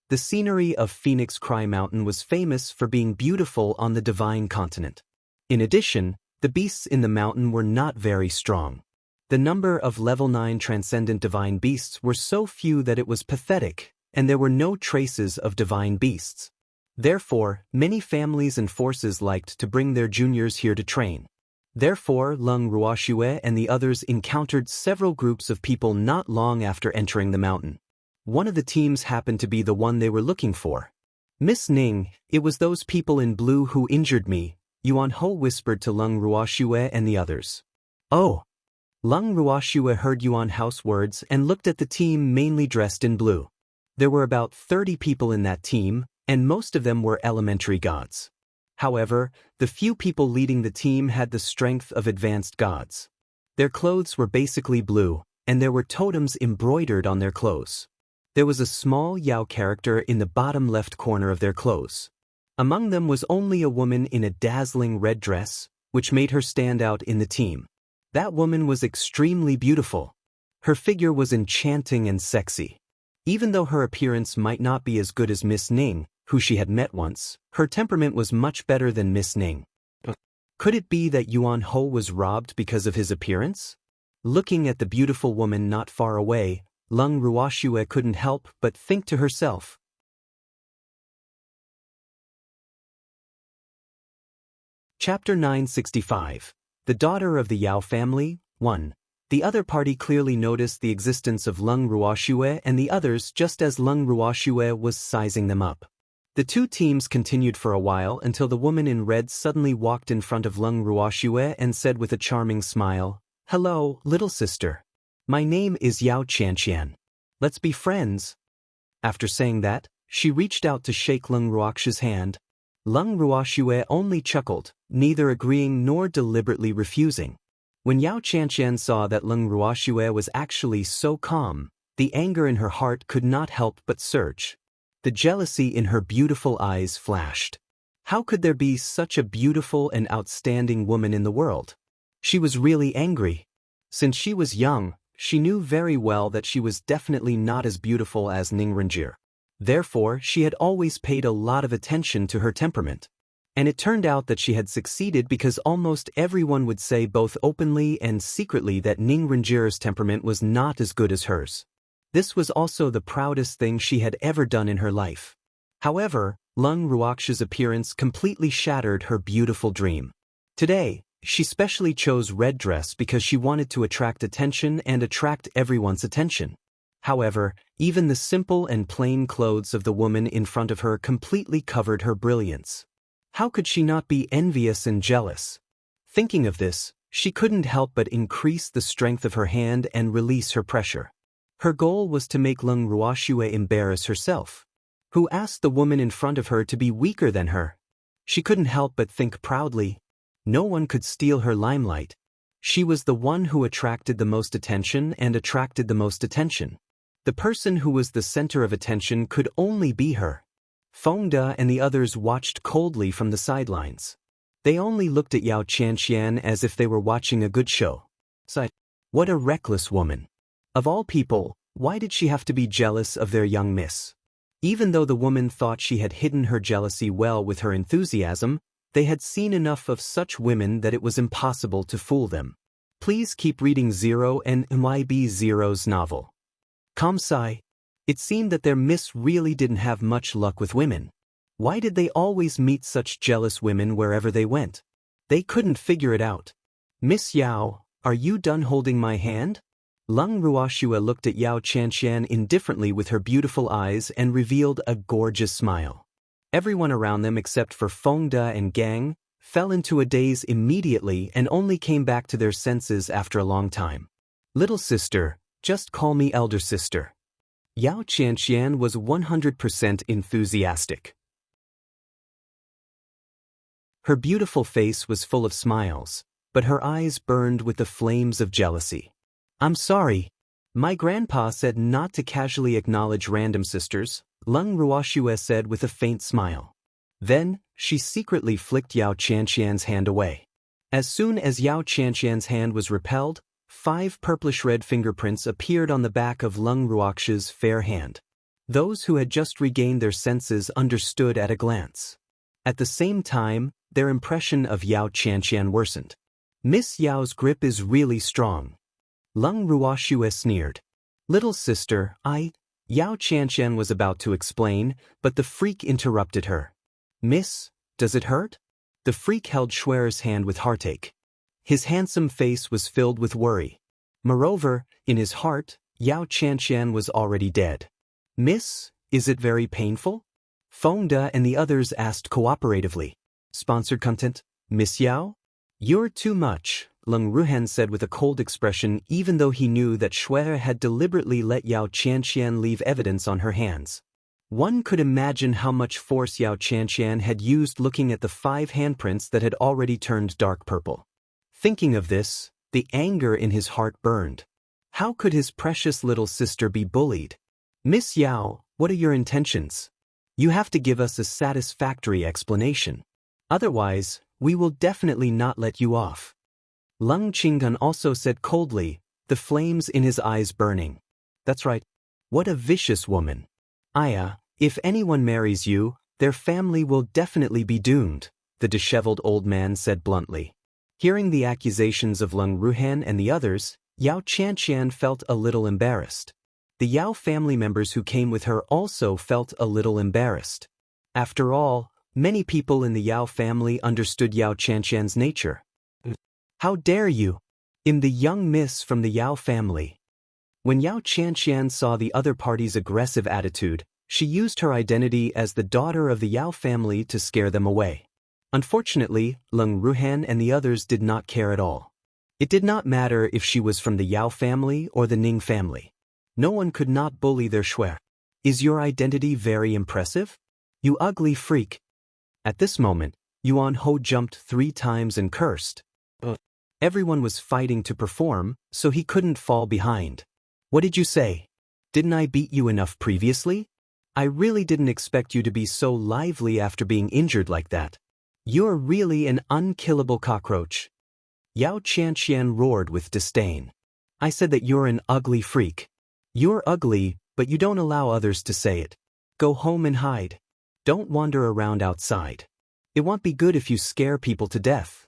The scenery of Phoenix Cry Mountain was famous for being beautiful on the Divine Continent. In addition, the beasts in the mountain were not very strong. The number of level 9 transcendent divine beasts were so few that it was pathetic, and there were no traces of divine beasts. Therefore, many families and forces liked to bring their juniors here to train. Therefore, Leng Ruoxue and the others encountered several groups of people not long after entering the mountain. One of the teams happened to be the one they were looking for. Miss Ning, it was those people in blue who injured me, Yuan Ho whispered to Leng Ruoxue and the others. Oh. Leng Ruoxue heard Yuan Ho's words and looked at the team mainly dressed in blue. There were about 30 people in that team, and most of them were elementary gods. However, the few people leading the team had the strength of advanced gods. Their clothes were basically blue, and there were totems embroidered on their clothes. There was a small Yao character in the bottom left corner of their clothes. Among them was only a woman in a dazzling red dress, which made her stand out in the team. That woman was extremely beautiful. Her figure was enchanting and sexy. Even though her appearance might not be as good as Miss Ning, who she had met once, her temperament was much better than Miss Ning. Could it be that Yuan Ho was robbed because of his appearance? Looking at the beautiful woman not far away, Leng Ruoxue couldn't help but think to herself. Chapter 965. The Daughter of the Yao Family, 1. The other party clearly noticed the existence of Leng Ruoxue and the others just as Leng Ruoxue was sizing them up. The two teams continued for a while until the woman in red suddenly walked in front of Leng Ruoxue and said with a charming smile, "Hello, little sister. My name is Yao Qianqian. Let's be friends." After saying that, she reached out to shake Leng Ruoxue's hand. Leng Ruoxue only chuckled, neither agreeing nor deliberately refusing. When Yao Qianqian saw that Leng Ruoxue was actually so calm, the anger in her heart could not help but surge. The jealousy in her beautiful eyes flashed. How could there be such a beautiful and outstanding woman in the world? She was really angry. Since she was young, she knew very well that she was definitely not as beautiful as Ning Renjie. Therefore, she had always paid a lot of attention to her temperament. And it turned out that she had succeeded because almost everyone would say both openly and secretly that Ning Renjie's temperament was not as good as hers. This was also the proudest thing she had ever done in her life. However, Leng Ruoxue's appearance completely shattered her beautiful dream. Today, she specially chose red dress because she wanted to attract attention and attract everyone's attention. However, even the simple and plain clothes of the woman in front of her completely covered her brilliance. How could she not be envious and jealous? Thinking of this, she couldn't help but increase the strength of her hand and release her pressure. Her goal was to make Leng Ruoxue embarrass herself. Who asked the woman in front of her to be weaker than her? She couldn't help but think proudly. No one could steal her limelight. She was the one who attracted the most attention and attracted the most attention. The person who was the center of attention could only be her. Feng De and the others watched coldly from the sidelines. They only looked at Yao Qianqian as if they were watching a good show. Sighed. What a reckless woman. Of all people, why did she have to be jealous of their young miss? Even though the woman thought she had hidden her jealousy well with her enthusiasm, they had seen enough of such women that it was impossible to fool them. Please keep reading Zero and MIB Zero's novel. Kamsai. It seemed that their miss really didn't have much luck with women. Why did they always meet such jealous women wherever they went? They couldn't figure it out. Miss Yao, are you done holding my hand? Lung Ruoxue looked at Yao Qianqian indifferently with her beautiful eyes and revealed a gorgeous smile. Everyone around them except for Feng De and Gang fell into a daze immediately and only came back to their senses after a long time. Little sister, just call me elder sister. Yao Qianqian was 100% enthusiastic. Her beautiful face was full of smiles, but her eyes burned with the flames of jealousy. I'm sorry. My grandpa said not to casually acknowledge random sisters, Lung Ruoxue said with a faint smile. Then, she secretly flicked Yao Qianqian's hand away. As soon as Yao Qianqian's hand was repelled, 5 purplish-red fingerprints appeared on the back of Lung Ruoxue's fair hand. Those who had just regained their senses understood at a glance. At the same time, their impression of Yao Qianqian worsened. Miss Yao's grip is really strong. Lung Ruoxue sneered. Little sister, Yao Qianqian was about to explain, but the freak interrupted her. Miss, does it hurt? The freak held Schwer's hand with heartache. His handsome face was filled with worry. Moreover, in his heart, Yao Qianqian was already dead. Miss, is it very painful? Feng De and the others asked cooperatively. Sponsored content, Miss Yao? You're too much, Lung Ruhan said with a cold expression even though he knew that Schwer had deliberately let Yao Qianqian leave evidence on her hands. One could imagine how much force Yao Qianqian had used looking at the 5 handprints that had already turned dark purple. Thinking of this, the anger in his heart burned. How could his precious little sister be bullied? Miss Yao, what are your intentions? You have to give us a satisfactory explanation. Otherwise, we will definitely not let you off. Lung Qinggan also said coldly, the flames in his eyes burning. That's right. What a vicious woman. Aya, if anyone marries you, their family will definitely be doomed, the disheveled old man said bluntly. Hearing the accusations of Lung Ruhan and the others, Yao Qianqian felt a little embarrassed. The Yao family members who came with her also felt a little embarrassed. After all, many people in the Yao family understood Yao Qianqian's nature. How dare you? In the young miss from the Yao family. When Yao Qianqian saw the other party's aggressive attitude, she used her identity as the daughter of the Yao family to scare them away. Unfortunately, Lung Ruhan and the others did not care at all. It did not matter if she was from the Yao family or the Ning family. No one could not bully their Schwer. Is your identity very impressive? You ugly freak. At this moment, Yuan Ho jumped 3 times and cursed. Everyone was fighting to perform, so he couldn't fall behind. What did you say? Didn't I beat you enough previously? I really didn't expect you to be so lively after being injured like that. You're really an unkillable cockroach. Yao Qianqian roared with disdain. I said that you're an ugly freak. You're ugly, but you don't allow others to say it. Go home and hide. Don't wander around outside. It won't be good if you scare people to death.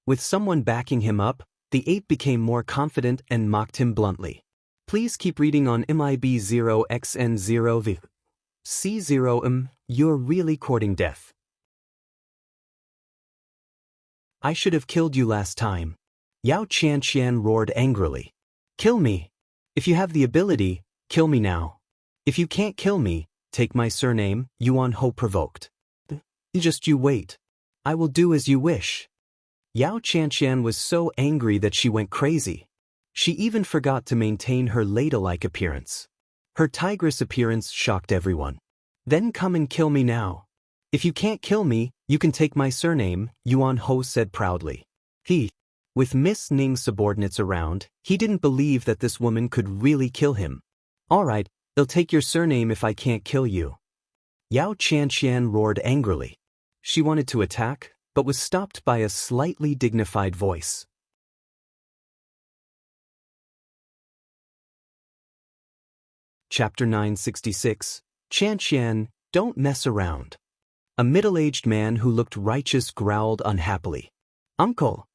With someone backing him up, the ape became more confident and mocked him bluntly. Please keep reading on MIB0XN0V. C0M, you're really courting death. I should have killed you last time. Yao Qianqian roared angrily. Kill me. If you have the ability, kill me now. If you can't kill me, take my surname, Yuan Ho provoked. Just you wait. I will do as you wish. Yao Qianqian was so angry that she went crazy. She even forgot to maintain her ladle-like appearance. Her tigress appearance shocked everyone. Then come and kill me now. If you can't kill me, you can take my surname, Yuan Ho said proudly. With Miss Ning's subordinates around, he didn't believe that this woman could really kill him. All right, they'll take your surname if I can't kill you. Yao Qianqian roared angrily. She wanted to attack, but was stopped by a slightly dignified voice. Chapter 966, Qian, don't mess around. A middle-aged man who looked righteous growled unhappily. Uncle!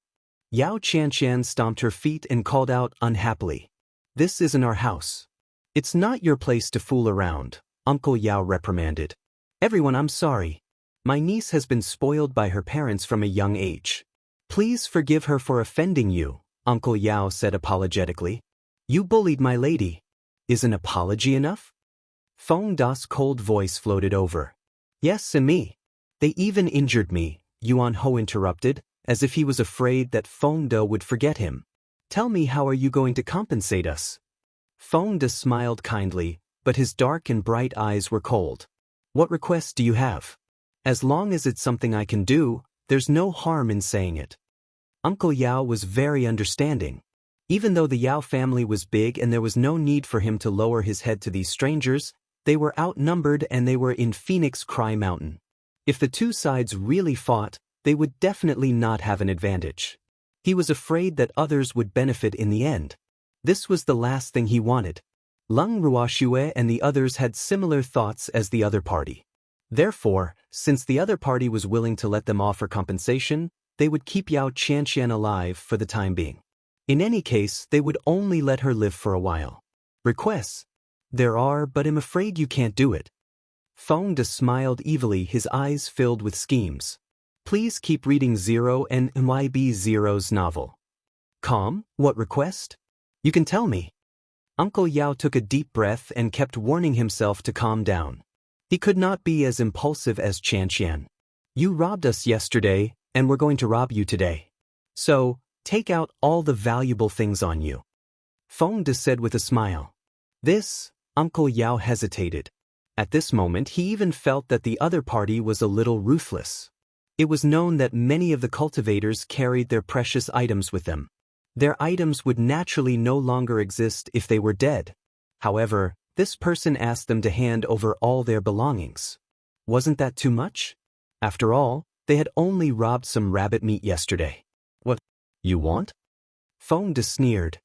Yao Qian stomped her feet and called out unhappily. This isn't our house. It's not your place to fool around, Uncle Yao reprimanded. Everyone, I'm sorry. My niece has been spoiled by her parents from a young age. Please forgive her for offending you, Uncle Yao said apologetically. You bullied my lady. Is an apology enough? Feng Da's cold voice floated over. Yes, and me. They even injured me, Yuan Ho interrupted, as if he was afraid that Feng Da would forget him. Tell me, how are you going to compensate us? Feng Da smiled kindly, but his dark and bright eyes were cold. What request do you have? As long as it's something I can do, there's no harm in saying it. Uncle Yao was very understanding. Even though the Yao family was big and there was no need for him to lower his head to these strangers, they were outnumbered and they were in Phoenix Cry Mountain. If the two sides really fought, they would definitely not have an advantage. He was afraid that others would benefit in the end. This was the last thing he wanted. Leng Ruoxue and the others had similar thoughts as the other party. Therefore, since the other party was willing to let them offer compensation, they would keep Yao Qian alive for the time being. In any case, they would only let her live for a while. Requests? There are, but I'm afraid you can't do it. Feng Da smiled evilly, his eyes filled with schemes. Please keep reading Zero and MYB Zero's novel. Calm, what request? You can tell me. Uncle Yao took a deep breath and kept warning himself to calm down. He could not be as impulsive as Qian. You robbed us yesterday, and we're going to rob you today. So, take out all the valuable things on you. Feng Da said with a smile. This, Uncle Yao hesitated. At this moment he even felt that the other party was a little ruthless. It was known that many of the cultivators carried their precious items with them. Their items would naturally no longer exist if they were dead. However, this person asked them to hand over all their belongings. Wasn't that too much? After all, they had only robbed some rabbit meat yesterday. What? You want? Feng Da sneered.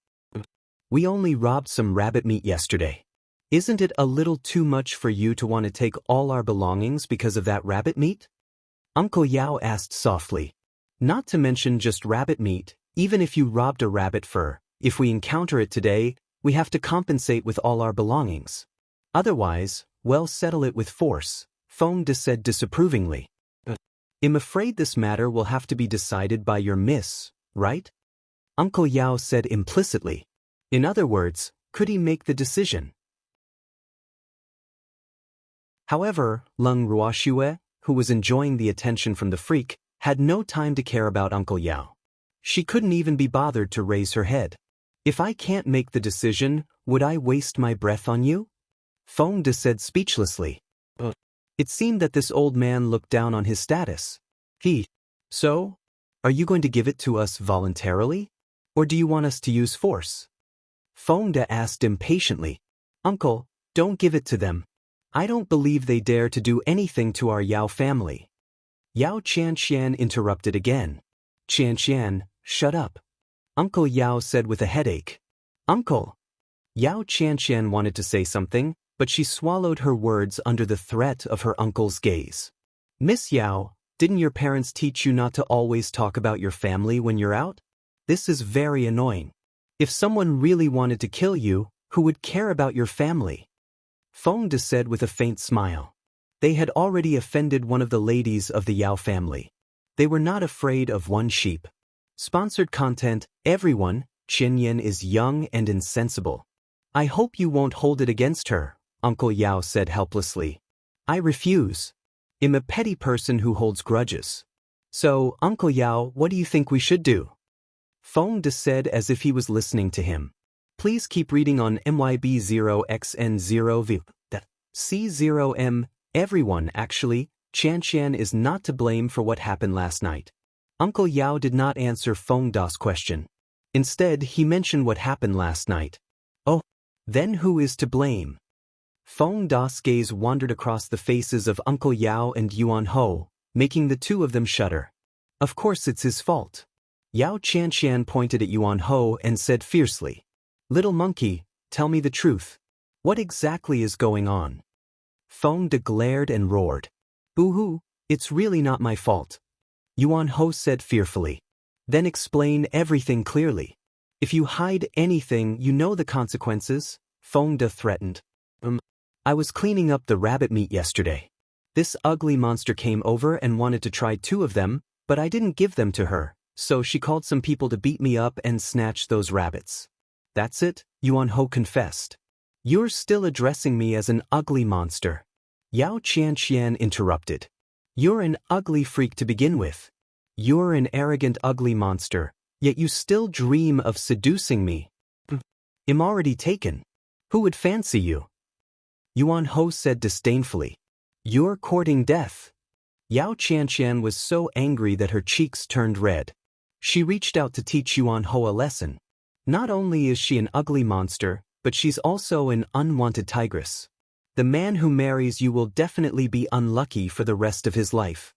We only robbed some rabbit meat yesterday. Isn't it a little too much for you to want to take all our belongings because of that rabbit meat? Uncle Yao asked softly. Not to mention just rabbit meat, even if you robbed a rabbit fur, if we encounter it today, we have to compensate with all our belongings. Otherwise, well, settle it with force, Feng Da said disapprovingly. I'm afraid this matter will have to be decided by your miss, right? Uncle Yao said implicitly. In other words, could he make the decision? However, Leng Ruoxue, who was enjoying the attention from the freak, had no time to care about Uncle Yao. She couldn't even be bothered to raise her head. If I can't make the decision, would I waste my breath on you? Feng Da said speechlessly. It seemed that this old man looked down on his status. So? Are you going to give it to us voluntarily? Or do you want us to use force? Feng Da asked impatiently. Uncle, don't give it to them. I don't believe they dare to do anything to our Yao family. Yao Qian interrupted again. Qian, shut up. Uncle Yao said with a headache. Uncle. Yao Qian wanted to say something, but she swallowed her words under the threat of her uncle's gaze. Miss Yao, didn't your parents teach you not to always talk about your family when you're out? This is very annoying. If someone really wanted to kill you, who would care about your family? Feng Da said with a faint smile. They had already offended one of the ladies of the Yao family. They were not afraid of one sheep. Sponsored content, everyone, Qinyan is young and insensible. I hope you won't hold it against her, Uncle Yao said helplessly. I refuse. I'm a petty person who holds grudges. So, Uncle Yao, what do you think we should do? Feng Da said as if he was listening to him. Please keep reading on MYB0XN0V. C0M. Everyone, actually, Qian is not to blame for what happened last night. Uncle Yao did not answer Feng Da's question. Instead, he mentioned what happened last night. Oh, then who is to blame? Feng Da's gaze wandered across the faces of Uncle Yao and Yuan Ho, making the two of them shudder. Of course it's his fault. Yao Qianxian pointed at Yuan Ho and said fiercely, "Little monkey, tell me the truth. What exactly is going on?" Feng De glared and roared. "Boo-hoo, it's really not my fault." Yuan Ho said fearfully. "Then explain everything clearly. If you hide anything, you know the consequences," Feng De threatened. I was cleaning up the rabbit meat yesterday. This ugly monster came over and wanted to try 2 of them, but I didn't give them to her, so she called some people to beat me up and snatch those rabbits." "That's it?" Yuan Ho confessed. "You're still addressing me as an ugly monster." Yao Qianxian interrupted. "You're an ugly freak to begin with. You're an arrogant ugly monster, yet you still dream of seducing me. I'm already taken. Who would fancy you?" Yuan Ho said disdainfully. "You're courting death." Yao Qianxian was so angry that her cheeks turned red. She reached out to teach Yuan Ho a lesson. Not only is she an ugly monster, but she's also an unwanted tigress. The man who marries you will definitely be unlucky for the rest of his life.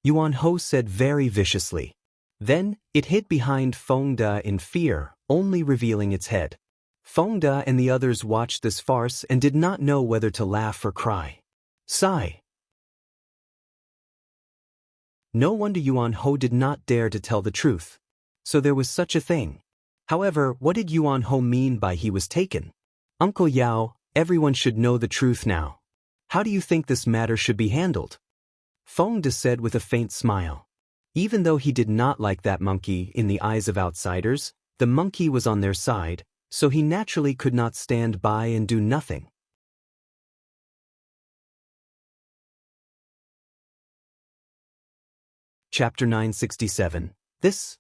Yuan Ho said very viciously. Then, it hid behind Feng De in fear, only revealing its head. Feng De and the others watched this farce and did not know whether to laugh or cry. Sigh. No wonder Yuan Ho did not dare to tell the truth. So there was such a thing. However, what did Yuan Ho mean by he was taken? "Uncle Yao, everyone should know the truth now. How do you think this matter should be handled?" Feng De said with a faint smile. Even though he did not like that monkey in the eyes of outsiders, the monkey was on their side, so he naturally could not stand by and do nothing. Chapter 967. This,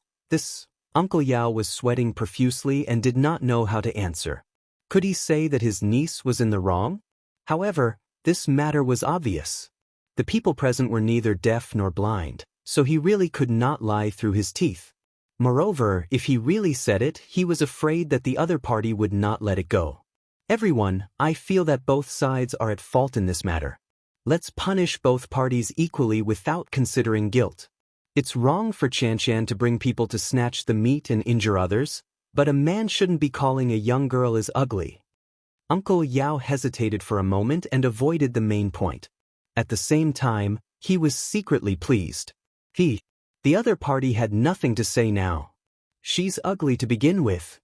Uncle Yao was sweating profusely and did not know how to answer. Could he say that his niece was in the wrong? However, this matter was obvious. The people present were neither deaf nor blind, so he really could not lie through his teeth. Moreover, if he really said it, he was afraid that the other party would not let it go. "Everyone, I feel that both sides are at fault in this matter. Let's punish both parties equally without considering guilt. It's wrong for Qianxian to bring people to snatch the meat and injure others, but a man shouldn't be calling a young girl as ugly." Uncle Yao hesitated for a moment and avoided the main point. At the same time, he was secretly pleased. The other party had nothing to say now. "She's ugly to begin with,"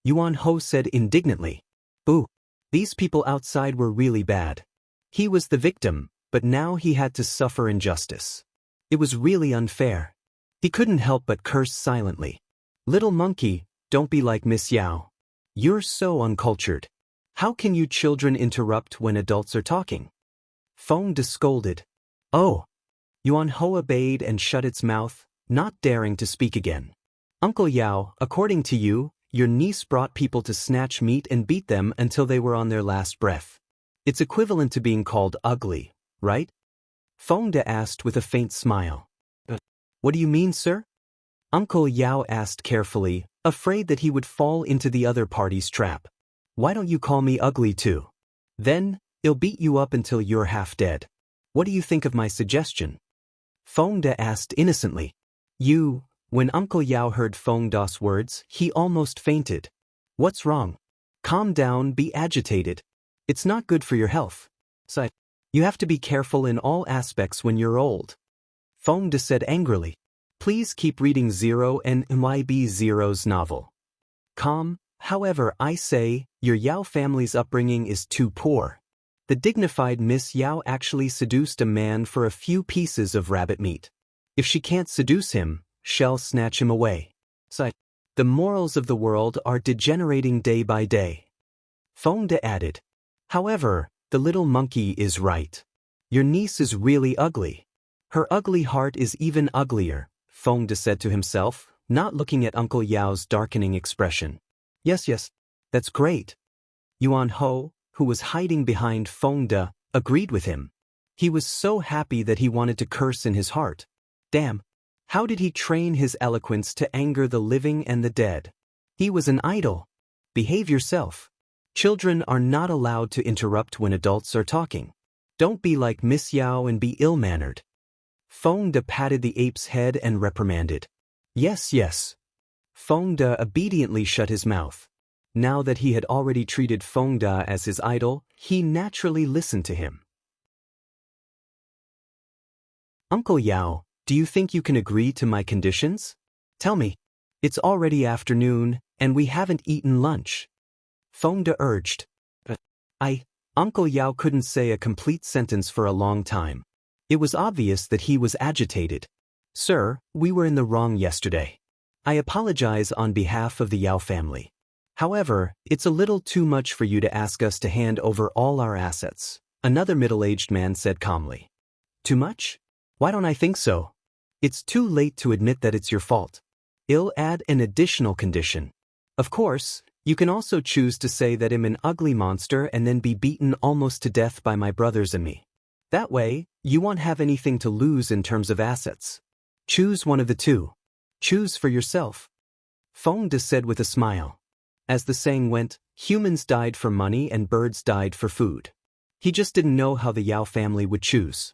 Yuan Ho said indignantly. "Boo! These people outside were really bad. He was the victim, but now he had to suffer injustice. It was really unfair." He couldn't help but curse silently. "Little monkey, don't be like Miss Yao. You're so uncultured. How can you children interrupt when adults are talking?" Feng De scolded. "Oh." Yuan Ho obeyed and shut its mouth, not daring to speak again. "Uncle Yao, according to you, your niece brought people to snatch meat and beat them until they were on their last breath. It's equivalent to being called ugly, right?" Feng De asked with a faint smile. "What do you mean, sir?" Uncle Yao asked carefully, afraid that he would fall into the other party's trap. "Why don't you call me ugly too? Then, I'll beat you up until you're half dead. What do you think of my suggestion?" Feng De asked innocently. When Uncle Yao heard Feng De's words, he almost fainted. "What's wrong? Calm down, be agitated. It's not good for your health. So, you have to be careful in all aspects when you're old." Feng De said angrily. "Please keep reading Zero and MYB Zero's novel." "Calm, however, I say, your Yao family's upbringing is too poor. The dignified Miss Yao actually seduced a man for a few pieces of rabbit meat. If she can't seduce him, she'll snatch him away. So, the morals of the world are degenerating day by day." Feng De added. "However, the little monkey is right. Your niece is really ugly. Her ugly heart is even uglier," Feng De said to himself, not looking at Uncle Yao's darkening expression. Yes, that's great." Yuan Ho, who was hiding behind Feng De, agreed with him. He was so happy that he wanted to curse in his heart. Damn, how did he train his eloquence to anger the living and the dead? He was an idol. Behave yourself. Children are not allowed to interrupt when adults are talking. Don't be like Miss Yao and be ill-mannered. Feng patted the ape's head and reprimanded. Yes, yes. Feng obediently shut his mouth. Now that he had already treated Feng as his idol, he naturally listened to him. Uncle Yao, do you think you can agree to my conditions? Tell me. It's already afternoon, and we haven't eaten lunch. Feng urged. Uncle Yao couldn't say a complete sentence for a long time. It was obvious that he was agitated. Sir, we were in the wrong yesterday. I apologize on behalf of the Yao family. However, it's a little too much for you to ask us to hand over all our assets, another middle-aged man said calmly. Too much? Why don't I think so? It's too late to admit that it's your fault. I'll add an additional condition. Of course, you can also choose to say that I'm an ugly monster and then be beaten almost to death by my brothers and me. That way, you won't have anything to lose in terms of assets. Choose one of the two. Choose for yourself. Feng said with a smile. As the saying went, humans died for money and birds died for food. He just didn't know how the Yao family would choose.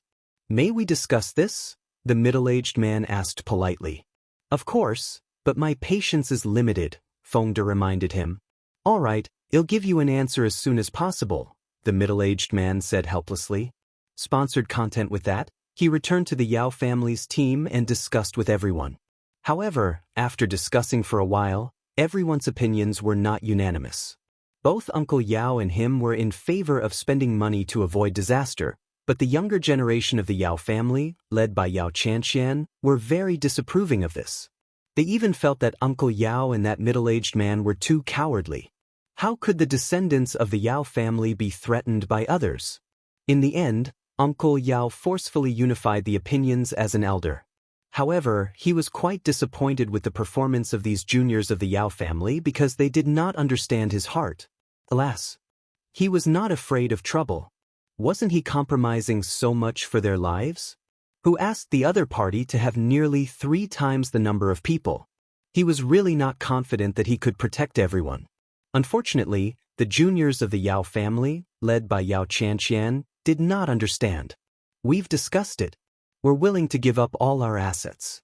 May we discuss this? The middle-aged man asked politely. Of course, but my patience is limited, Feng reminded him. All right, I'll give you an answer as soon as possible, the middle-aged man said helplessly. Sponsored content with that, he returned to the Yao family's team and discussed with everyone. However, after discussing for a while, everyone's opinions were not unanimous. Both Uncle Yao and him were in favor of spending money to avoid disaster, but the younger generation of the Yao family, led by Yao Chanxian, were very disapproving of this. They even felt that Uncle Yao and that middle-aged man were too cowardly. How could the descendants of the Yao family be threatened by others? In the end, Uncle Yao forcefully unified the opinions as an elder. However, he was quite disappointed with the performance of these juniors of the Yao family because they did not understand his heart. Alas, he was not afraid of trouble. Wasn't he compromising so much for their lives? Who asked the other party to have nearly 3 times the number of people. He was really not confident that he could protect everyone. Unfortunately, the juniors of the Yao family, led by Yao Chanxian, did not understand. We've discussed it. We're willing to give up all our assets.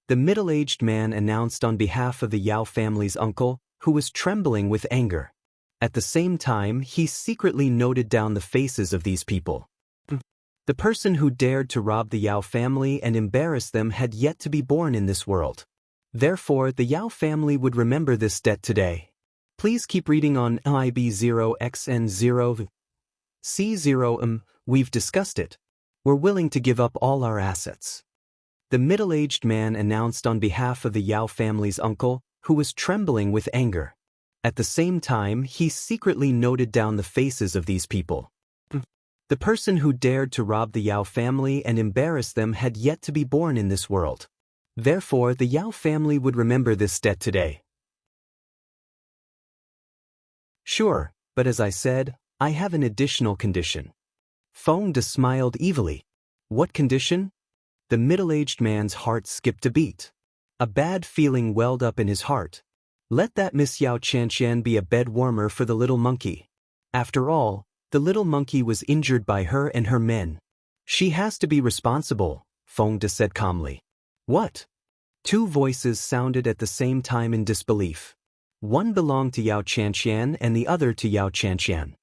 The middle-aged man announced on behalf of the Yao family's uncle, who was trembling with anger. At the same time, he secretly noted down the faces of these people. The person who dared to rob the Yao family and embarrass them had yet to be born in this world. Therefore, the Yao family would remember this debt today. Please keep reading on IB0XN0 C0 We've discussed it. We're willing to give up all our assets. The middle-aged man announced on behalf of the Yao family's uncle, who was trembling with anger. At the same time, he secretly noted down the faces of these people. The person who dared to rob the Yao family and embarrass them had yet to be born in this world. Therefore, the Yao family would remember this debt today. Sure, but as I said, I have an additional condition. Feng smiled evilly. What condition? The middle-aged man's heart skipped a beat. A bad feeling welled up in his heart. Let that Miss Yao Chanxian be a bed warmer for the little monkey. After all, the little monkey was injured by her and her men. She has to be responsible, Feng said calmly. What? 2 voices sounded at the same time in disbelief. One belonged to Yao Chanxian and the other to Yao Chanxian.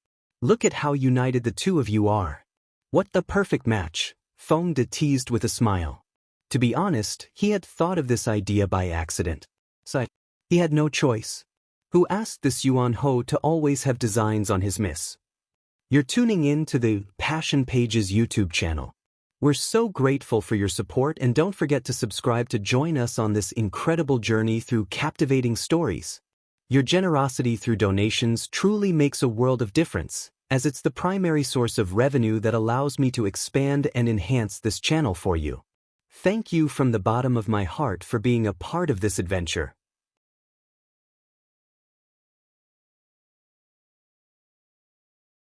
Look at how united the two of you are. What the perfect match, Feng teased with a smile. To be honest, he had thought of this idea by accident. So he had no choice. Who asked this Yuan Ho to always have designs on his miss? You're tuning in to the Passion Pages YouTube channel. We're so grateful for your support and don't forget to subscribe to join us on this incredible journey through captivating stories. Your generosity through donations truly makes a world of difference, as it's the primary source of revenue that allows me to expand and enhance this channel for you. Thank you from the bottom of my heart for being a part of this adventure.